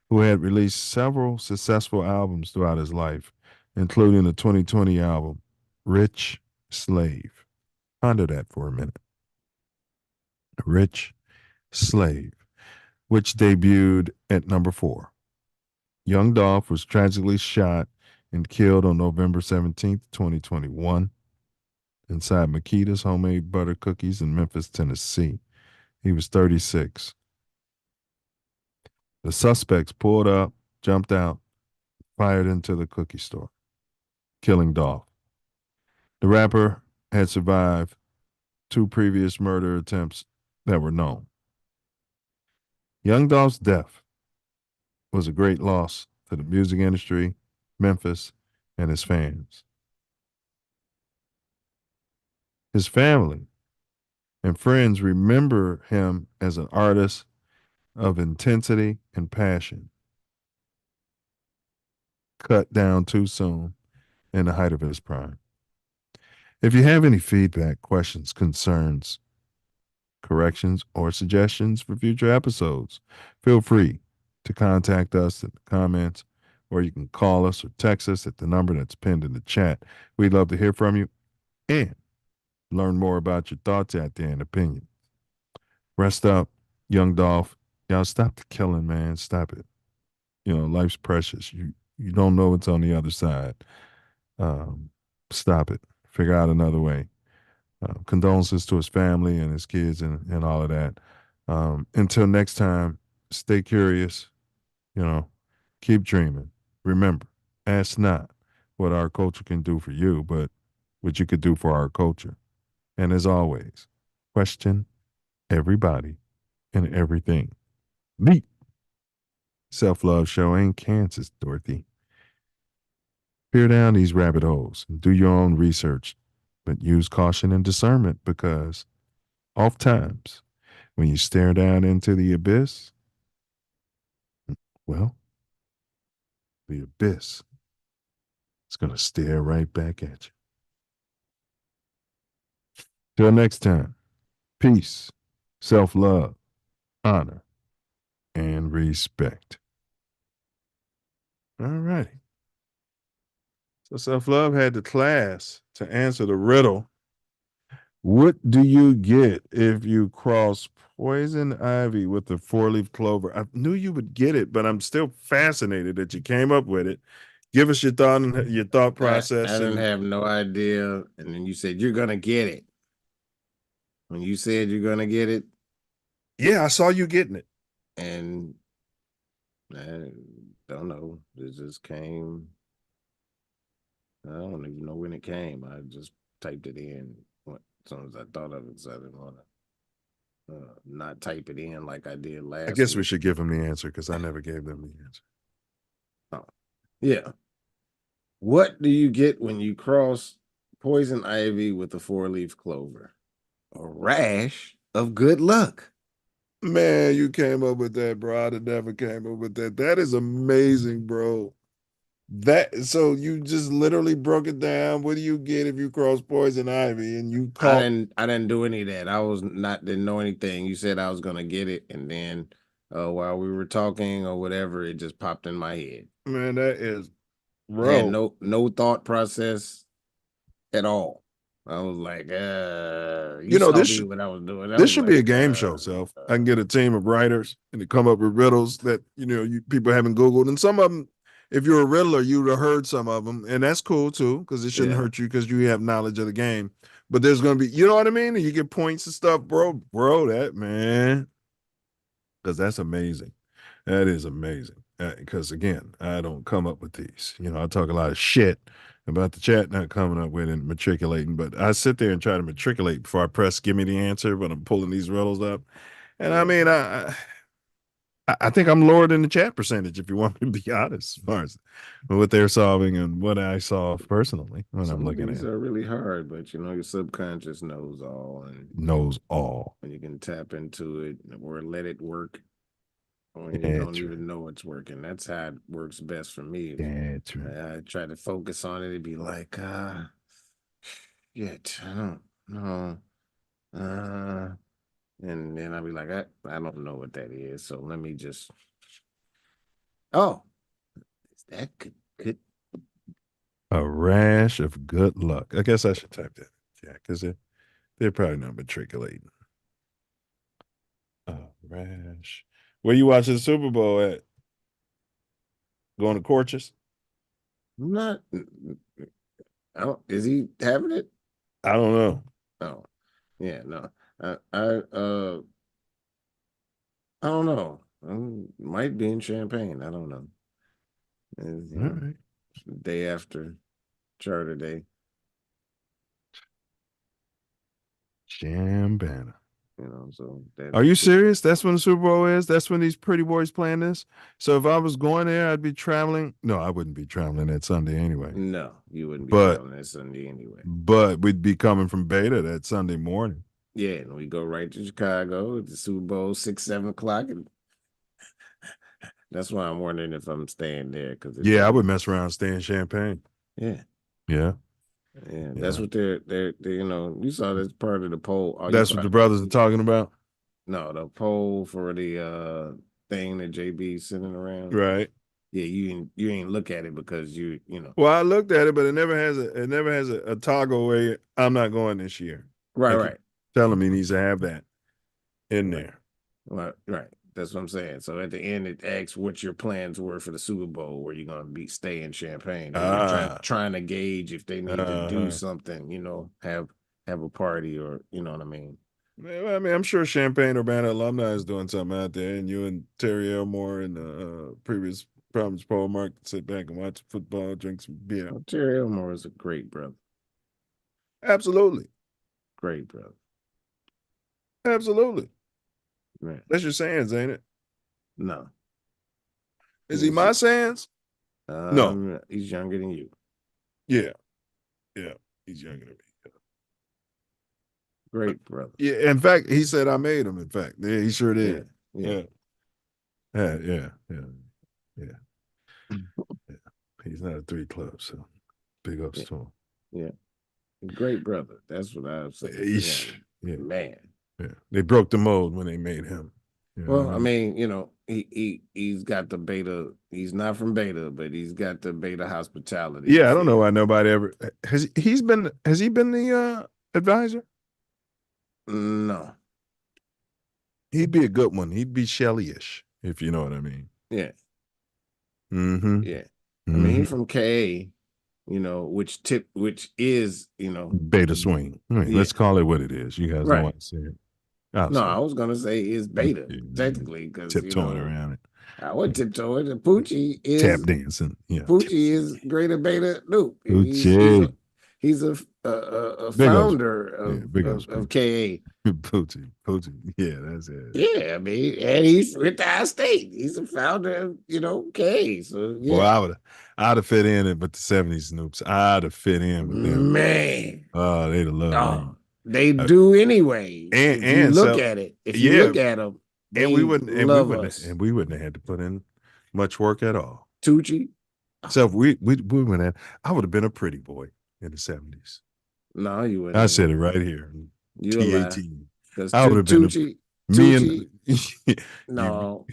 who had released several successful albums throughout his life, including the 2020 album, Rich Slave. Ponder that for a minute. Rich Slave, which debuted at number 4. Young Dolph was tragically shot and killed on November 17th, 2021, inside Makita's homemade butter cookies in Memphis, Tennessee. He was 36. The suspects pulled up, jumped out, fired into the cookie store, killing Dolph. The rapper had survived 2 previous murder attempts that were known. Young Dolph's death was a great loss to the music industry, Memphis, and his fans. His family and friends remember him as an artist of intensity and passion, cut down too soon in the height of his prime. If you have any feedback, questions, concerns, corrections, or suggestions for future episodes, feel free to contact us in the comments, or you can call us or text us at the number that's pinned in the chat. We'd love to hear from you and learn more about your thoughts out there and opinions. Rest up, Young Dolph. Y'all stop the killing, man. Stop it. Life's precious. You don't know what's on the other side. Stop it. Figure out another way. Condolences to his family and his kids and all of that. Until next time, stay curious. Keep dreaming. Remember, ask not what our culture can do for you, but what you could do for our culture. And as always, question everybody and everything. Meet Self Love Show ain't Kansas, Dorothy. Peer down these rabbit holes and do your own research, but use caution and discernment, because oftentimes when you stare down into the abyss, well, the abyss is going to stare right back at you. Till next time, peace, self-love, honor, and respect. All righty. So Self-Love had the class to answer the riddle. What do you get if you cross Poison ivy with the 4-leaf clover. I knew you would get it, but I'm still fascinated that you came up with it. Give us your thought process. I didn't have no idea, and then you said you're gonna get it. When you said you're gonna get it, yeah, I saw you getting it, and I don't know. It just came. I don't even know when it came. I just typed it in as soon as I thought of it, so I didn't want to not type it in like I did last. I guess we week. should give them the answer because I never gave them the answer. Oh, yeah. What do you get when you cross poison ivy with a 4-leaf clover? A rash of good luck. Man, you came up with that, bro. I never came up with that. That is amazing, bro. So you just literally broke it down. What do you get if you cross poison ivy and you call? I didn't do any of that. Didn't know anything. You said I was gonna get it, and then while we were talking or whatever, it just popped in my head. Man, that is, bro. I had no thought process at all. I was like, you know, this what I was doing. This should be a game show, Self. I can get a team of writers and to come up with riddles that people haven't Googled, and some of them, if you're a riddler, you would have heard some of them, and that's cool too because it shouldn't hurt you because you have knowledge of the game. But there's going to be, you know what I mean, and you get points and stuff, bro. That man, because that's amazing. That is amazing. Because again, I don't come up with these. I talk a lot of shit about the chat not coming up with and matriculating, but I sit there and try to matriculate before I press give me the answer when I'm pulling these riddles up. And I mean, I think I'm lower than the chat percentage, if you want me to be honest, as far as what they're solving and what I solve personally when I'm looking at it. These are really hard, but your subconscious knows all. And you can tap into it or let it work when you don't even know it's working. That's how it works best for me. That's right. I try to focus on it and be like, I don't know. And then I'll be like, I don't know what that is. So let me just, is that good? A rash of good luck. I guess I should type that. Yeah, because they're probably not matriculating. A rash. Where you watching the Super Bowl at? Going to Corchus? Not. Is he having it? I don't know. Oh, yeah, no. I don't know. Might be in Champaign. I don't know. All right. The day after Charter Day. Chambana. So are you serious? That's when the Super Bowl is? That's when these pretty boys playing this? So if I was going there, I'd be traveling. No, I wouldn't be traveling that Sunday anyway. No, you wouldn't be traveling that Sunday anyway. But we'd be coming from Beta that Sunday morning. Yeah, and we go right to Chicago at the Super Bowl, 6, 7 o'clock. And that's why I'm wondering if I'm staying there. I would mess around staying in Champaign. Yeah. Yeah. Yeah, that's what they're you saw this part of the poll. That's what the brothers are talking about? No, the poll for the thing that JB's sending around. Right. Yeah, you ain't look at it because you know. Well, I looked at it, but it never has a toggle where I'm not going this year. Right. Telling me he needs to have that in there. Right. That's what I'm saying. So at the end, it asks what your plans were for the Super Bowl, where you're going to stay in Champaign. Trying to gauge if they need to do something, have a party or, you know what I mean? I mean, I'm sure Champaign-Urbana alumni is doing something out there, and you and Terry Elmore and previous Providence Paul Mark sit back and watch football, drink some beer. Well, Terry Elmore is a great brother. Absolutely. Great brother. Absolutely. Right. That's your Sands, ain't it? No. Is he my Sands? No. He's younger than you. Yeah. He's younger than me. Great brother. Yeah. In fact, he said I made him. In fact, yeah, he sure did. Yeah. He's not a 3 club, so big ups to him. Yeah. Great brother. That's what I was saying. Yeah. Man. Yeah. They broke the mold when they made him. Well, I mean, he's got the Beta. He's not from Beta, but he's got the Beta hospitality. Yeah, I don't know why nobody ever has he been the advisor? No. He'd be a good one. He'd be Shelley-ish, if you know what I mean. Yeah. Mm-hmm. Yeah. I mean, he's from KA, you know, which is, you know, Beta swing. Right, yeah. let's call it what it is. You guys know Right. what I said. No, I was gonna say is beta technically because tiptoeing around it. I would tiptoe it. Poochie Tap is dancing. Yeah. Poochie is greater beta Luke. Poochie. He's a Big ups. founder of KA. Poochie. Yeah, that's it. Yeah, I mean, and he's with the High State. He's a founder of, you know, KA. So yeah. Well, I'd have fit in with the 70s Snoops. I'd have fit in with them. Man. Oh, they'd have loved me. They do anyway. And if you look so, at it, if you look at them, they we wouldn't have had to put in much work at all. Tucci. So if we wouldn't have. I would have been a pretty boy in the 70s. No, you wouldn't. I said it right here. You TATN. I would have been Tucci. Nope.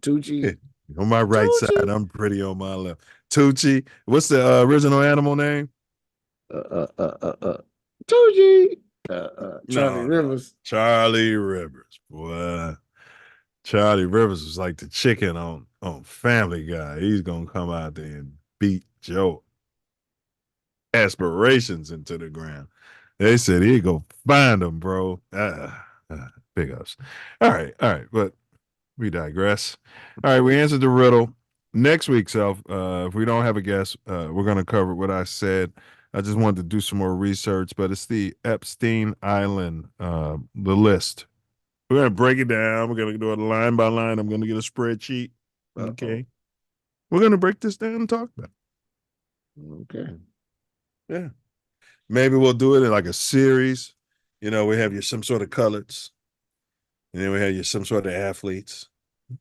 Tucci. On my right side, I'm pretty on my left. Tucci. What's the original animal name? Tucci. Charlie Rivers. Charlie Rivers. Boy. Charlie Rivers was like the chicken on Family Guy. He's gonna come out there and beat Joe aspirations into the ground. They said he'd go find them, bro. Big ups. All right, but we digress. All right, we answered the riddle. Next week, Self, if we don't have a guest, we're going to cover what I said. I just wanted to do some more research, but it's the Epstein Island, the list. We're going to break it down. We're going to do it line by line. I'm going to get a spreadsheet. Okay. We're going to break this down and talk about it. Okay. Yeah. Maybe we'll do it in like a series. You know, we have some sort of colors. And then we have some sort of athletes.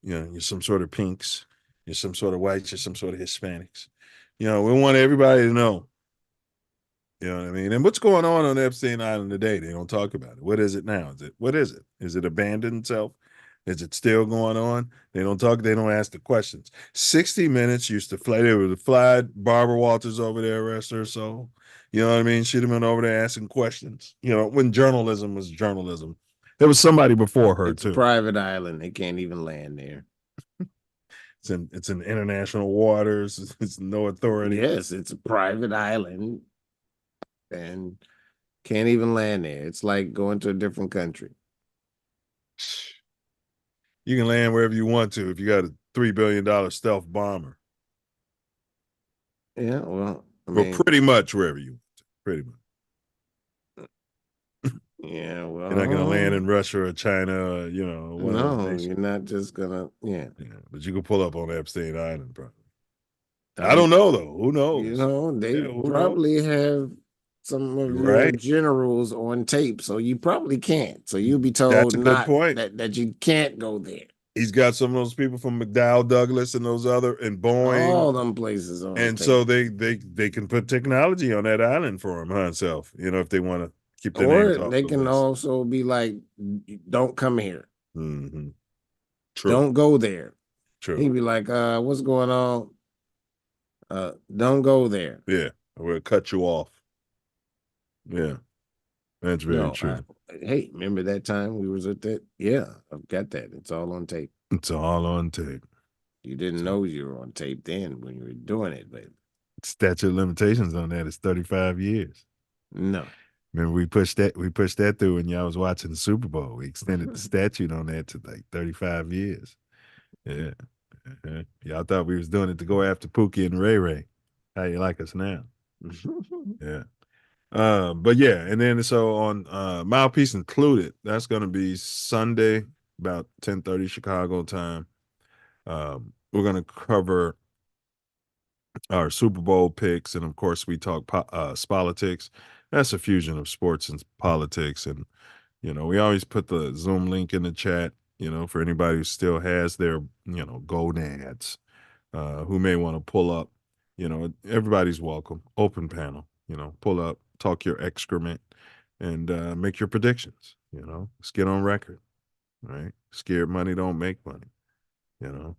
You know, you're some sort of pinks. You're some sort of whites. You're some sort of Hispanics. You know, we want everybody to know. You know what I mean? And what's going on Epstein Island today? They don't talk about it. What is it now? What is it? Is it abandoned itself? Is it still going on? They don't talk. They don't ask the questions. 60 Minutes used to fly. They would have flied Barbara Walters over there, arrest her soul. You know what I mean? She'd have been over there asking questions. You know, when journalism was journalism. There was somebody before her it's too. A private island. They can't even land there. It's in international waters. It's no authority. Yes, it's a private island and can't even land there. It's like going to a different country. You can land wherever you want to if you got a $3 billion stealth bomber. Yeah, well, pretty much wherever you want to. Pretty much. Yeah, well, you're not gonna land in Russia or China, or, you know. No, you're not just gonna. Yeah, but you can pull up on Epstein Island, probably. I don't know though. Who knows? You know, they probably have some of your generals on tape, so you probably can't. So you'll be told that's a good point. That you can't go there. He's got some of those people from McDowell Douglas and those other and Boeing, all them places on. And tape. so they can put technology on that island for him, Self. You know, if they want to. Or they can also be like, don't come here. Mm-hmm. True. Don't go there. True. He'd be like, what's going on? Don't go there. Yeah. We'll cut you off. Yeah. That's very true. Hey, remember that time we was at that? Yeah, I've got that. It's all on tape. It's all on tape. You didn't know you were on tape then when you were doing it, but statute of limitations on that is 35 years. No. Remember, we pushed that through when y'all was watching the Super Bowl. We extended the statute on that to like 35 years. Yeah. Y'all thought we was doing it to go after Pookie and Ray Ray. How you like us now? Yeah. But yeah, and then so on Mouthpiece Included, that's going to be Sunday about 10:30 Chicago time. We're going to cover our Super Bowl picks, and of course we talk politics. That's a fusion of sports and politics. And, you know, we always put the Zoom link in the chat, you know, for anybody who still has their, you know, gonads, who may want to pull up, you know, everybody's welcome. Open panel, you know, pull up, talk your excrement, and make your predictions, you know. Let's get on record, right? Scared money don't make money, you know.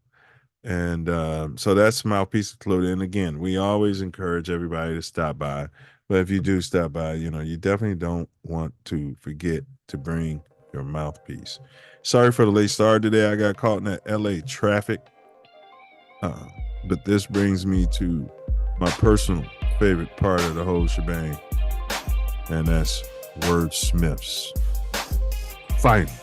And so that's Mouthpiece Included. And again, we always encourage everybody to stop by. But if you do stop by, you know, you definitely don't want to forget to bring your mouthpiece. Sorry for the late start today. I got caught in that LA traffic. But this brings me to my personal favorite part of the whole shebang, and that's wordsmiths. Fighting.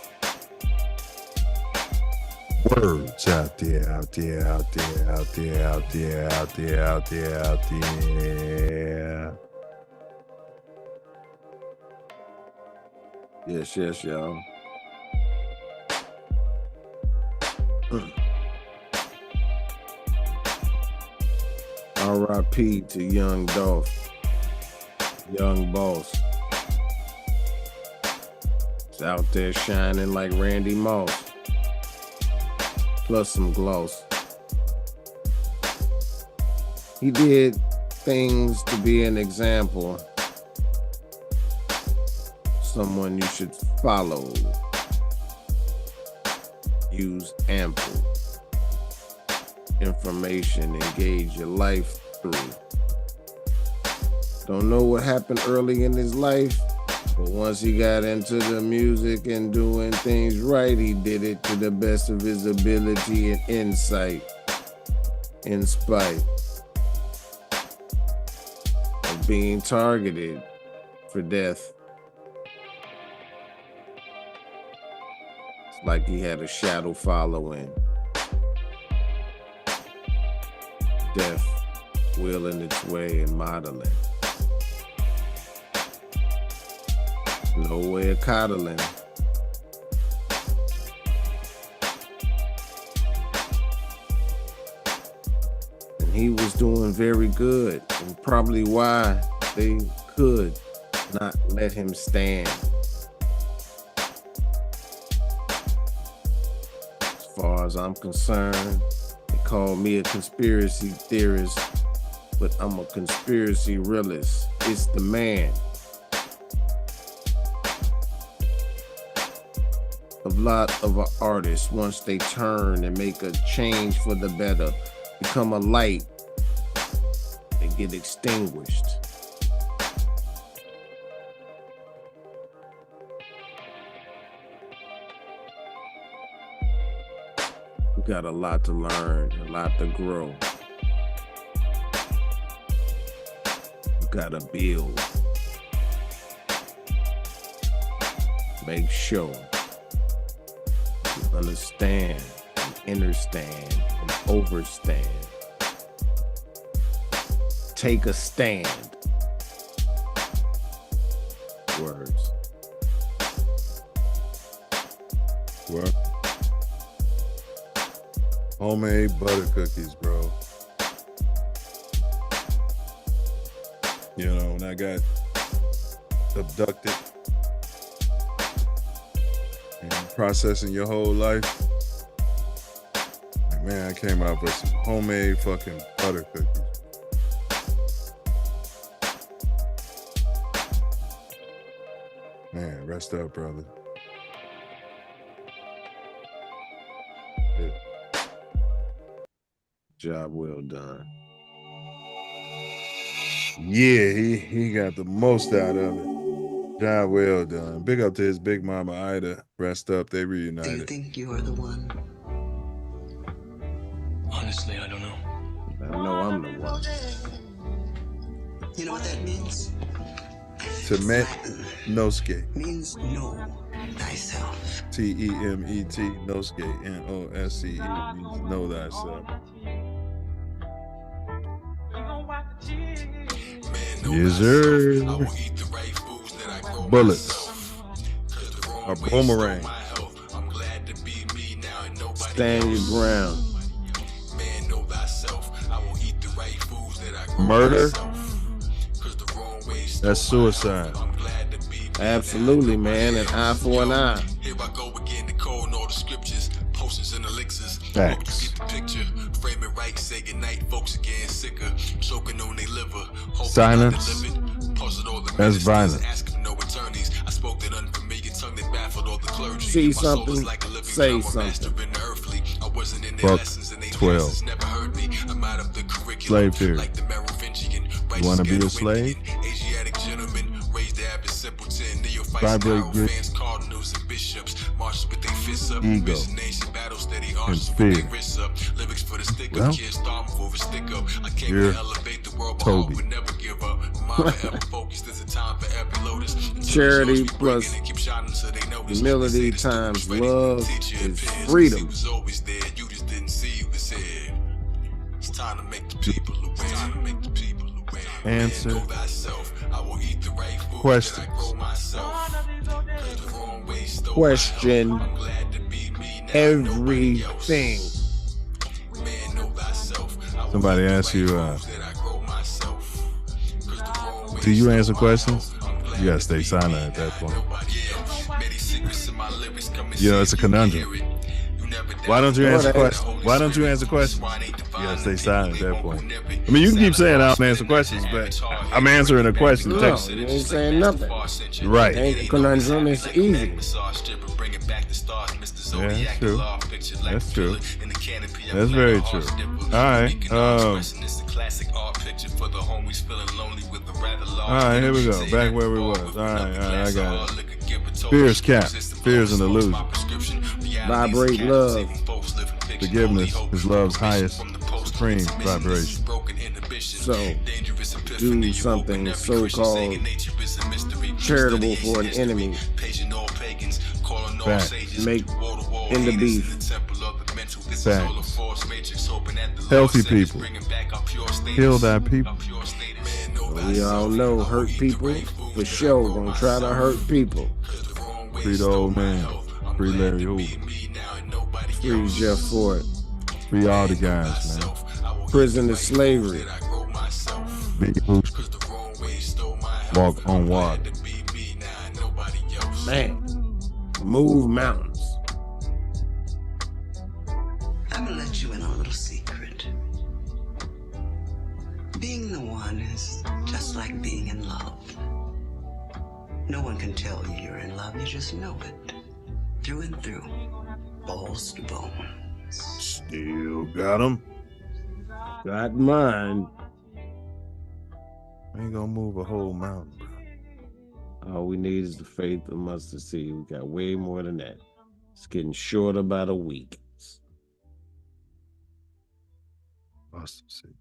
Words out there, out there, out there, out there, out there, out there, out there, out there. Yes, y'all. R.I.P. to Young Dolph, Young Boss. He's out there shining like Randy Moss, plus some gloss. He did things to be an example, someone you should follow. Use ample information, engage your life through. Don't know what happened early in his life, but once he got into the music and doing things right, he did it to the best of his ability and insight, in spite of being targeted for death. It's like he had a shadow following. Death wheeling its way and modeling. No way of coddling. And he was doing very good, and probably why they could not let him stand. As far as I'm concerned, they call me a conspiracy theorist, but I'm a conspiracy realist. It's the man. A lot of our artists, once they turn and make a change for the better, become a light, they get extinguished. We got a lot to learn, a lot to grow. We gotta build. Make sure you understand and understand and overstand. Take a stand. Words. Well, homemade butter cookies, bro. You know, when I got abducted and processing your whole life, like, man, I came out with some homemade fucking butter cookies. Man, rest up, brother. Yeah. Job well done. Yeah, he got the most out of it. Job well done. Big up to his big mama Ida. Rest up. They reunited. Do you think you are the one? Honestly, I don't know. I know I'm the one. You know what that means? Nosuke. Means know thyself. T-E-M-E-T, Nosuke, N-O-S-C-E, means know thyself. Yes, sir. Bullets. A boomerang. Stand your ground. Murder? That's suicide. Absolutely, man. An eye for an eye. Facts. Silence. That's violence. See something, say something. Buck 12. Slave theory. You want to be a slave? Vibrate good. ego, and fear. Well, you're Toby. Charity plus humility times love is freedom. Answer questions. Question everything. Somebody asks you, do you answer questions? You gotta stay silent at that point. You know, it's a conundrum. Why don't you answer questions? Why don't you answer questions? You gotta stay silent at that point. I mean, you can keep saying I don't answer questions, but I'm answering a question. No, you ain't saying nothing. Right. Ain't a conundrum, it's easy. Yeah, that's true. That's true. That's very true. All right. All right, here we go. Back where we was. All right, I got it. Fear's cap. Fear's an illusion. Vibrate love. Forgiveness is love's highest supreme vibration. So, do something so-called charitable for an enemy. Facts. Make end the beef. Facts. Healthy people. Heal thy people. We all know hurt people for sure gonna try to hurt people. Free the old man. Free Larry Hoover. Free Jeff Ford. Free all the guys, man. Prison to slavery. Big Booster. Walk on water. Man, move mountains. I'm gonna let you in on a little secret. Being the one is just like being in love. No one can tell you you're in love, you just know it. Through and through. Balls to bones. Still got them. Got mine. Ain't gonna move a whole mountain, bro. All we need is the faith of mustard seed. We got way more than that. It's getting shorter by the week. Mustard seed.